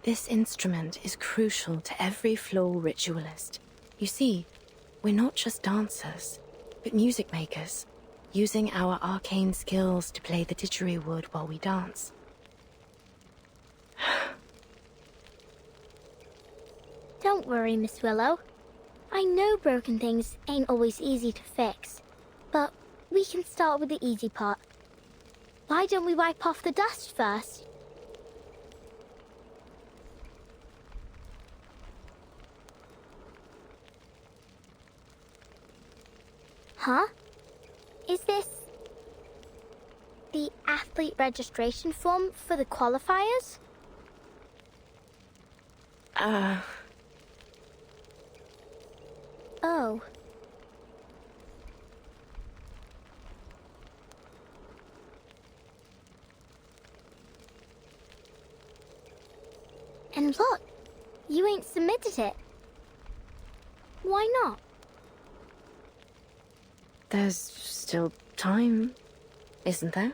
This instrument is crucial to every floor ritualist. You see, we're not just dancers, but music makers, using our arcane skills to play the didgeridoo while we dance. Don't worry, Miss Willow. I know broken things ain't always easy to fix, but we can start with the easy part. Why don't we wipe off the dust first? Huh? Is this the athlete registration form for the qualifiers? Oh. And look, you ain't submitted it. Why not? There's still time, isn't there?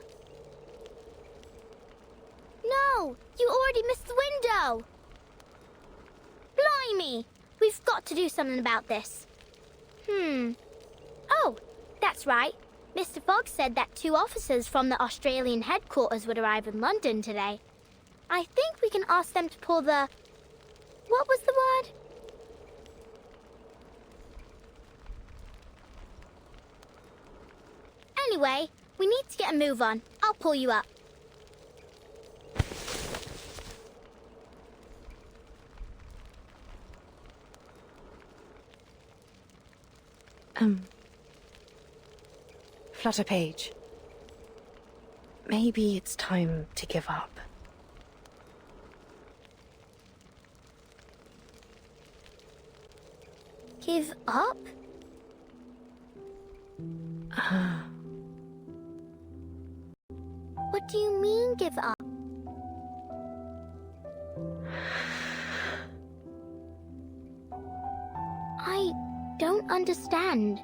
No! You already missed the window! Blimey! We've got to do something about this. Oh, that's right. Mr. Fogg said that 2 officers from the Australian headquarters would arrive in London today. I think we can ask them to pull the... What was the word? Anyway, we need to get a move on. I'll pull you up. Flutter Page. Maybe it's time to give up. Give up? What do you mean, give up? I don't understand.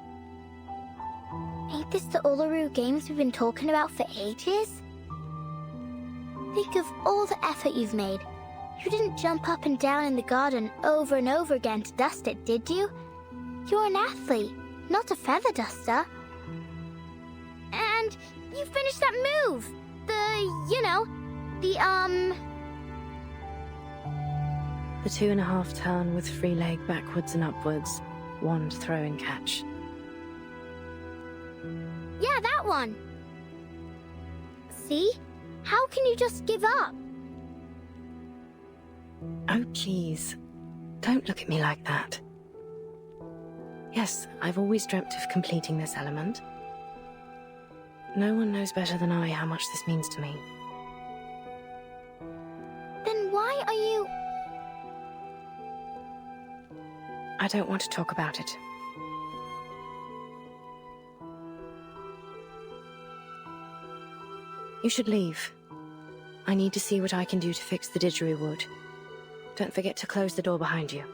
Ain't this the Uluru games we've been talking about for ages? Think of all the effort you've made. You didn't jump up and down in the garden over and over again to dust it, did you? You're an athlete, not a feather duster. And you finished that move! The 2.5 turn with free leg backwards and upwards, wand throw and catch. Yeah, that one. See? How can you just give up? Oh, please. Don't look at me like that. Yes, I've always dreamt of completing this element. No one knows better than I how much this means to me. Then why are you... I don't want to talk about it. You should leave. I need to see what I can do to fix the didgeridoo. Don't forget to close the door behind you.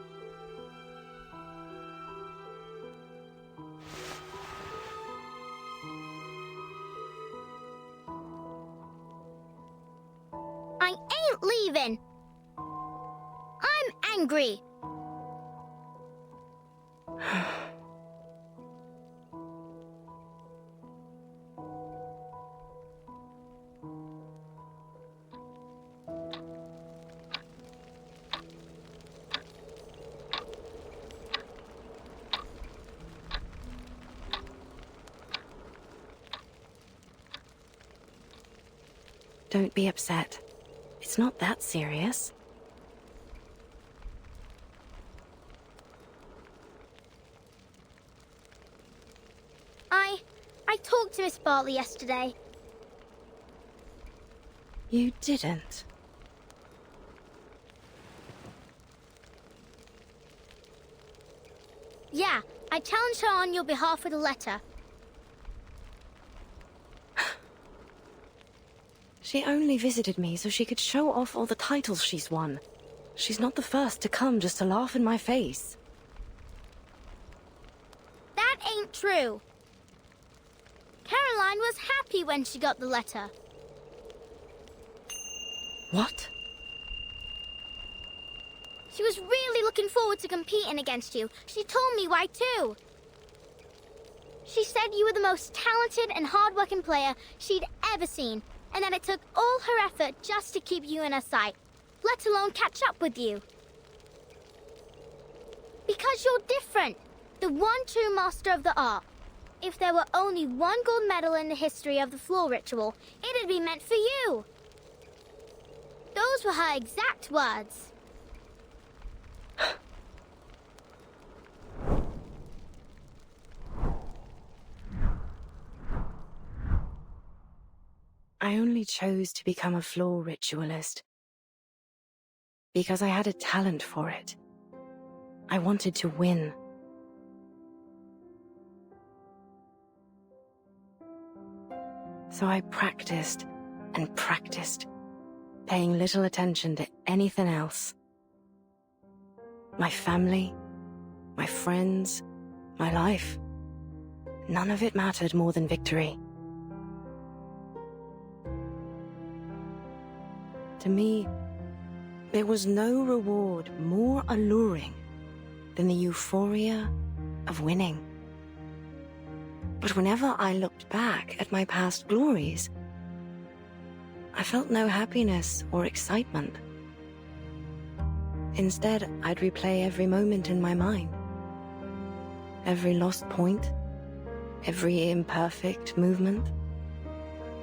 I ain't leaving. I'm angry. Don't be upset. It's not that serious. I talked to Miss Bartley yesterday. You didn't? Yeah, I challenged her on your behalf with a letter. She only visited me so she could show off all the titles she's won. She's not the first to come just to laugh in my face. That ain't true. Caroline was happy when she got the letter. What? She was really looking forward to competing against you. She told me why too. She said you were the most talented and hard-working player she'd ever seen, and that it took all her effort just to keep you in her sight, let alone catch up with you. Because you're different. The one true master of the art. If there were only one gold medal in the history of the floor ritual, it'd be meant for you. Those were her exact words. I only chose to become a floor ritualist because I had a talent for it. I wanted to win. So I practiced and practiced, paying little attention to anything else. My family, my friends, my life. None of it mattered more than victory. To me, There was no reward more alluring than the euphoria of winning. But whenever I looked back at my past glories, I felt no happiness or excitement. Instead, I'd replay every moment in my mind. Every lost point, every imperfect movement,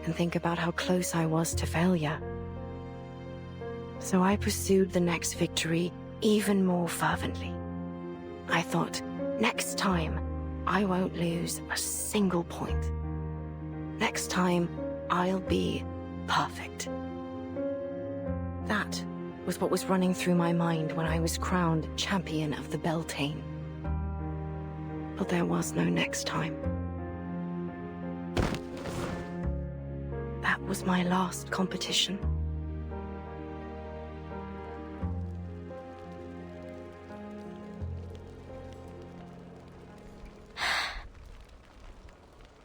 and think about how close I was to failure. So I pursued the next victory even more fervently. I thought, next time, I won't lose a single point. Next time, I'll be perfect. That was what was running through my mind when I was crowned champion of the Beltane. But there was no next time. That was my last competition.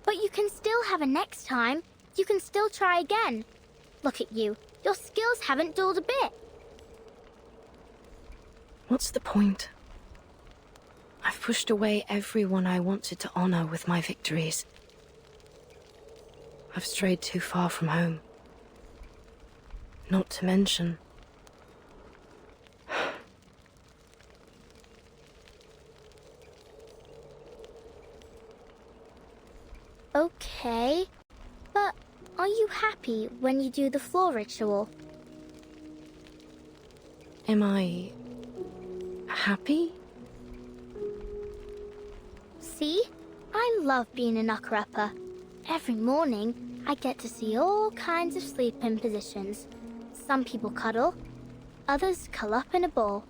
But you can still have a next time. You can still try again. Look at you. Your skills haven't dulled a bit. What's the point? I've pushed away everyone I wanted to honor with my victories. I've strayed too far from home. Not to mention... Okay, but are you happy when you do the floor ritual? Am I... happy? See? I love being a knocker-upper. Every morning, I get to see all kinds of sleeping positions. Some people cuddle, others curl up in a ball,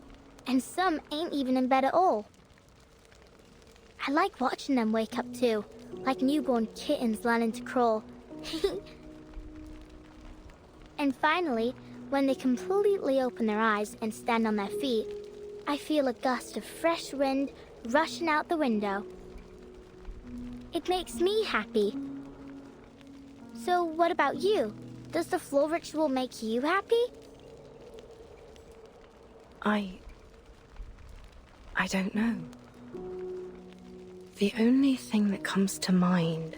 and some ain't even in bed at all. I like watching them wake up too, like newborn kittens learning to crawl. And finally, when they completely open their eyes and stand on their feet, I feel a gust of fresh wind rushing out the window. It makes me happy. So what about you? Does the floor ritual make you happy? I don't know. The only thing that comes to mind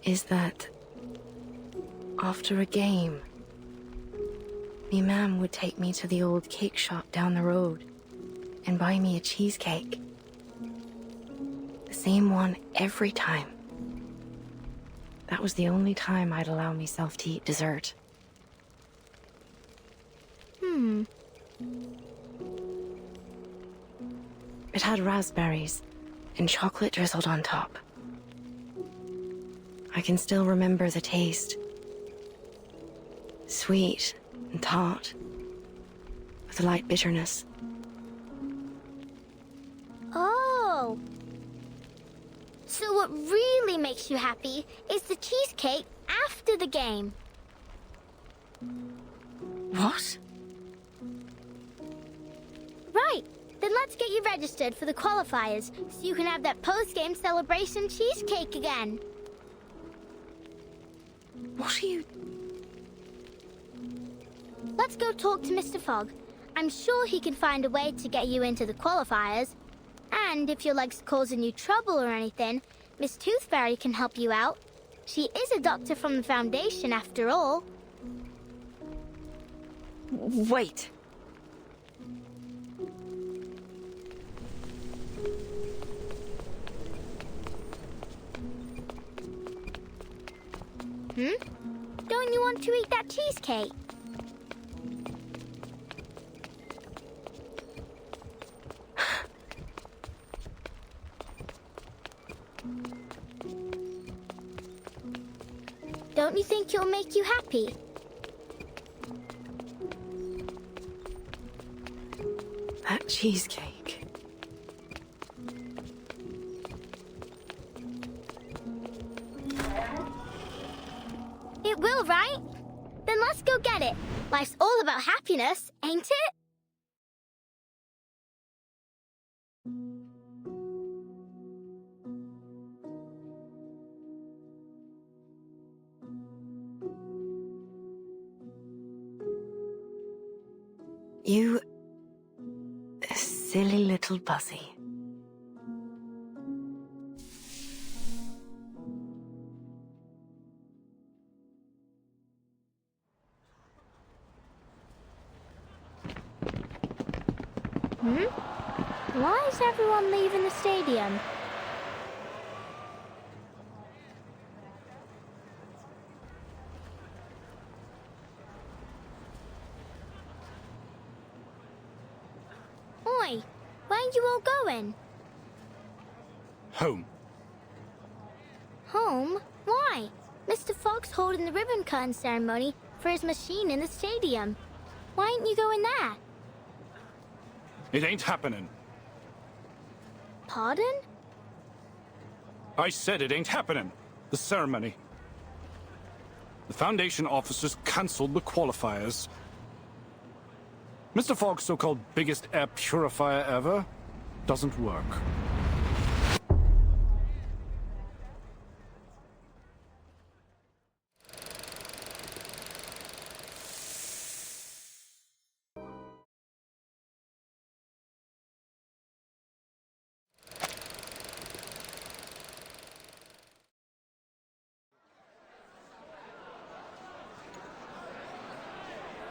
is that after a game, me mam would take me to the old cake shop down the road and buy me a cheesecake. The same one every time. That was the only time I'd allow myself to eat dessert. It had raspberries and chocolate drizzled on top. I can still remember the taste. Sweet and tart, with a light bitterness. Oh! So what really makes you happy is the cheesecake after the game. What? Right. Then let's get you registered for the qualifiers so you can have that post-game celebration cheesecake again. What are you... Let's go talk to Mr. Fogg. I'm sure he can find a way to get you into the qualifiers. And if your leg's causing you trouble or anything, Miss Tooth Fairy can help you out. She is a doctor from the Foundation, after all. Wait. Don't you want to eat that cheesecake? Don't you think it'll make you happy? That cheesecake. It will, right? Then let's go get it. Life's all about happiness, ain't it? You... silly little Buzzy. Why is everyone leaving the stadium? Oi, where are you all going? Home. Home? Why? Mr. Fogg's holding the ribbon cutting ceremony for his machine in the stadium. Why ain't you going there? It ain't happening. Pardon? I said it ain't happening. The ceremony. The Foundation officers cancelled the qualifiers. Mr. Fogg's so-called biggest air purifier ever doesn't work.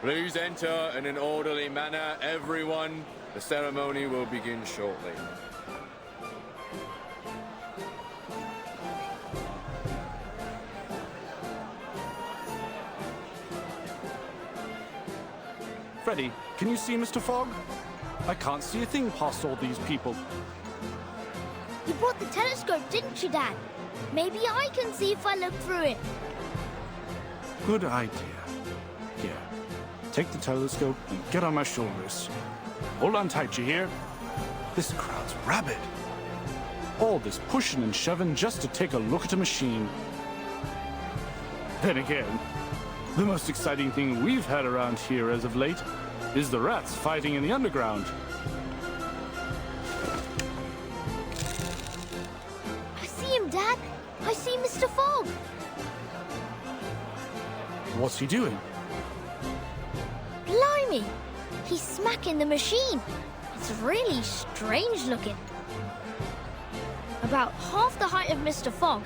Please enter in an orderly manner, everyone. The ceremony will begin shortly. Freddy, can you see Mr. Fogg? I can't see a thing past all these people. You brought the telescope, didn't you, Dad? Maybe I can see if I look through it. Good idea. Here, take the telescope and get on my shoulders. Hold on tight, you hear? This crowd's rabid. All this pushing and shoving just to take a look at a machine. Then again, the most exciting thing we've had around here as of late is the rats fighting in the underground. I see him, Dad. I see Mr. Fogg. What's he doing? Blimey! He's smacking the machine. It's really strange looking. About half the height of Mr. Fogg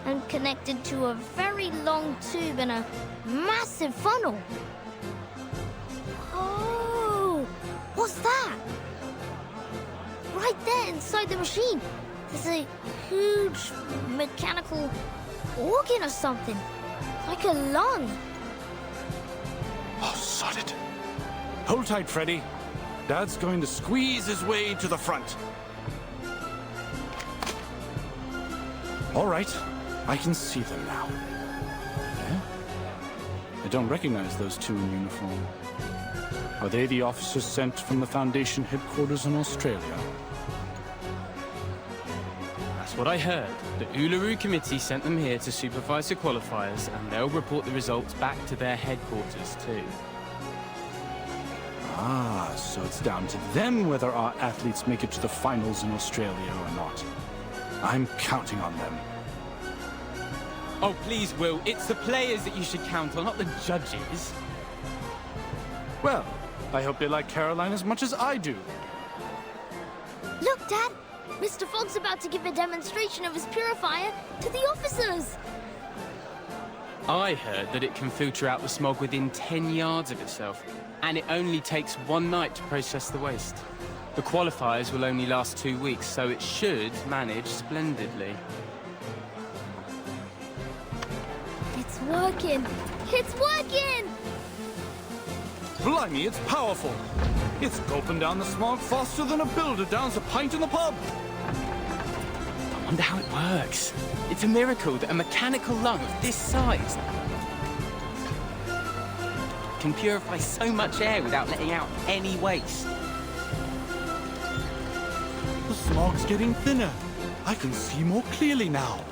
and connected to a very long tube and a massive funnel. Oh! What's that? Right there inside the machine, there's a huge mechanical organ or something. Like a lung. Oh, sod it. Hold tight, Freddy. Dad's going to squeeze his way to the front. All right, I can see them now. Yeah? I don't recognize those two in uniform. Are they the officers sent from the Foundation headquarters in Australia? That's what I heard. The Uluru committee sent them here to supervise the qualifiers, and they'll report the results back to their headquarters too. Ah, so it's down to them whether our athletes make it to the finals in Australia or not. I'm counting on them. Oh, please, Will. It's the players that you should count on, not the judges. Well, I hope they like Caroline as much as I do. Look, Dad! Mr. Fogg's about to give a demonstration of his purifier to the officers! I heard that it can filter out the smog within 10 yards of itself, and it only takes one night to process the waste. The qualifiers will only last 2 weeks, so it should manage splendidly. It's working! It's working! Blimey, it's powerful! It's gulping down the smog faster than a builder downs a pint in the pub! I wonder how it works. It's a miracle that a mechanical lung of this size can purify so much air without letting out any waste. The smog's getting thinner. I can see more clearly now.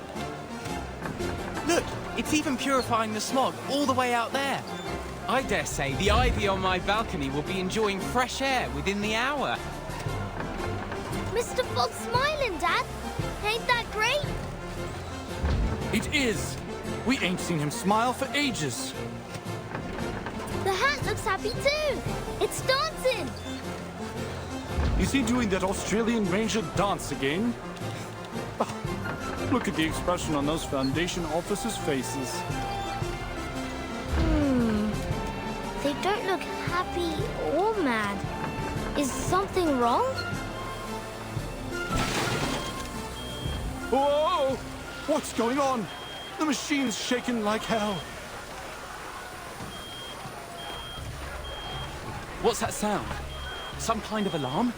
Look, it's even purifying the smog all the way out there. I dare say the ivy on my balcony will be enjoying fresh air within the hour. Mr. Fogg's smiling, Dad! Ain't that great? It is! We ain't seen him smile for ages. The hat looks happy too! It's dancing! Is he doing that Australian Ranger dance again? Oh, look at the expression on those Foundation officers' faces. They don't look happy or mad. Is something wrong? Whoa! What's going on? The machine's shaking like hell. What's that sound? Some kind of alarm?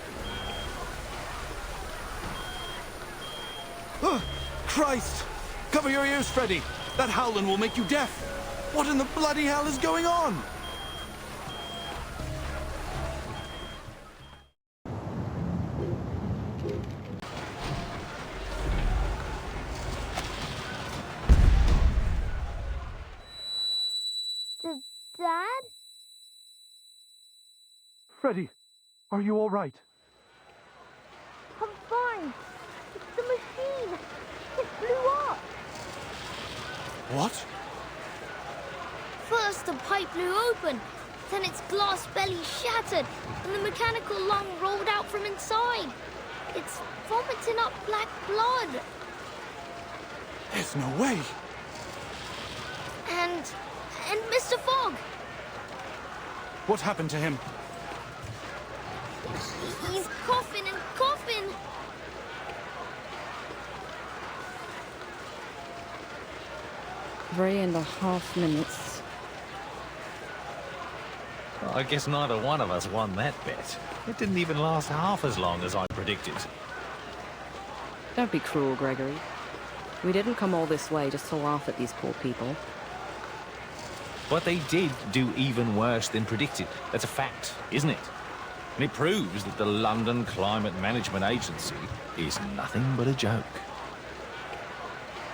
Christ! Cover your ears, Freddy! That howling will make you deaf! What in the bloody hell is going on? Dad? Freddy, are you all right? I'm fine. It's the machine. It blew up. What? First, the pipe blew open. Then its glass belly shattered, and the mechanical lung rolled out from inside. It's vomiting up black blood. There's no way. And Mr. Fogg. What happened to him? He's coughing and coughing. 3.5 minutes. Well, I guess neither one of us won that bet. It didn't even last half as long as I predicted. Don't be cruel, Gregory. We didn't come all this way just to laugh at these poor people. But they did do even worse than predicted. That's a fact, isn't it? And it proves that the London Climate Management Agency is nothing but a joke.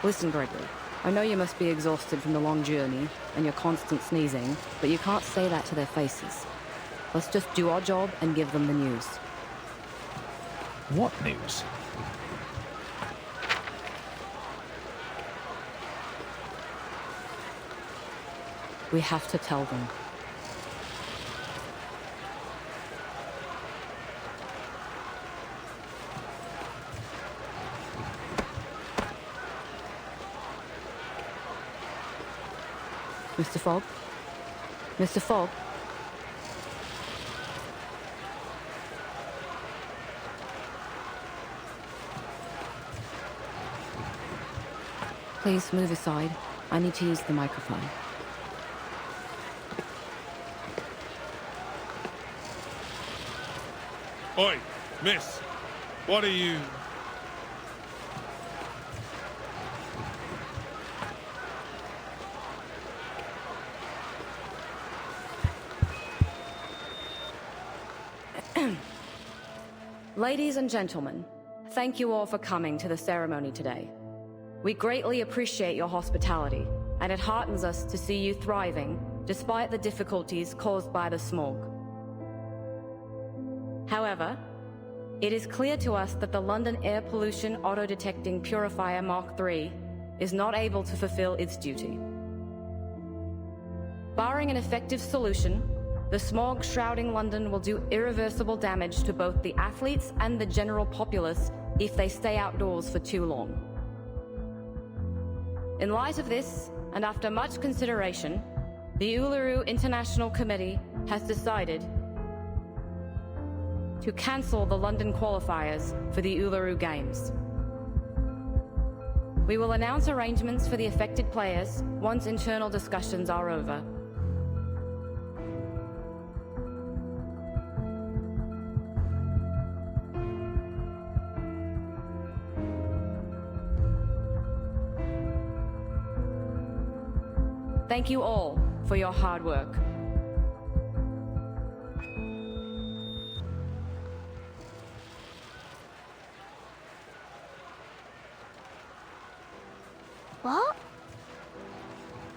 Listen, Gregory. I know you must be exhausted from the long journey and your constant sneezing, but you can't say that to their faces. Let's just do our job and give them the news. What news? We have to tell them. Mr. Fogg? Mr. Fogg? Please move aside. I need to use the microphone. Oi, miss. What are you... Ladies and gentlemen, thank you all for coming to the ceremony today. We greatly appreciate your hospitality, and it heartens us to see you thriving despite the difficulties caused by the smog. However, it is clear to us that the London Air Pollution Auto-Detecting Purifier Mark III is not able to fulfill its duty. Barring an effective solution, the smog shrouding London will do irreversible damage to both the athletes and the general populace if they stay outdoors for too long. In light of this, and after much consideration, the Uluru International Committee has decided to cancel the London qualifiers for the Uluru Games. We will announce arrangements for the affected players once internal discussions are over. Thank you all for your hard work. What?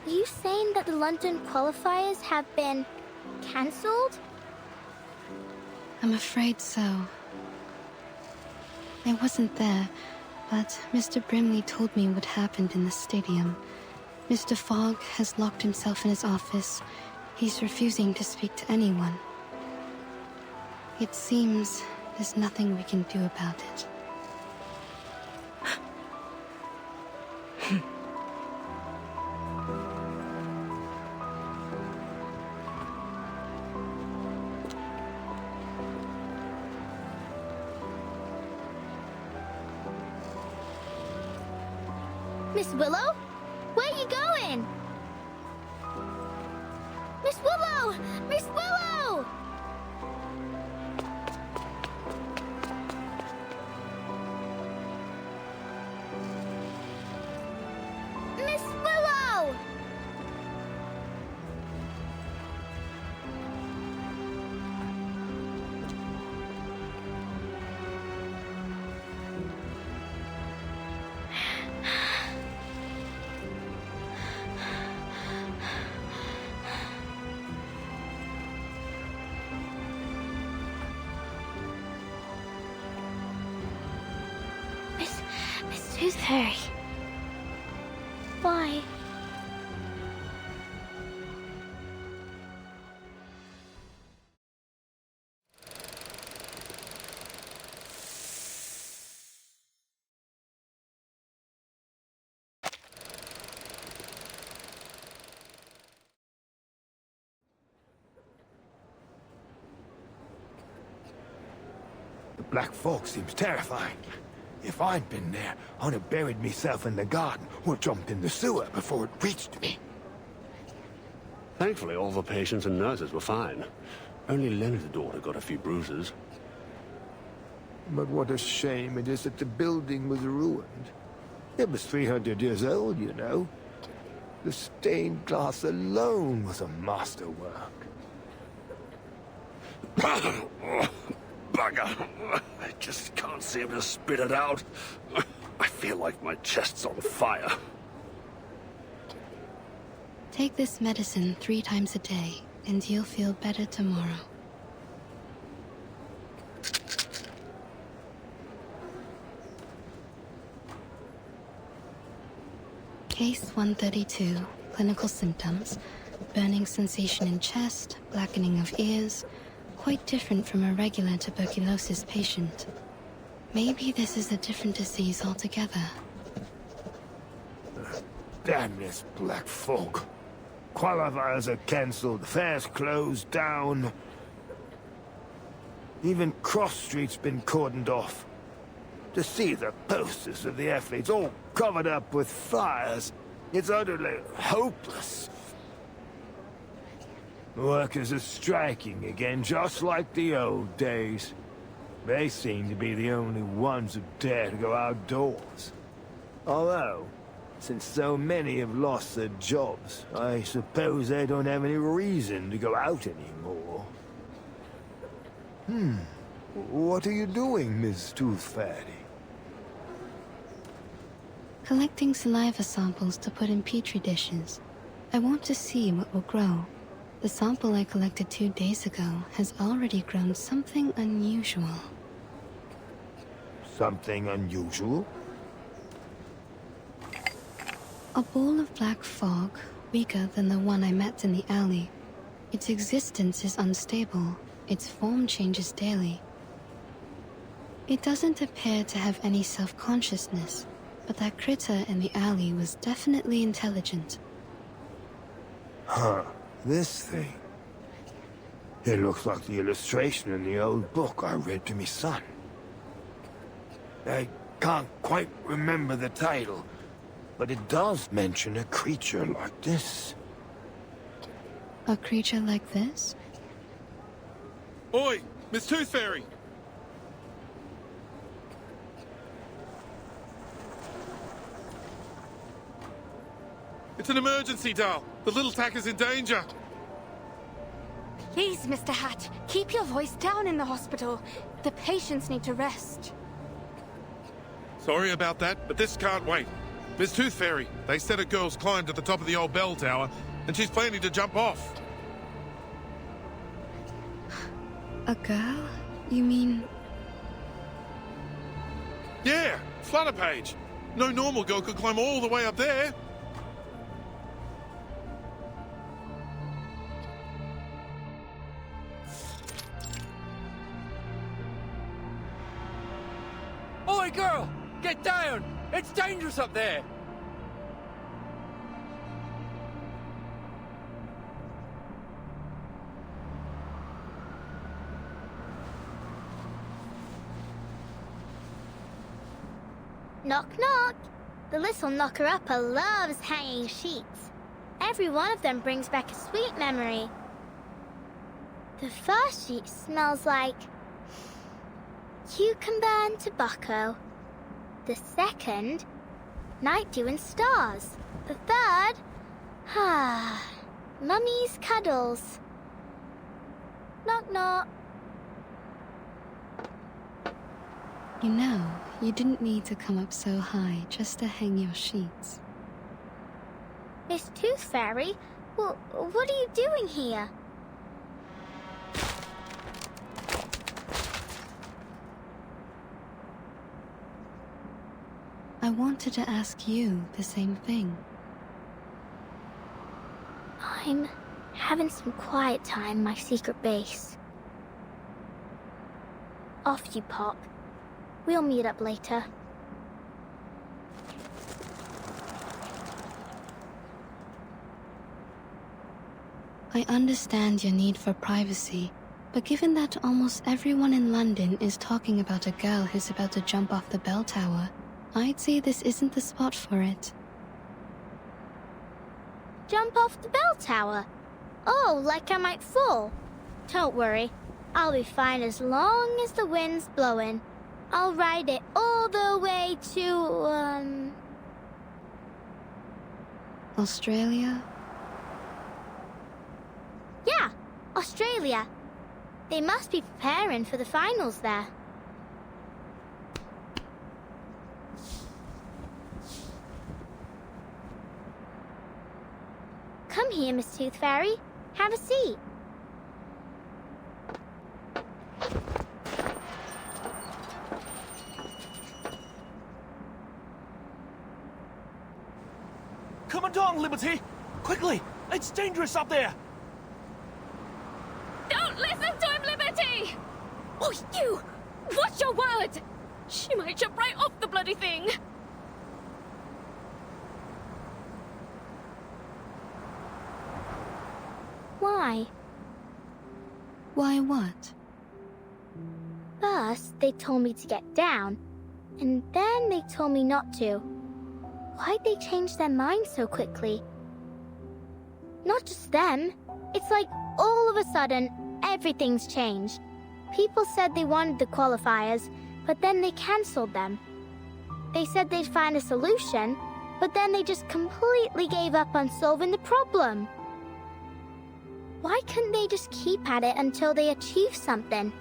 Are you saying that the London qualifiers have been cancelled? I'm afraid so. I wasn't there, but Mr. Brimley told me what happened in the stadium. Mr. Fogg has locked himself in his office. He's refusing to speak to anyone. It seems there's nothing we can do about it. Miss Willow? Where are you going? Miss Willow! Miss Willow! Miss Willow! Miss Tooth Fairy. Why? The black fog seems terrifying. If I'd been there, I'd have buried myself in the garden or jumped in the sewer before it reached me. Thankfully, all the patients and nurses were fine. Only Leonard's daughter got a few bruises. But what a shame it is that the building was ruined. It was 300 years old, you know. The stained glass alone was a masterwork. Bugger! I just can't seem to spit it out. I feel like my chest's on fire. Take this medicine 3 times a day, and you'll feel better tomorrow. Case 132, clinical symptoms. Burning sensation in chest, blackening of ears. Quite different from a regular tuberculosis patient. Maybe this is a different disease altogether. Damn this black fog. Qualifiers are cancelled, fairs closed down. Even Cross Street's been cordoned off. To see the posters of the athletes all covered up with fires, it's utterly hopeless. Workers are striking again, just like the old days. They seem to be the only ones who dare to go outdoors. Although, since so many have lost their jobs, I suppose they don't have any reason to go out anymore. What are you doing, Miss Tooth Fairy? Collecting saliva samples to put in petri dishes. I want to see what will grow. The sample I collected 2 days ago has already grown something unusual. Something unusual? A ball of black fog, weaker than the one I met in the alley. Its existence is unstable. Its form changes daily. It doesn't appear to have any self-consciousness, but that critter in the alley was definitely intelligent. Huh. This thing. It looks like the illustration in the old book I read to me son. I can't quite remember the title, but it does mention a creature like this. A creature like this? Oi, Miss Tooth Fairy! It's an emergency, Dal. The little tacker's in danger. Please, Mr. Hat, keep your voice down in the hospital. The patients need to rest. Sorry about that, but this can't wait. Miss Tooth Fairy, they said a girl's climbed to the top of the old bell tower, and she's planning to jump off. A girl? You mean... Yeah, Flutterpage. No normal girl could climb all the way up there. girl! Get down! It's dangerous up there! Knock, knock. The little knocker-upper loves hanging sheets. Every one of them brings back a sweet memory. The first sheet smells like cucumber and tobacco. The second, night dew and stars. The third, mummy's cuddles. Knock, knock. You know, you didn't need to come up so high just to hang your sheets. Miss Tooth Fairy, well, what are you doing here? I wanted to ask you the same thing. I'm having some quiet time in my secret base. Off you pop. We'll meet up later. I understand your need for privacy, but given that almost everyone in London is talking about a girl who's about to jump off the bell tower, I'd say this isn't the spot for it. Jump off the bell tower? Oh, like I might fall? Don't worry. I'll be fine as long as the wind's blowing. I'll ride it all the way to, Australia? Yeah, Australia. They must be preparing for the finals there. Come here, Miss Tooth Fairy. Have a seat. Come along, Liberty! Quickly! It's dangerous up there! Don't listen to him, Liberty! Oh, you! Watch your word! She might jump right off the bloody thing! Why? Why what? First, they told me to get down, and then they told me not to. Why'd they change their minds so quickly? Not just them. It's like all of a sudden, everything's changed. People said they wanted the qualifiers, but then they cancelled them. They said they'd find a solution, but then they just completely gave up on solving the problem. Why couldn't they just keep at it until they achieve something?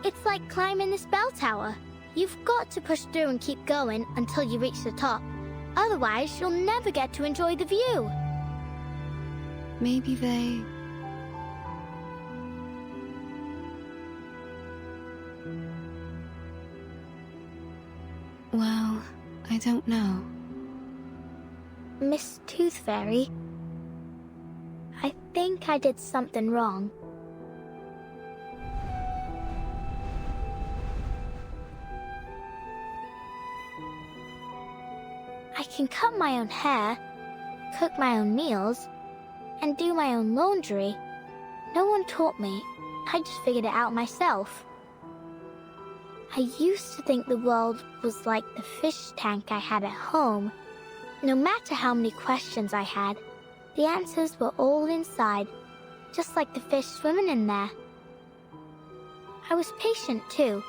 It's like climbing this bell tower. You've got to push through and keep going until you reach the top. Otherwise, you'll never get to enjoy the view. Maybe they... Well, I don't know. Miss Tooth Fairy, I think I did something wrong. I can cut my own hair, cook my own meals, and do my own laundry. No one taught me. I just figured it out myself. I used to think the world was like the fish tank I had at home. No matter how many questions I had, the answers were all inside, just like the fish swimming in there. I was patient too.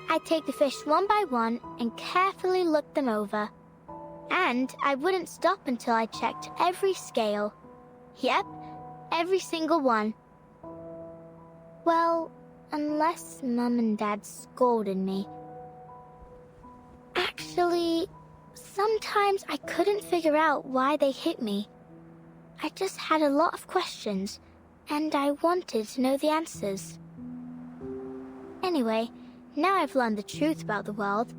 I'd take the fish one by one and carefully look them over. And I wouldn't stop until I checked every scale. Yep, every single one. Well, unless Mum and Dad scolded me. Actually, sometimes I couldn't figure out why they hit me. I just had a lot of questions, and I wanted to know the answers. Anyway, now I've learned the truth about the world.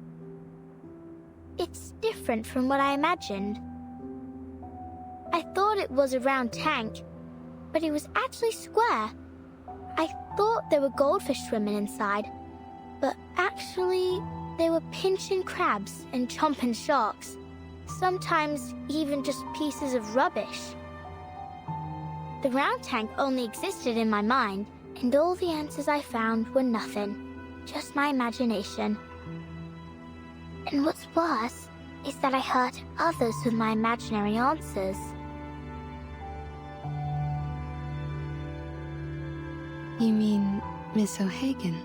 It's different from what I imagined. I thought it was a round tank, but it was actually square. I thought there were goldfish swimming inside, but actually, There were pinching crabs and chomping sharks. Sometimes even just pieces of rubbish. The round tank only existed in my mind, and all the answers I found were nothing. Just my imagination. And what's worse is that I hurt others with my imaginary answers. You mean Miss O'Hagan?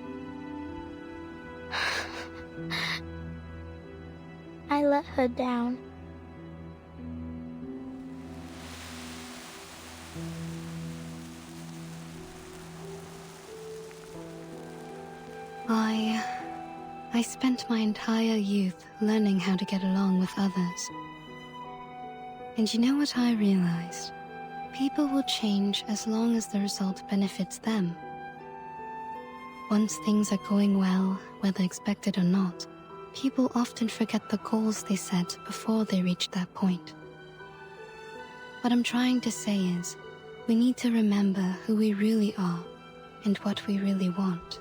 I let her down. I spent my entire youth learning how to get along with others. And you know what I realized? People will change as long as the result benefits them. Once things are going well, whether expected or not, people often forget the goals they set before they reach that point. What I'm trying to say is, we need to remember who we really are and what we really want.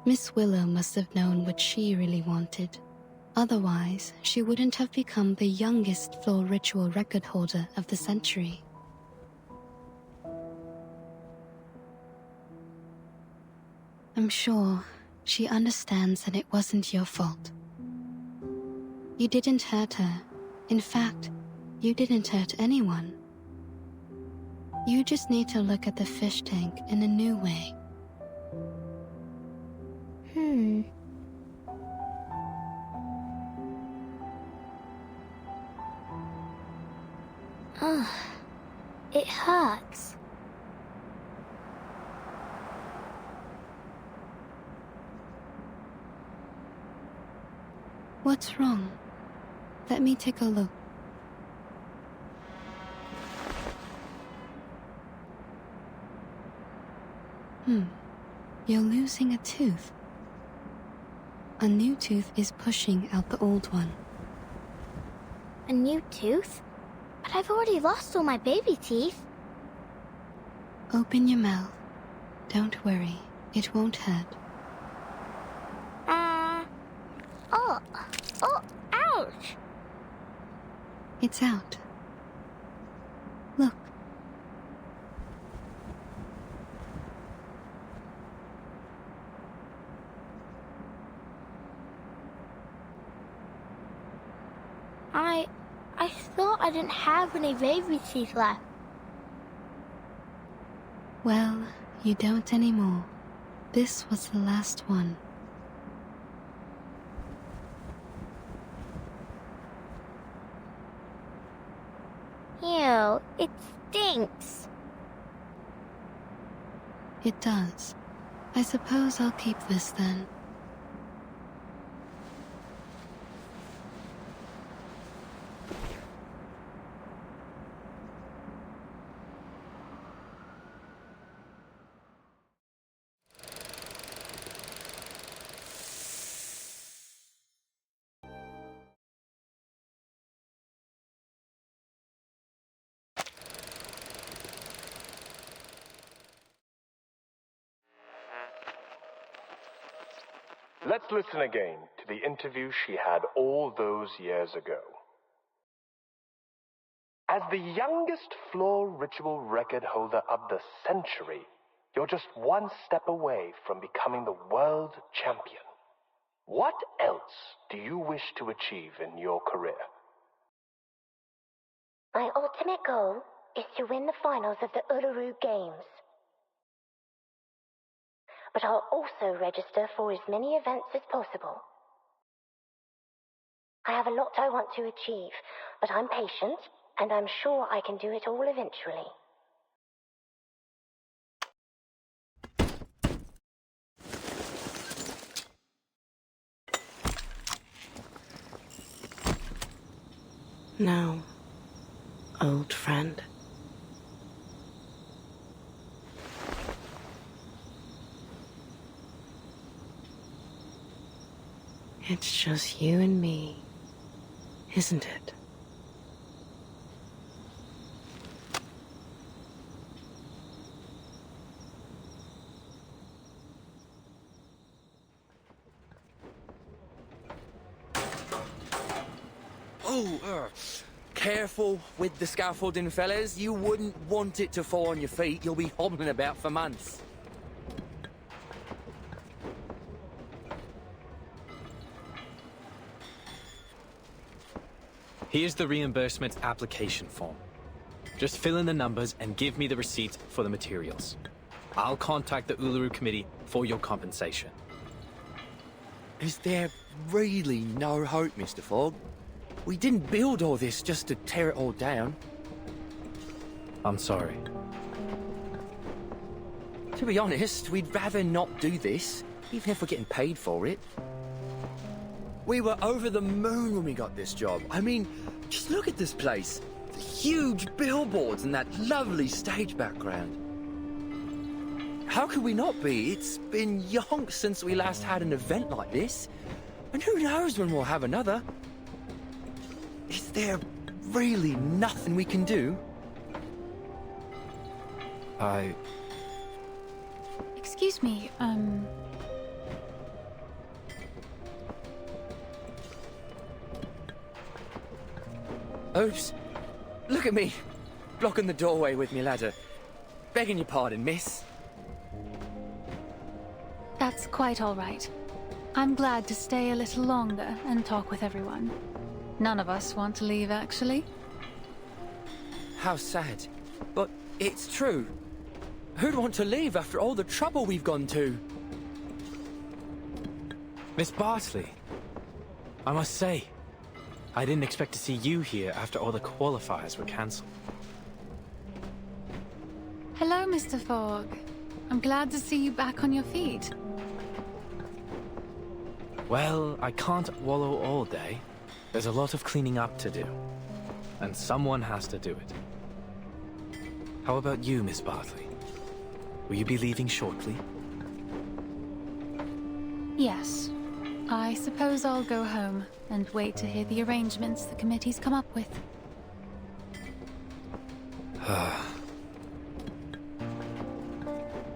Miss Willow must have known what she really wanted. Otherwise, she wouldn't have become the youngest floor ritual record holder of the century. I'm sure she understands that it wasn't your fault. You didn't hurt her. In fact, you didn't hurt anyone. You just need to look at the fish tank in a new way. Ugh. It hurts. What's wrong? Let me take a look. You're losing a tooth. A new tooth is pushing out the old one. A new tooth? But I've already lost all my baby teeth. Open your mouth. Don't worry, it won't hurt. Oh, ouch! It's out. Look. I thought I didn't have any baby teeth left. Well, you don't anymore. This was the last one. Ew, it stinks. It does. I suppose I'll keep this then. Let's listen again to the interview she had all those years ago. As the youngest floor ritual record holder of the century, you're just one step away from becoming the world champion. What else do you wish to achieve in your career? My ultimate goal is to win the finals of the Uluru Games. But I'll also register for as many events as possible. I have a lot I want to achieve, but I'm patient, and I'm sure I can do it all eventually. Now, old friend. It's just you and me isn't it? Oh, careful with the scaffolding, fellas. You wouldn't want it to fall on your feet. You'll be hobbling about for months. Here's the reimbursement application form. Just fill in the numbers and give me the receipts for the materials. I'll contact the Uluru committee for your compensation. Is there really no hope, Mr. Fogg? We didn't build all this just to tear it all down. I'm sorry. To be honest, we'd rather not do this, even if we're getting paid for it. We were over the moon when we got this job. I mean, just look at this place. The huge billboards and that lovely stage background. How could we not be? It's been yonks since we last had an event like this. And who knows when we'll have another. Is there really nothing we can do? Excuse me, Oops. Look at me, blocking the doorway with me ladder. Begging your pardon, miss. That's quite all right. I'm glad to stay a little longer and talk with everyone. None of us want to leave, actually. How sad. But it's true. Who'd want to leave after all the trouble we've gone to? Miss Bartley, I must say, I didn't expect to see you here after all the qualifiers were cancelled. Hello, Mr. Fogg. I'm glad to see you back on your feet. Well, I can't wallow all day. There's a lot of cleaning up to do. And someone has to do it. How about you, Miss Bartley? Will you be leaving shortly? Yes. I suppose I'll go home and wait to hear the arrangements the committee's come up with.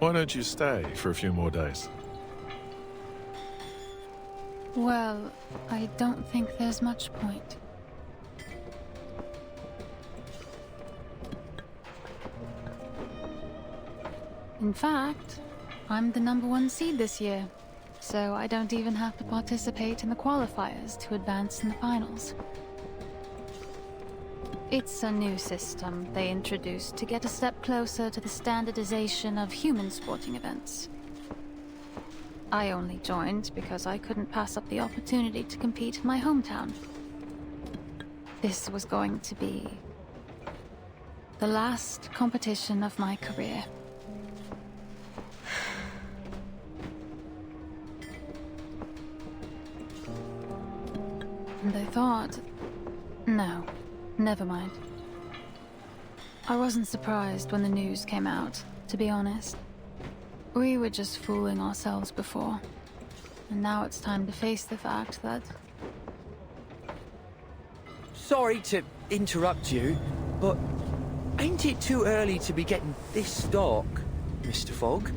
Why don't you stay for a few more days? Well, I don't think there's much point. In fact, I'm the #1 seed this year, so I don't even have to participate in the qualifiers to advance in the finals. It's a new system they introduced to get a step closer to the standardization of human sporting events. I only joined because I couldn't pass up the opportunity to compete in my hometown. This was going to be the last competition of my career. And I thought, no, never mind. I wasn't surprised when the news came out, to be honest. We were just fooling ourselves before. And now it's time to face the fact that... Sorry to interrupt you, but ain't it too early to be getting this stock, Mr. Fogg?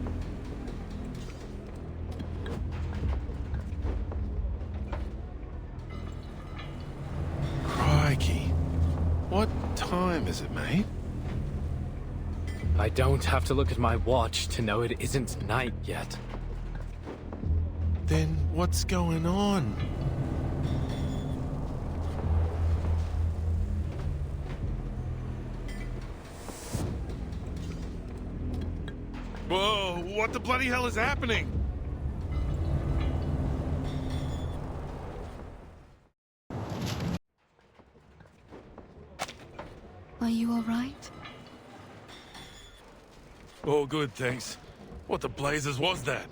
Crikey. What time is it, mate? I don't have to look at my watch to know it isn't night yet. Then what's going on? Whoa, what the bloody hell is happening? Are you all right? All good, thanks. What the blazes was that?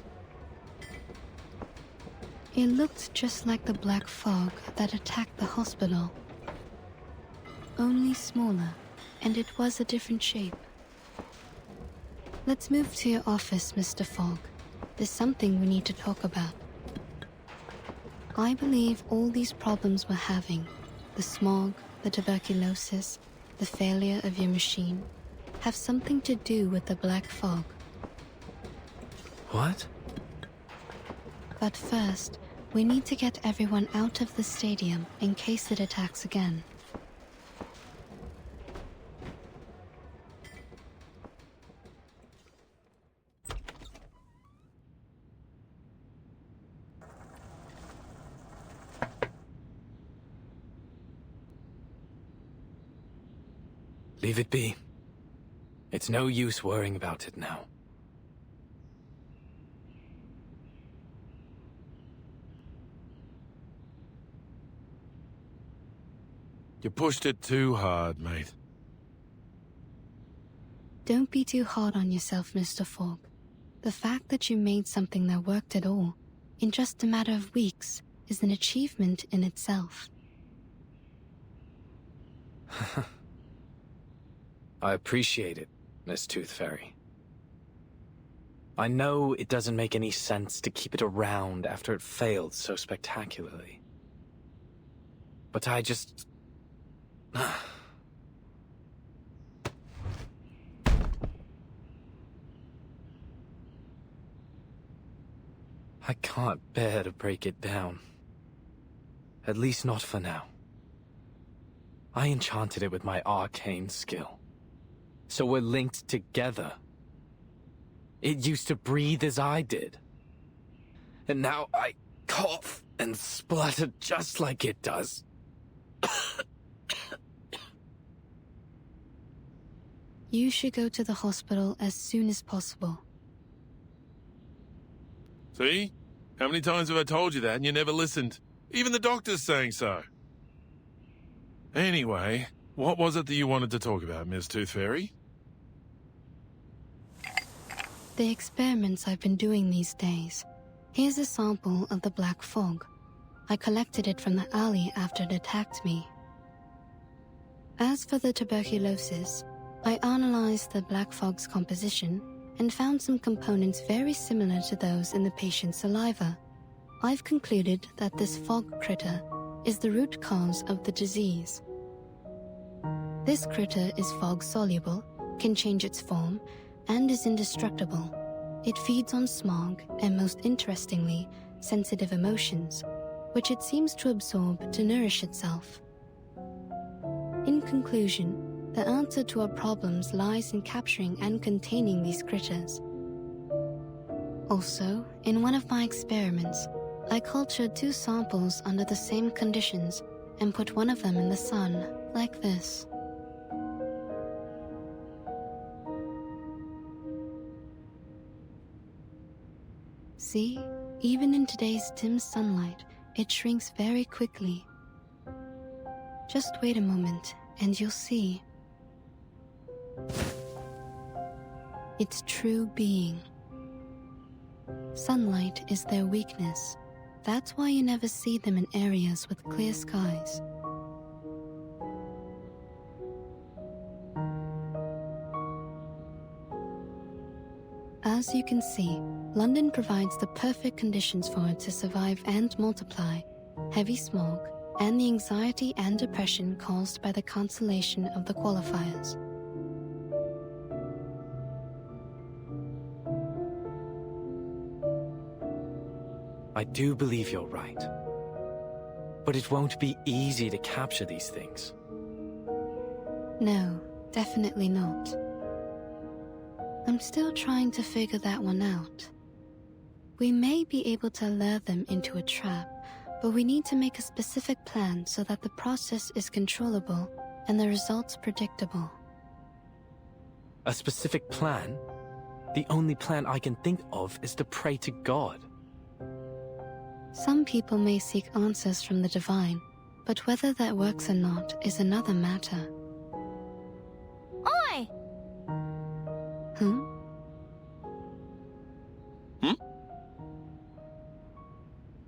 It looked just like the black fog that attacked the hospital. Only smaller, and it was a different shape. Let's move to your office, Mr. Fogg. There's something we need to talk about. I believe all these problems we're having the smog, the tuberculosis, the failure of your machine, have something to do with the black fog. What? But first, we need to get everyone out of the stadium in case it attacks again. Leave it be. It's no use worrying about it now. You pushed it too hard, mate. Don't be too hard on yourself, Mr. Fogg. The fact that you made something that worked at all, in just a matter of weeks, is an achievement in itself. I appreciate it, Miss Tooth Fairy. I know it doesn't make any sense to keep it around after it failed so spectacularly. But I just... I can't bear to break it down. At least not for now. I enchanted it with my arcane skill. So we're linked together. It used to breathe as I did. And now I cough and splutter just like it does. You should go to the hospital as soon as possible. See? How many times have I told you that and you never listened? Even the doctor's saying so. Anyway, what was it that you wanted to talk about, Miss Tooth Fairy? The experiments I've been doing these days. Here's a sample of the black fog. I collected it from the alley after it attacked me. As for the tuberculosis, I analyzed the black fog's composition and found some components very similar to those in the patient's saliva. I've concluded that this fog critter is the root cause of the disease. This critter is fog-soluble, can change its form, and is indestructible. It feeds on smog and, most interestingly, sensitive emotions, which it seems to absorb to nourish itself. In conclusion, the answer to our problems lies in capturing and containing these critters. Also, in one of my experiments, I cultured 2 samples under the same conditions and put one of them in the sun, like this. See, even in today's dim sunlight, it shrinks very quickly. Just wait a moment, and you'll see. Its true being. Sunlight is their weakness. That's why you never see them in areas with clear skies. As you can see, London provides the perfect conditions for it to survive and multiply. Heavy smog, and the anxiety and depression caused by the cancellation of the qualifiers. I do believe you're right. But it won't be easy to capture these things. No, definitely not. I'm still trying to figure that one out. We may be able to lure them into a trap, but we need to make a specific plan so that the process is controllable and the results predictable. A specific plan? The only plan I can think of is to pray to God. Some people may seek answers from the divine, but whether that works or not is another matter. Oi!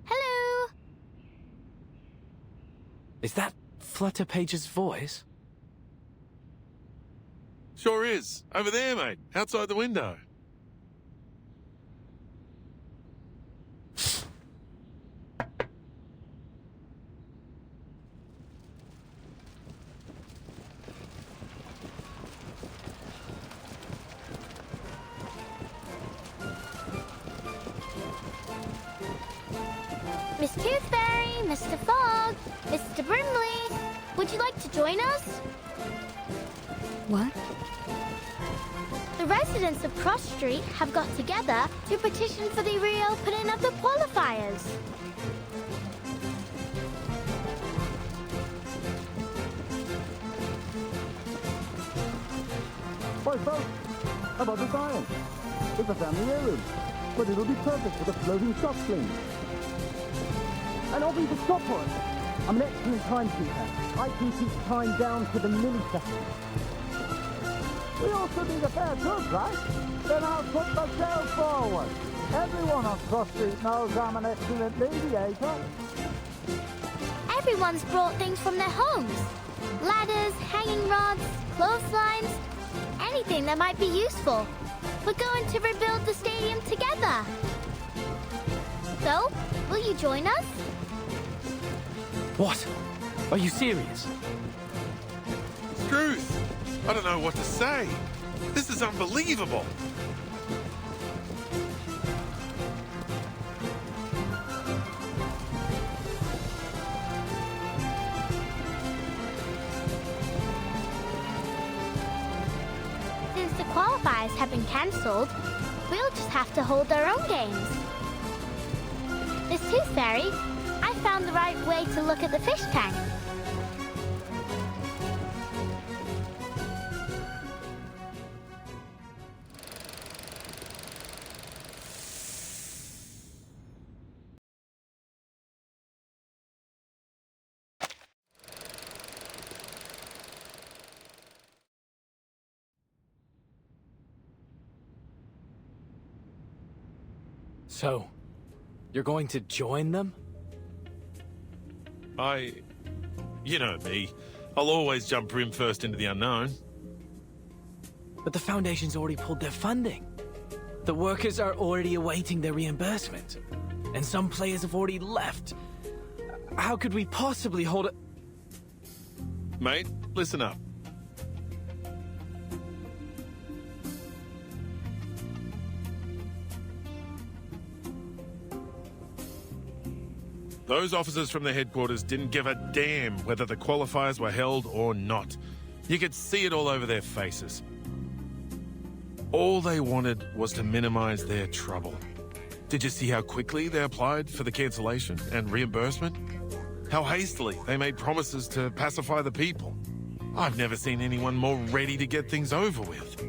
Hello? Is that Flutter Page's voice? Sure is. Over there, mate. Outside the window. Miss Tooth Fairy, Mr. Fogg, Mr. Brimley, would you like to join us? What? The residents of Cross Street have got together to petition for the reopening of the qualifiers. Hi folks, how about this iron? It's a family heirloom, but it'll be perfect for the floating stock fling. And I'll be the stopwatch. I'm an excellent timekeeper. I can keep time down to the millisecond. We also need a fair judge, right? Then I'll put myself forward. Everyone on Cross Street knows I'm an excellent mediator. Everyone's brought things from their homes. Ladders, hanging rods, clotheslines, anything that might be useful. We're going to rebuild the stadium together. So, will you join us? What? Are you serious? Truth! I don't know what to say. This is unbelievable. Since the qualifiers have been cancelled, we'll just have to hold our own games. Miss Tooth Fairy, I found the right way to look at the fish tank. So, you're going to join them? You know me. I'll always jump brim first into the unknown. But the Foundation's already pulled their funding. The workers are already awaiting their reimbursement. And some players have already left. How could we possibly hold it? Mate, listen up. Those officers from the headquarters didn't give a damn whether the qualifiers were held or not. You could see it all over their faces. All they wanted was to minimize their trouble. Did you see how quickly they applied for the cancellation and reimbursement? How hastily they made promises to pacify the people. I've never seen anyone more ready to get things over with.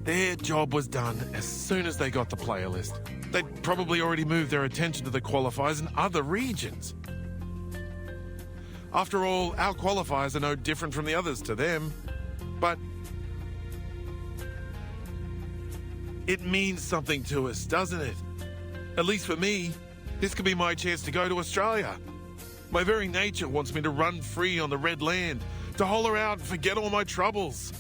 Their job was done as soon as they got the player list. They'd probably already moved their attention to the qualifiers in other regions. After all, our qualifiers are no different from the others to them. But it means something to us, doesn't it? At least for me, this could be my chance to go to Australia. My very nature wants me to run free on the Red Land, to holler out and forget all my troubles.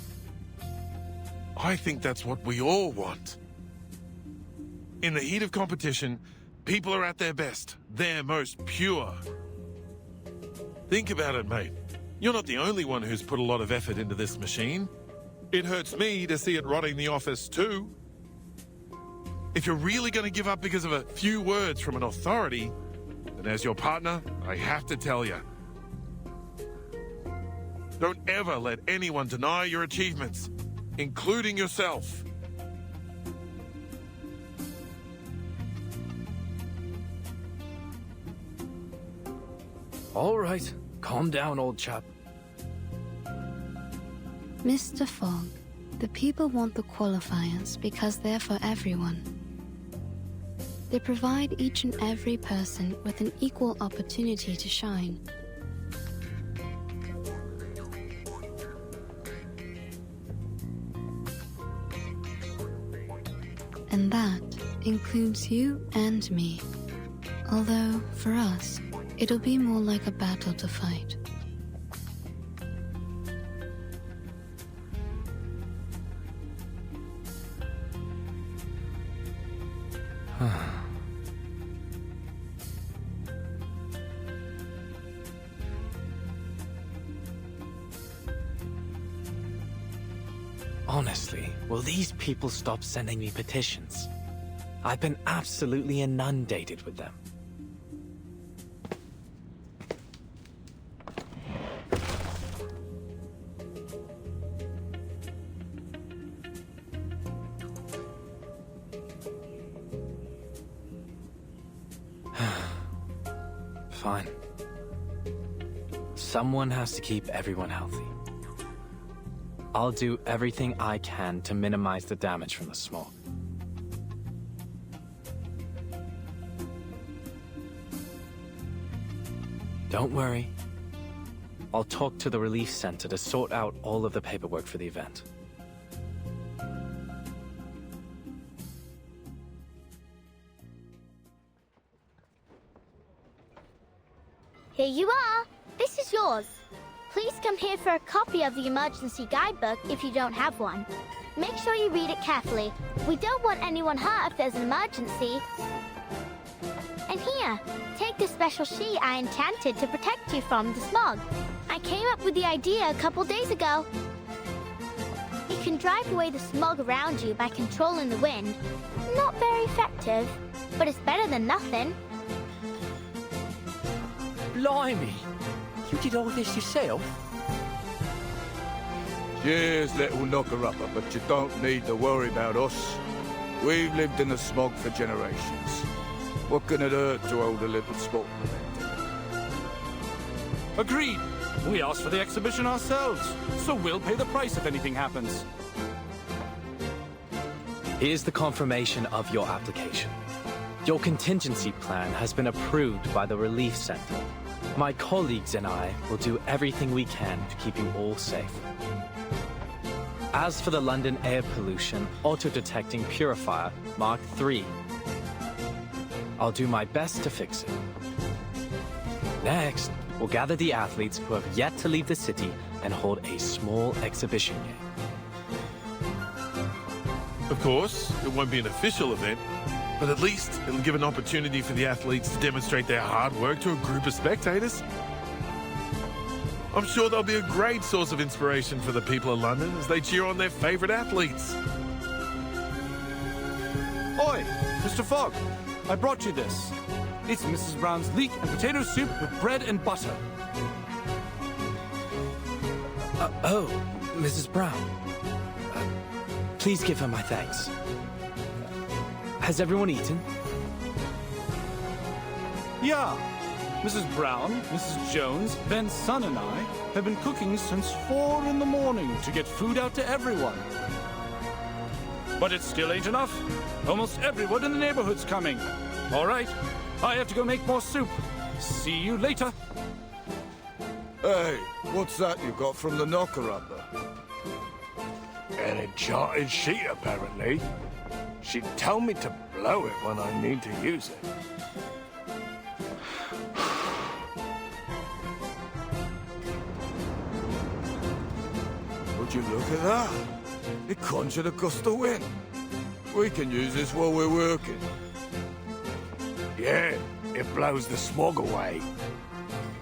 I think that's what we all want. In the heat of competition, people are at their best, their most pure. Think about it, mate. You're not the only one who's put a lot of effort into this machine. It hurts me to see it rotting the office too. If you're really going to give up because of a few words from an authority, then as your partner, I have to tell you. Don't ever let anyone deny your achievements, including yourself. All right, calm down, old chap. Mr. Fogg, the people want the qualifiers because they're for everyone. They provide each and every person with an equal opportunity to shine. And that includes you and me. Although, for us, it'll be more like a battle to fight. Honestly, will these people stop sending me petitions? I've been absolutely inundated with them. fine. Someone has to keep everyone healthy. I'll do everything I can to minimize the damage from the smog. Don't worry. I'll talk to the relief center to sort out all of the paperwork for the event. Here you are. This is yours. Please come here for a copy of the emergency guidebook if you don't have one. Make sure you read it carefully. We don't want anyone hurt if there's an emergency. And here, take this special sheet I enchanted to protect you from the smog. I came up with the idea a couple days ago. It can drive away the smog around you by controlling the wind. Not very effective, but it's better than nothing. Blimey! You did all this yourself? Cheers, little knocker-upper, but you don't need to worry about us. We've lived in the smog for generations. What can it hurt to hold a little sport event? Agreed. We asked for the exhibition ourselves, so we'll pay the price if anything happens. Here's the confirmation of your application. Your contingency plan has been approved by the Relief Center. My colleagues and I will do everything we can to keep you all safe. As for the London air pollution auto-detecting purifier Mark III, I'll do my best to fix it. Next, we'll gather the athletes who have yet to leave the city and hold a small exhibition game. Of course, it won't be an official event, but at least it'll give an opportunity for the athletes to demonstrate their hard work to a group of spectators. I'm sure they'll be a great source of inspiration for the people of London as they cheer on their favourite athletes. Oi, Mr. Fogg, I brought you this. It's Mrs. Brown's leek and potato soup with bread and butter. Oh, Mrs. Brown. Please give her my thanks. Has everyone eaten? Yeah. Mrs. Brown, Mrs. Jones, Ben's son and I have been cooking since 4 in the morning to get food out to everyone. But it still ain't enough. Almost everyone in the neighborhood's coming. All right, I have to go make more soup. See you later. Hey, what's that you got from the knocker-upper? An enchanted sheet, apparently. She'd tell me to blow it when I need to use it. Would you look at that? It conjured a gust of wind. We can use this while we're working. Yeah, it blows the smog away.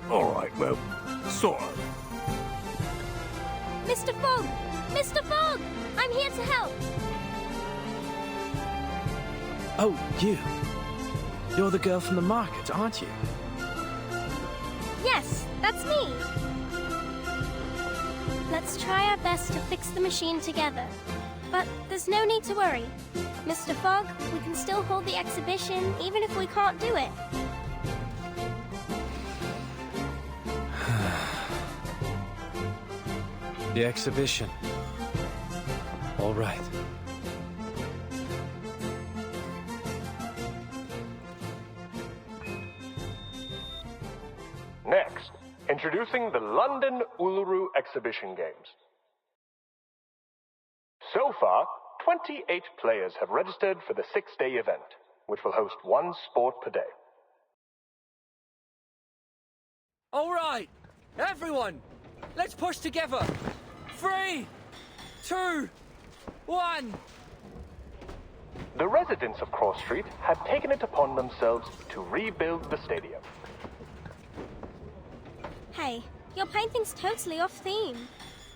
All right, well, sort of. Mr. Fogg! Mr. Fogg! I'm here to help! Oh, you. You're the girl from the market, aren't you? Yes, that's me. Let's try our best to fix the machine together. But there's no need to worry. Mr. Fogg, we can still hold the exhibition even if we can't do it. The exhibition. All right. Next, introducing the London Uluru Exhibition Games. So far, 28 players have registered for the 6-day event, which will host one sport per day. All right, everyone, let's push together. 3, 2, 1. The residents of Cross Street have taken it upon themselves to rebuild the stadium. Hey, your painting's totally off theme.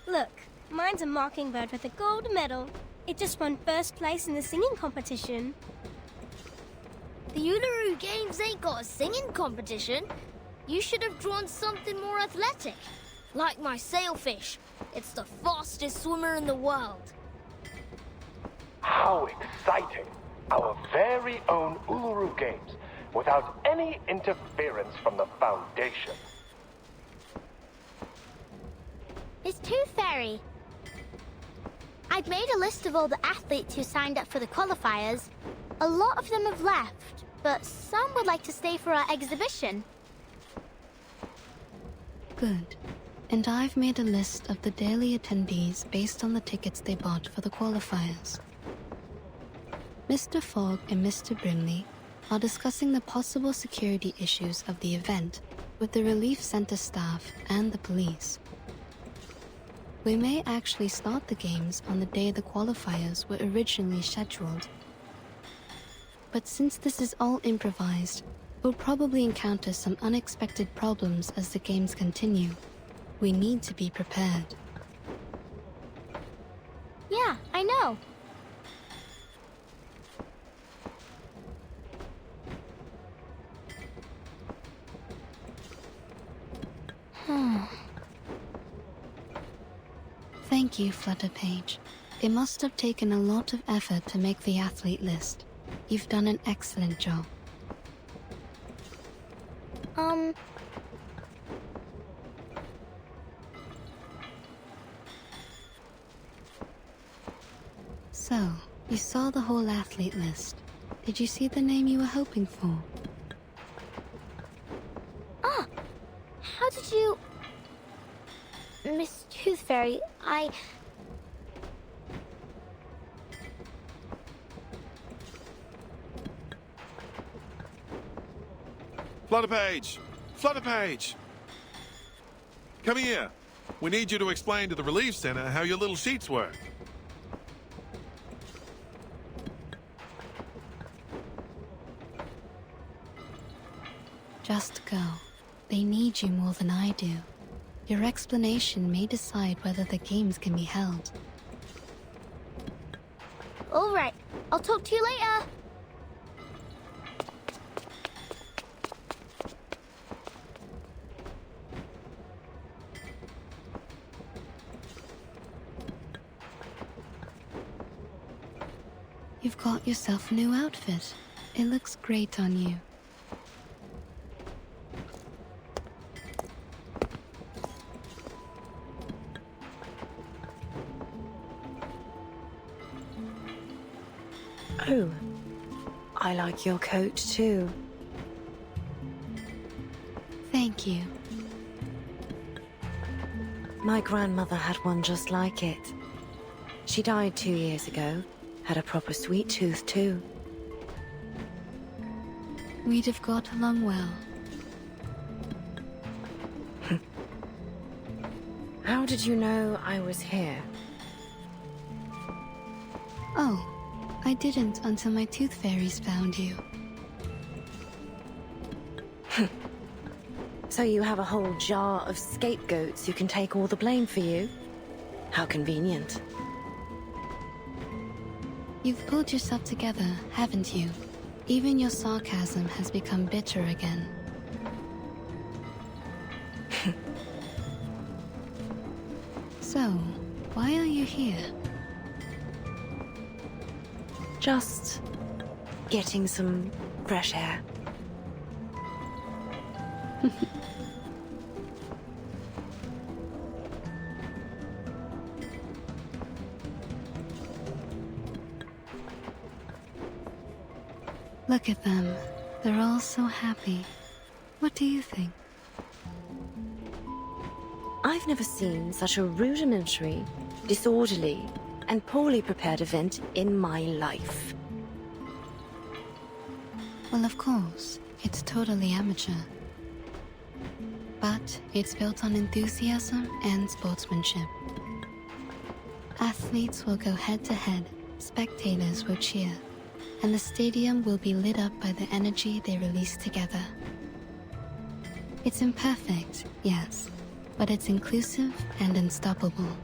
Look, mine's a mockingbird with a gold medal. It just won first place in the singing competition. The Uluru Games ain't got a singing competition. You should have drawn something more athletic. Like my sailfish. It's the fastest swimmer in the world. How exciting! Our very own Uluru Games, without any interference from the Foundation. Miss Tooth Fairy. I've made a list of all the athletes who signed up for the qualifiers. A lot of them have left, but some would like to stay for our exhibition. Good. And I've made a list of the daily attendees based on the tickets they bought for the qualifiers. Mr. Fogg and Mr. Brimley are discussing the possible security issues of the event with the Relief Center staff and the police. We may actually start the games on the day the qualifiers were originally scheduled. But since this is all improvised, we'll probably encounter some unexpected problems as the games continue. We need to be prepared. Yeah, I know. Thank you, Flutterpage. It must have taken a lot of effort to make the athlete list. You've done an excellent job. So, you saw the whole athlete list. Did you see the name you were hoping for? Ah! How did you... Miss Tooth Fairy, Flutterpage! Flutterpage! Come here. We need you to explain to the Relief Center how your little sheets work. Just go. They need you more than I do. Your explanation may decide whether the games can be held. All right. I'll talk to you later. You've got yourself a new outfit. It looks great on you. Oh, I like your coat too. Thank you. My grandmother had one just like it. She died 2 years ago. Had a proper sweet tooth too. We'd have got along well. How did you know I was here? Oh, I didn't until my tooth fairies found you. So you have a whole jar of scapegoats who can take all the blame for you? How convenient. You've pulled yourself together, haven't you? Even your sarcasm has become bitter again. So, why are you here? Just getting some fresh air. Look at them. They're all so happy. What do you think? I've never seen such a rudimentary, disorderly, and poorly prepared event in my life. Well, of course, it's totally amateur. But it's built on enthusiasm and sportsmanship. Athletes will go head-to-head, spectators will cheer, and the stadium will be lit up by the energy they release together. It's imperfect, yes, but it's inclusive and unstoppable,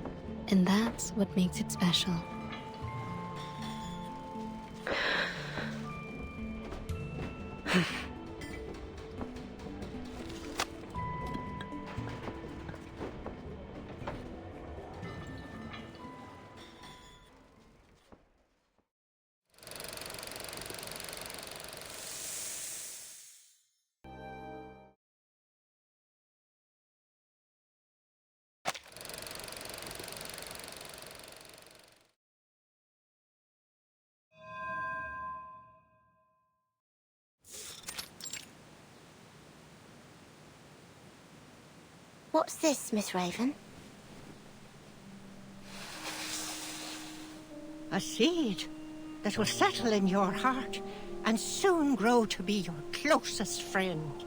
and that's what makes it special. What's this, Miss Raven? A seed that will settle in your heart and soon grow to be your closest friend.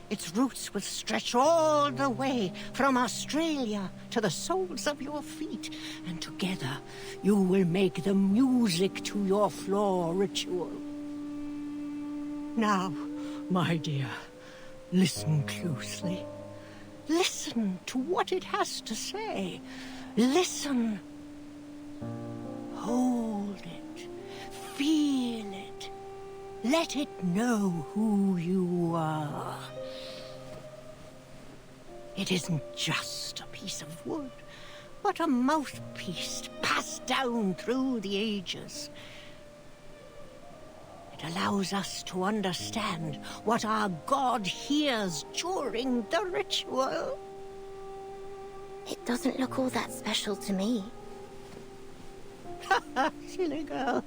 Its roots will stretch all the way from Australia to the soles of your feet, and together you will make the music to your floor ritual. Now, my dear, listen closely. Listen to what it has to say. Listen. Hold it. Feel it. Let it know who you are. It isn't just a piece of wood, but a mouthpiece passed down through the ages. It allows us to understand what our God hears during the ritual. It doesn't look all that special to me. Silly girl.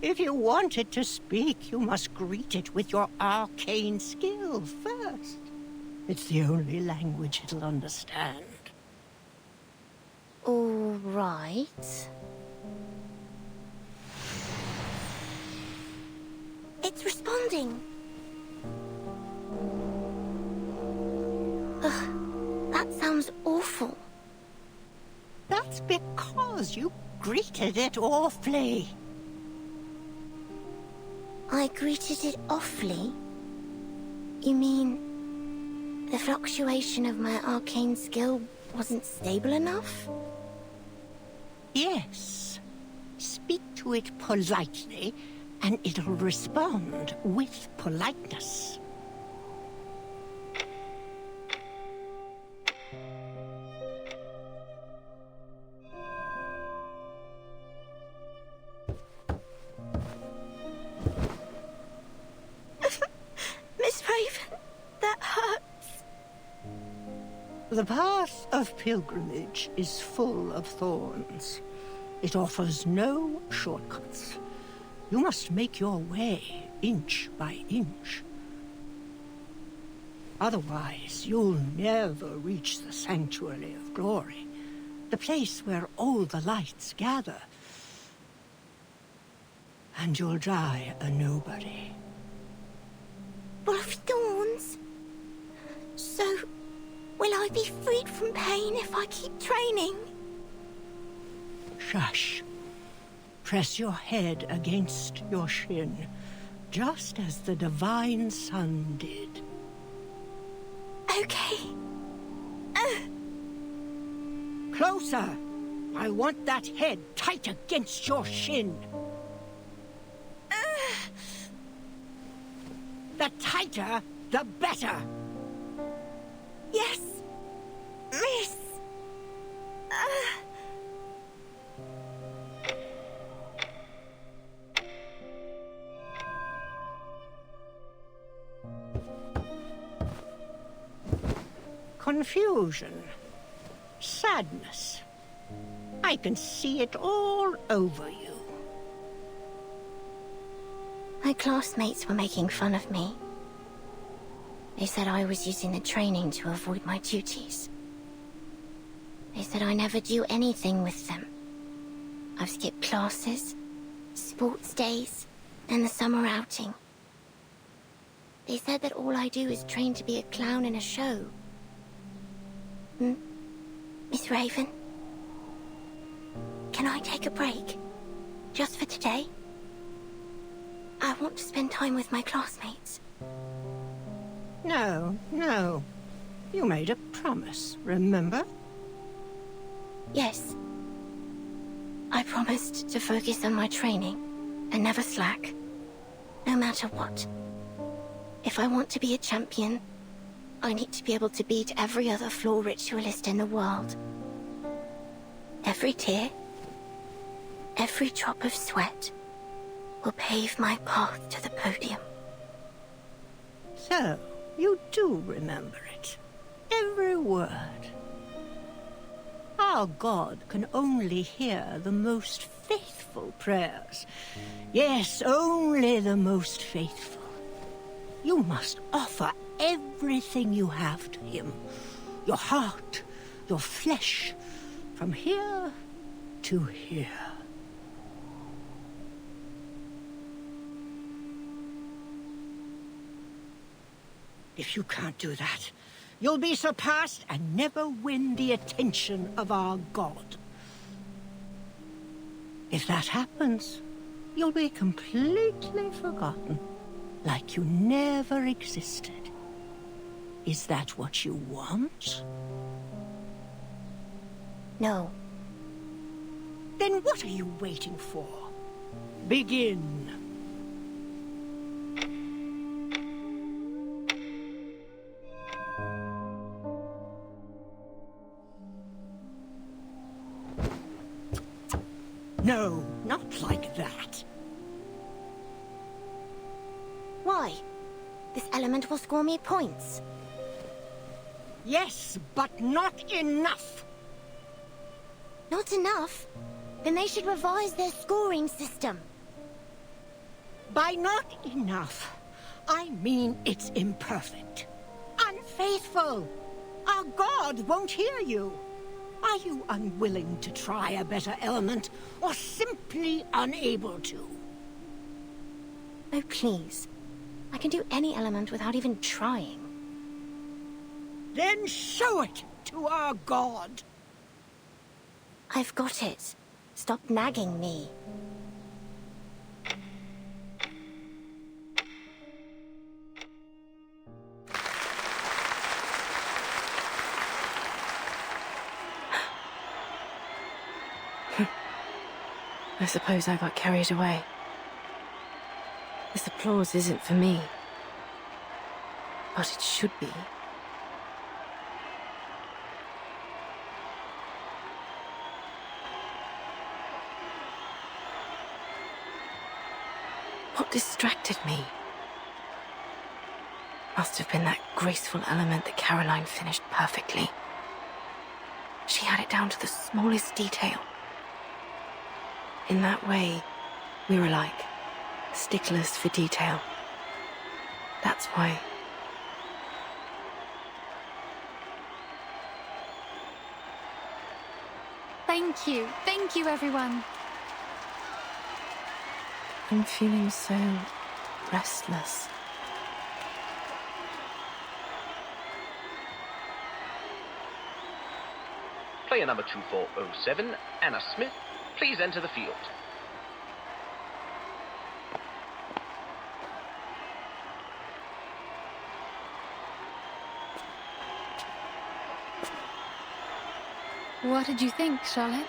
If you want it to speak, you must greet it with your arcane skill first. It's the only language it'll understand. All right. It's responding. Ugh, that sounds awful. That's because you greeted it awfully. I greeted it awfully? You mean the fluctuation of my arcane skill wasn't stable enough? Yes. Speak to it politely, and it'll respond with politeness. Miss Raven, that hurts. The path of pilgrimage is full of thorns. It offers no shortcuts. You must make your way inch by inch. Otherwise, you'll never reach the Sanctuary of Glory, the place where all the lights gather. And you'll die a nobody. Full of thorns? So, will I be freed from pain if I keep training? Shush. Press your head against your shin, just as the divine sun did. Okay. Closer! I want that head tight against your shin. The tighter, the better. Yes, miss. Confusion. Sadness. I can see it all over you. My classmates were making fun of me. They said I was using the training to avoid my duties. They said I never do anything with them. I've skipped classes, sports days, and the summer outing. They said that all I do is train to be a clown in a show. Miss Raven? Can I take a break? Just for today? I want to spend time with my classmates. No, no. You made a promise, remember? Yes. I promised to focus on my training and never slack, no matter what. If I want to be a champion, I need to be able to beat every other floor ritualist in the world. Every tear, every drop of sweat will pave my path to the podium. So, you do remember it. Every word. Our God can only hear the most faithful prayers. Yes, only the most faithful. You must offer everything you have to him. your heart, your flesh, from here to here. If you can't do that, you'll be surpassed and never win the attention of our god. If that happens, you'll be completely forgotten, like you never existed. Is that what you want? No. Then what are you waiting for? Begin. No, not like that. Why? This element will score me points. Yes, but not enough. Not enough? Then they should revise their scoring system. By not enough, I mean it's imperfect. Unfaithful. Our god won't hear you. Are you unwilling to try a better element, or simply unable to? Oh, please. I can do any element without even trying. Then show it to our god. I've got it. Stop nagging me. I suppose I got carried away. This applause isn't for me. But it should be. What distracted me? Must have been that graceful element that Caroline finished perfectly. She had it down to the smallest detail. In that way, we were like sticklers for detail. That's why. Thank you everyone. I'm feeling so restless. Player number 2407, Anna Smith, please enter the field. What did you think, Charlotte?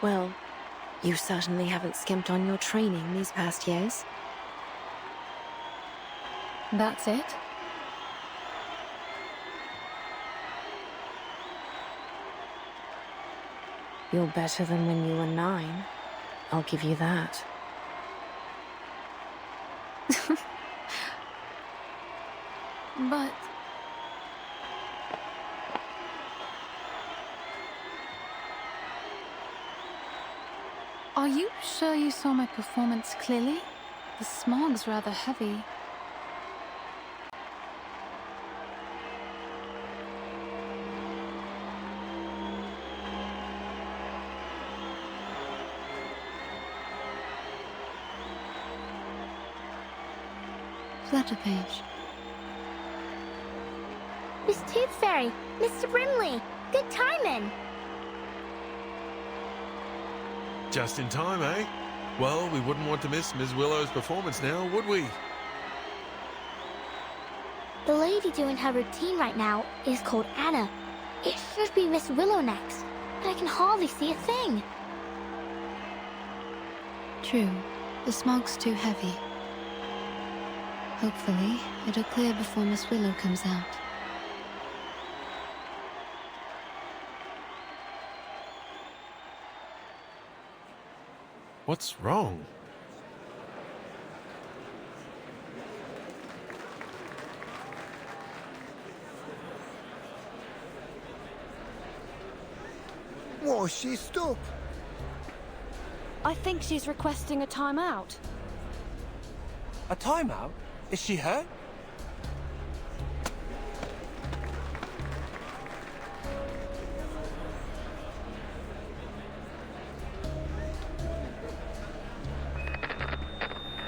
Well, you certainly haven't skimped on your training these past years. That's it? You're better than when you were 9. I'll give you that. But... Are you sure you saw my performance clearly? The smog's rather heavy. Flutter page. Miss Tooth Fairy, Mr. Brimley, good timing. Just in time, eh? Well, we wouldn't want to miss Ms. Willow's performance now, would we? The lady doing her routine right now is called Anna. It should be Miss Willow next, but I can hardly see a thing. True. The smog's too heavy. Hopefully, it'll clear before Miss Willow comes out. What's wrong? Why, she's stuck. I think she's requesting a timeout. A timeout? Is she hurt?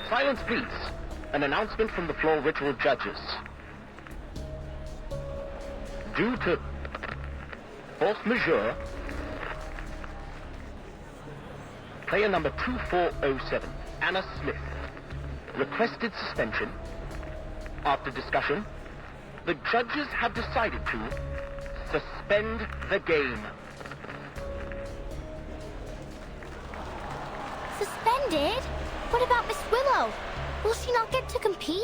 Silence, please. An announcement from the floor ritual judges. Due to force majeure, player number 2407, Anna Smith, requested suspension. After discussion, the judges have decided to suspend the game. Suspended? What about Miss Willow? Will she not get to compete?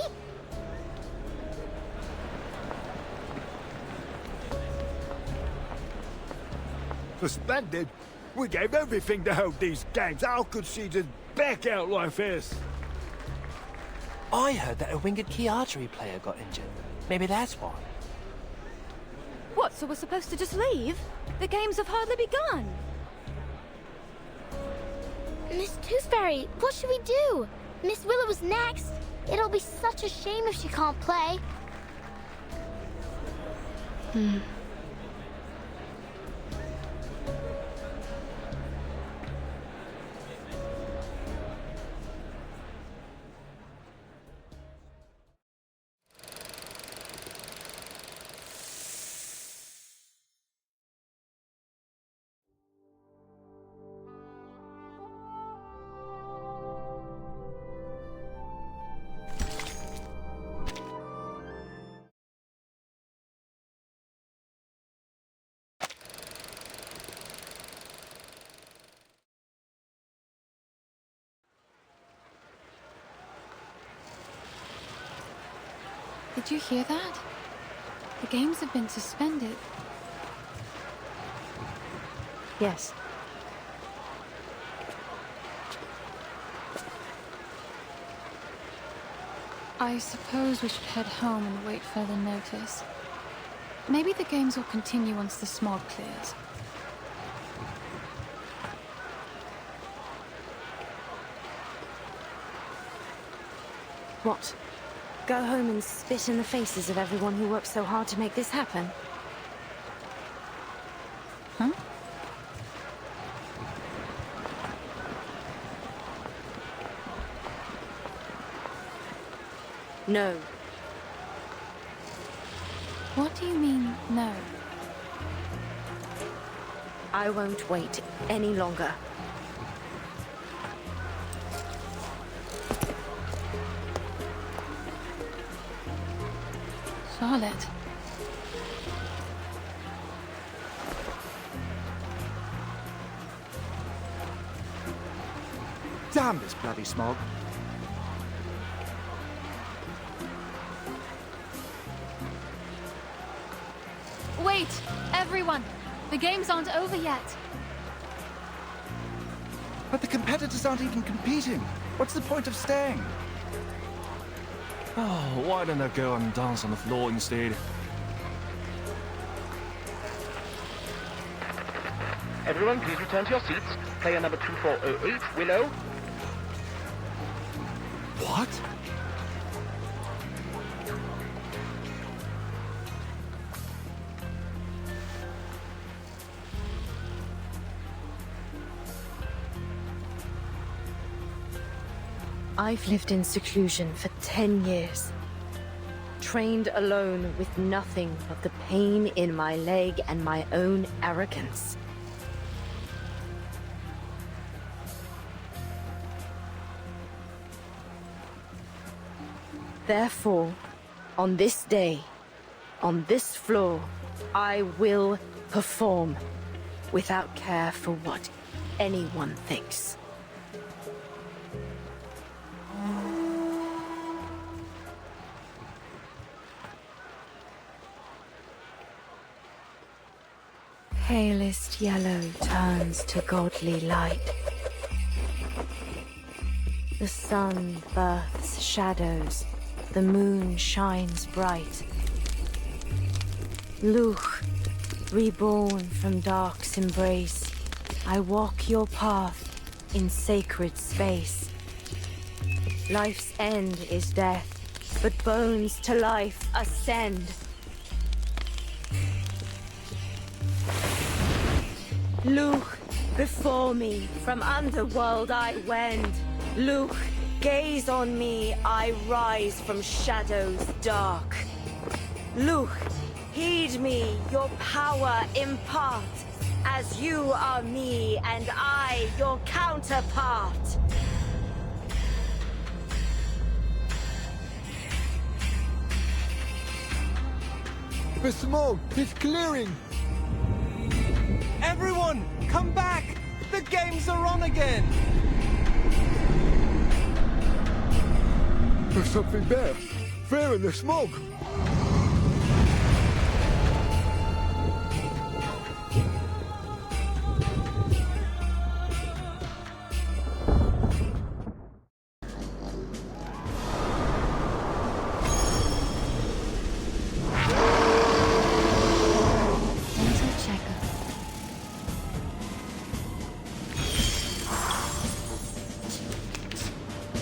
Suspended? We gave everything to hold these games. How could she just back out like this? I heard that a winged key archery player got injured. Maybe that's why. What, so we're supposed to just leave? The games have hardly begun. Miss Tooth Fairy, what should we do? Miss Willow is next. It'll be such a shame if she can't play. Did you hear that? The games have been suspended. Yes. I suppose we should head home and wait further notice. Maybe the games will continue once the smog clears. What? Go home and spit in the faces of everyone who worked so hard to make this happen? Huh? No. What do you mean, no? I won't wait any longer. Charlotte. Damn this bloody smog. Wait, everyone! The games aren't over yet. But the competitors aren't even competing. What's the point of staying? Oh, why don't I go and dance on the floor instead? Everyone, please return to your seats. Player number 2408, Willow. What? I've lived in seclusion for 10 years. Trained alone with nothing but the pain in my leg and my own arrogance. Therefore, on this day, on this floor, I will perform without care for what anyone thinks. Palest yellow turns to godly light. The sun births shadows, the moon shines bright. Luch, reborn from dark's embrace, I walk your path in sacred space. Life's end is death, but bones to life ascend. Look before me, from underworld I wend. Look, gaze on me, I rise from shadows dark. Look, heed me, your power impart, as you are me and I your counterpart. The smoke is clearing! Everyone, come back! The games are on again! There's something there. There in the smoke.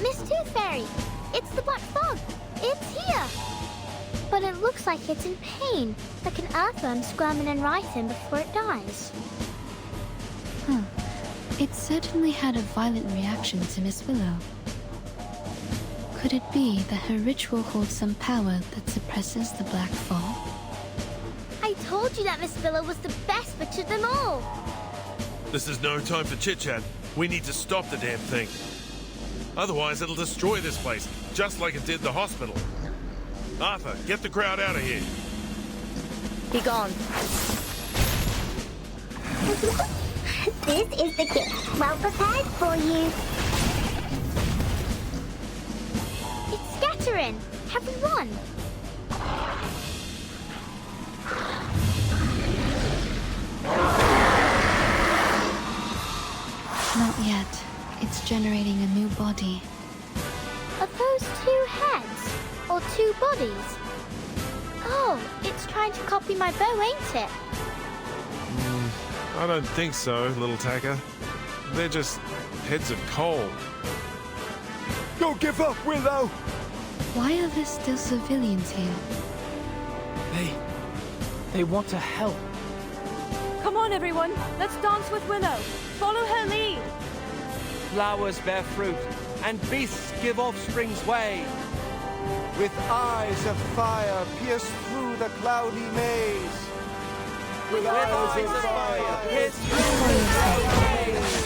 Miss Tooth Fairy! It's the Black Fog! It's here! But it looks like it's in pain, like an earthworm squirming and writhing before it dies. It certainly had a violent reaction to Miss Willow. Could it be that her ritual holds some power that suppresses the Black Fog? I told you that Miss Willow was the best witch of them all! This is no time for chit-chat. We need to stop the damn thing. Otherwise, it'll destroy this place, just like it did the hospital. Arthur, get the crowd out of here. Be gone. This is the gift, well prepared for you. It's scattering! Have we won? Not yet. It's generating a new body. Are those two heads? Or two bodies? Oh, it's trying to copy my bow, ain't it? I don't think so, little tacker. They're just heads of coal. Don't give up, Willow! Why are there still civilians here? They want to help. Come on, everyone. Let's dance with Willow. Follow her lead. Flowers bear fruit, and beasts give offspring's way. With eyes of fire pierce through the cloudy maze. With eyes of fire pierce through the cloudy maze.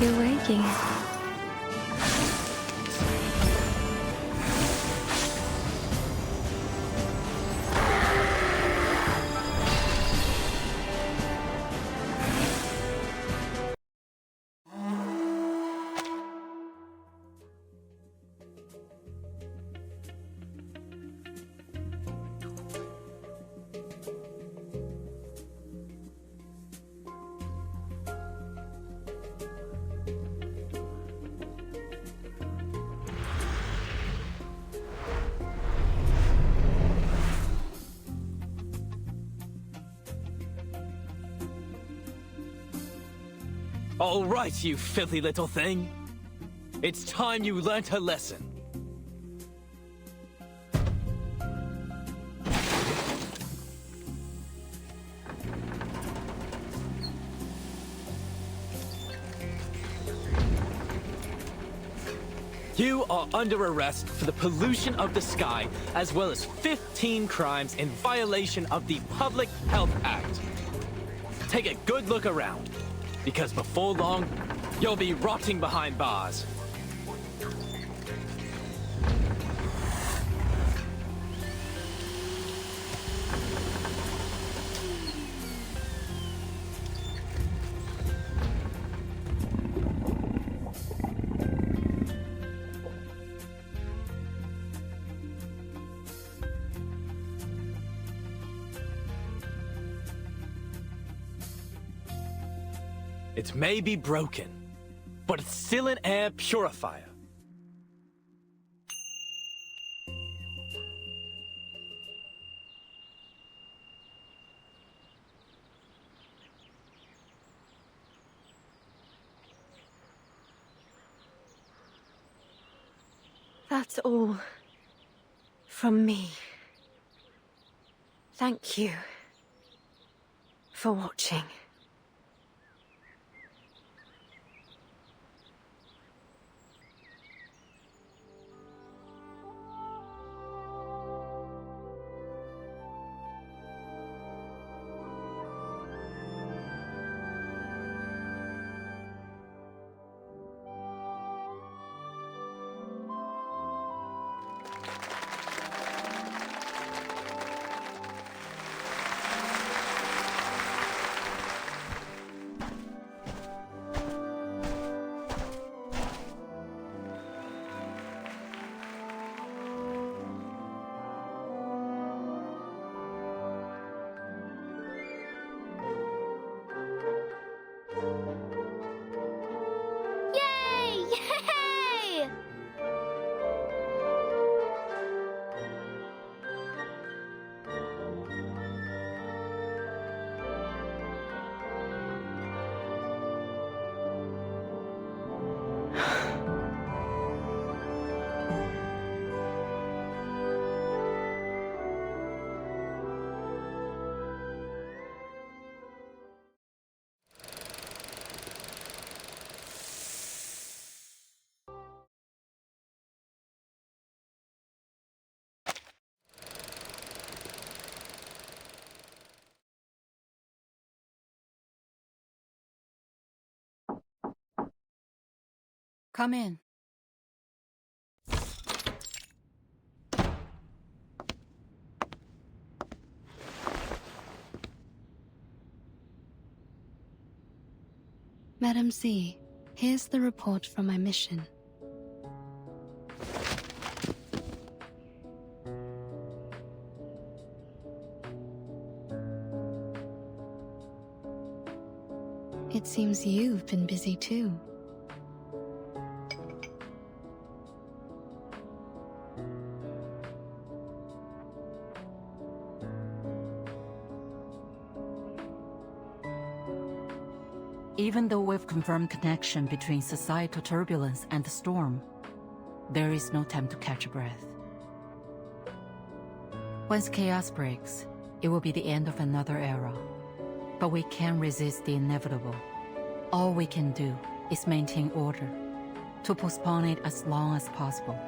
You're waking. All right, you filthy little thing. It's time you learnt a lesson. You are under arrest for the pollution of the sky, as well as 15 crimes in violation of the Public Health Act. Take a good look around, because before long, you'll be rotting behind bars. It may be broken, but it's still an air purifier. That's all from me. Thank you for watching. Yay! Yay! Come in. Madam Z, here's the report from my mission. It seems you've been busy too. Even though we've confirmed connection between societal turbulence and the storm, there is no time to catch a breath. Once chaos breaks, it will be the end of another era. But we can't resist the inevitable. All we can do is maintain order, to postpone it as long as possible.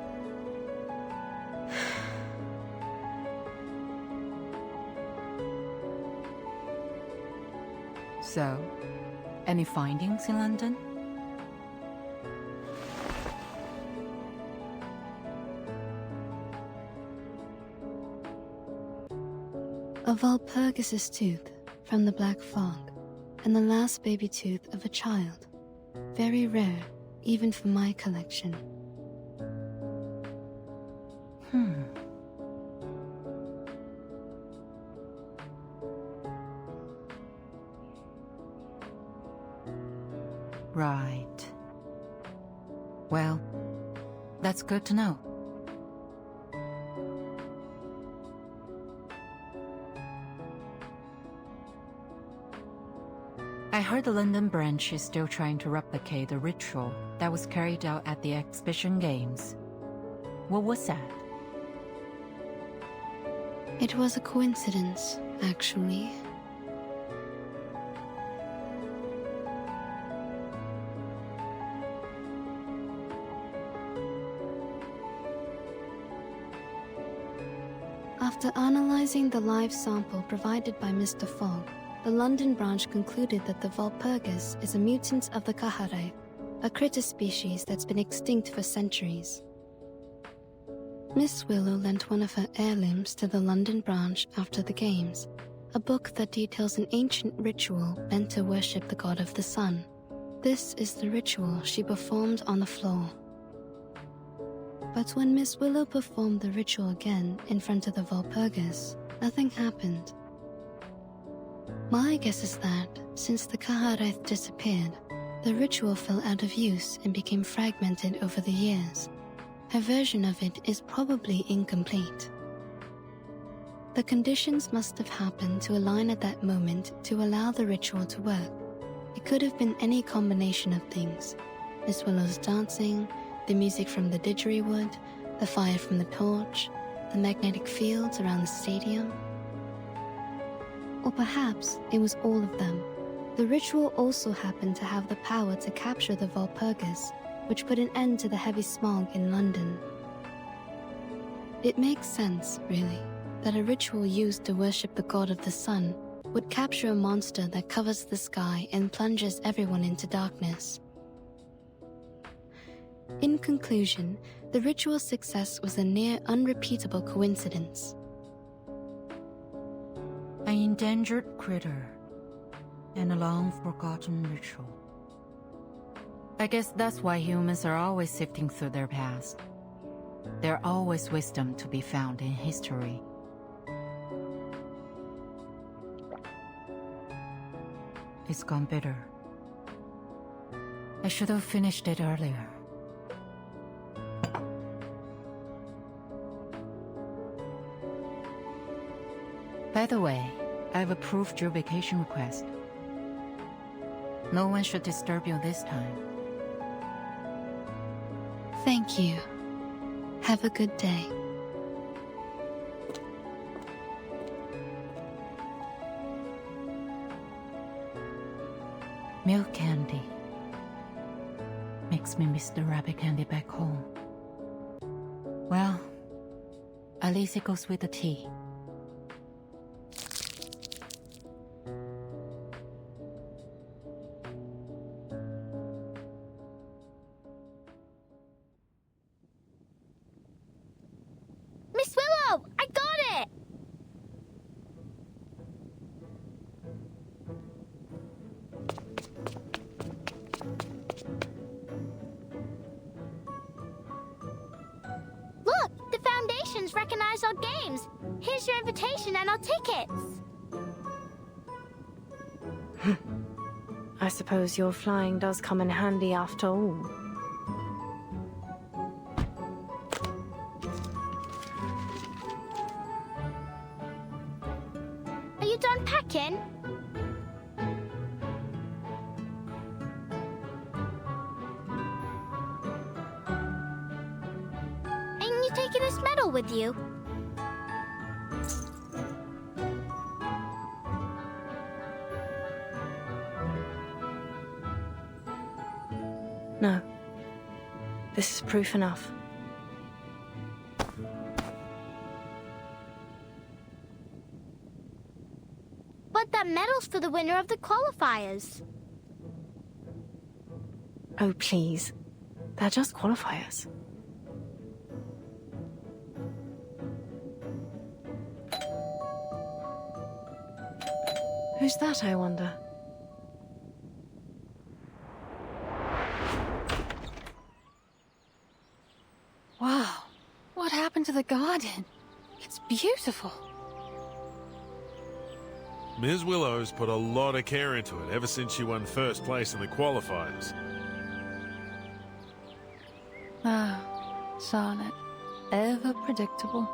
So, any findings in London? A Walpurgis's tooth from the Black Fog, and the last baby tooth of a child. Very rare, even for my collection. Right. Well, that's good to know. I heard the London branch is still trying to replicate the ritual that was carried out at the exhibition games. What was that? It was a coincidence, actually. After analyzing the live sample provided by Mr. Fogg, the London branch concluded that the Walpurgis is a mutant of the Kahare, a critter species that's been extinct for centuries. Miss Willow lent one of her heirlooms to the London branch after the games, a book that details an ancient ritual meant to worship the god of the sun. This is the ritual she performed on the floor. But when Miss Willow performed the ritual again in front of the Walpurgis, nothing happened. My guess is that, since the Kaharaith disappeared, the ritual fell out of use and became fragmented over the years. Her version of it is probably incomplete. The conditions must have happened to align at that moment to allow the ritual to work. It could have been any combination of things. Miss Willow's dancing, the music from the didgeridoo, The fire from the torch, the magnetic fields around the stadium. Or perhaps it was all of them. The ritual also happened to have the power to capture the Walpurgis, which put an end to the heavy smog in London. It makes sense, really, that a ritual used to worship the god of the sun would capture a monster that covers the sky and plunges everyone into darkness. In conclusion, the ritual's success was a near unrepeatable coincidence. An endangered critter and a long-forgotten ritual. I guess that's why humans are always sifting through their past. There's always wisdom to be found in history. It's gone bitter. I should have finished it earlier. By the way, I've approved your vacation request. No one should disturb you this time. Thank you. Have a good day. Milk candy makes me miss the rabbit candy back home. Well, at least it goes with the tea. Miss Willow, I got it! Look, the Foundations recognize our games. Here's your invitation and our tickets. I suppose your flying does come in handy after all. Are you done packing? Ain't you taking this medal with you? No. This is proof enough. But that medal's for the winner of the qualifiers. Oh, please. They're just qualifiers. Who's that, I wonder? Wow, what happened to the garden? It's beautiful. Ms. Willow's put a lot of care into it ever since she won first place in the qualifiers. Ah, Charlotte. Ever predictable.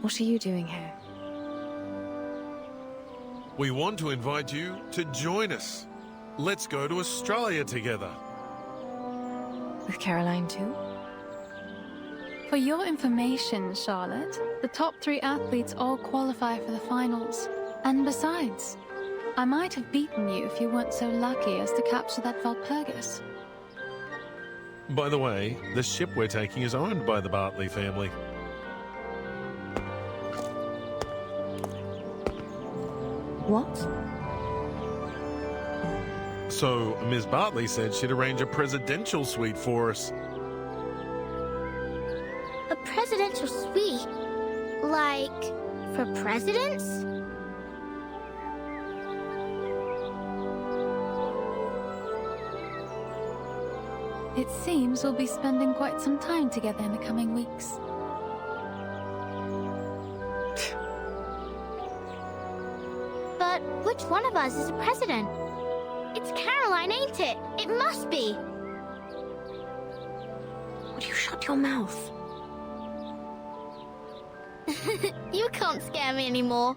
What are you doing here? We want to invite you to join us. Let's go to Australia together. With Caroline too? For your information, Charlotte, the top 3 athletes all qualify for the finals. And besides, I might have beaten you if you weren't so lucky as to capture that Walpurgis. By the way, the ship we're taking is owned by the Bartley family. What? So, Ms. Bartley said she'd arrange a presidential suite for us. A presidential suite? Like, for presidents? It seems we'll be spending quite some time together in the coming weeks. But which one of us is a president? It's Caroline, ain't it? It must be. Would you shut your mouth? You can't scare me anymore.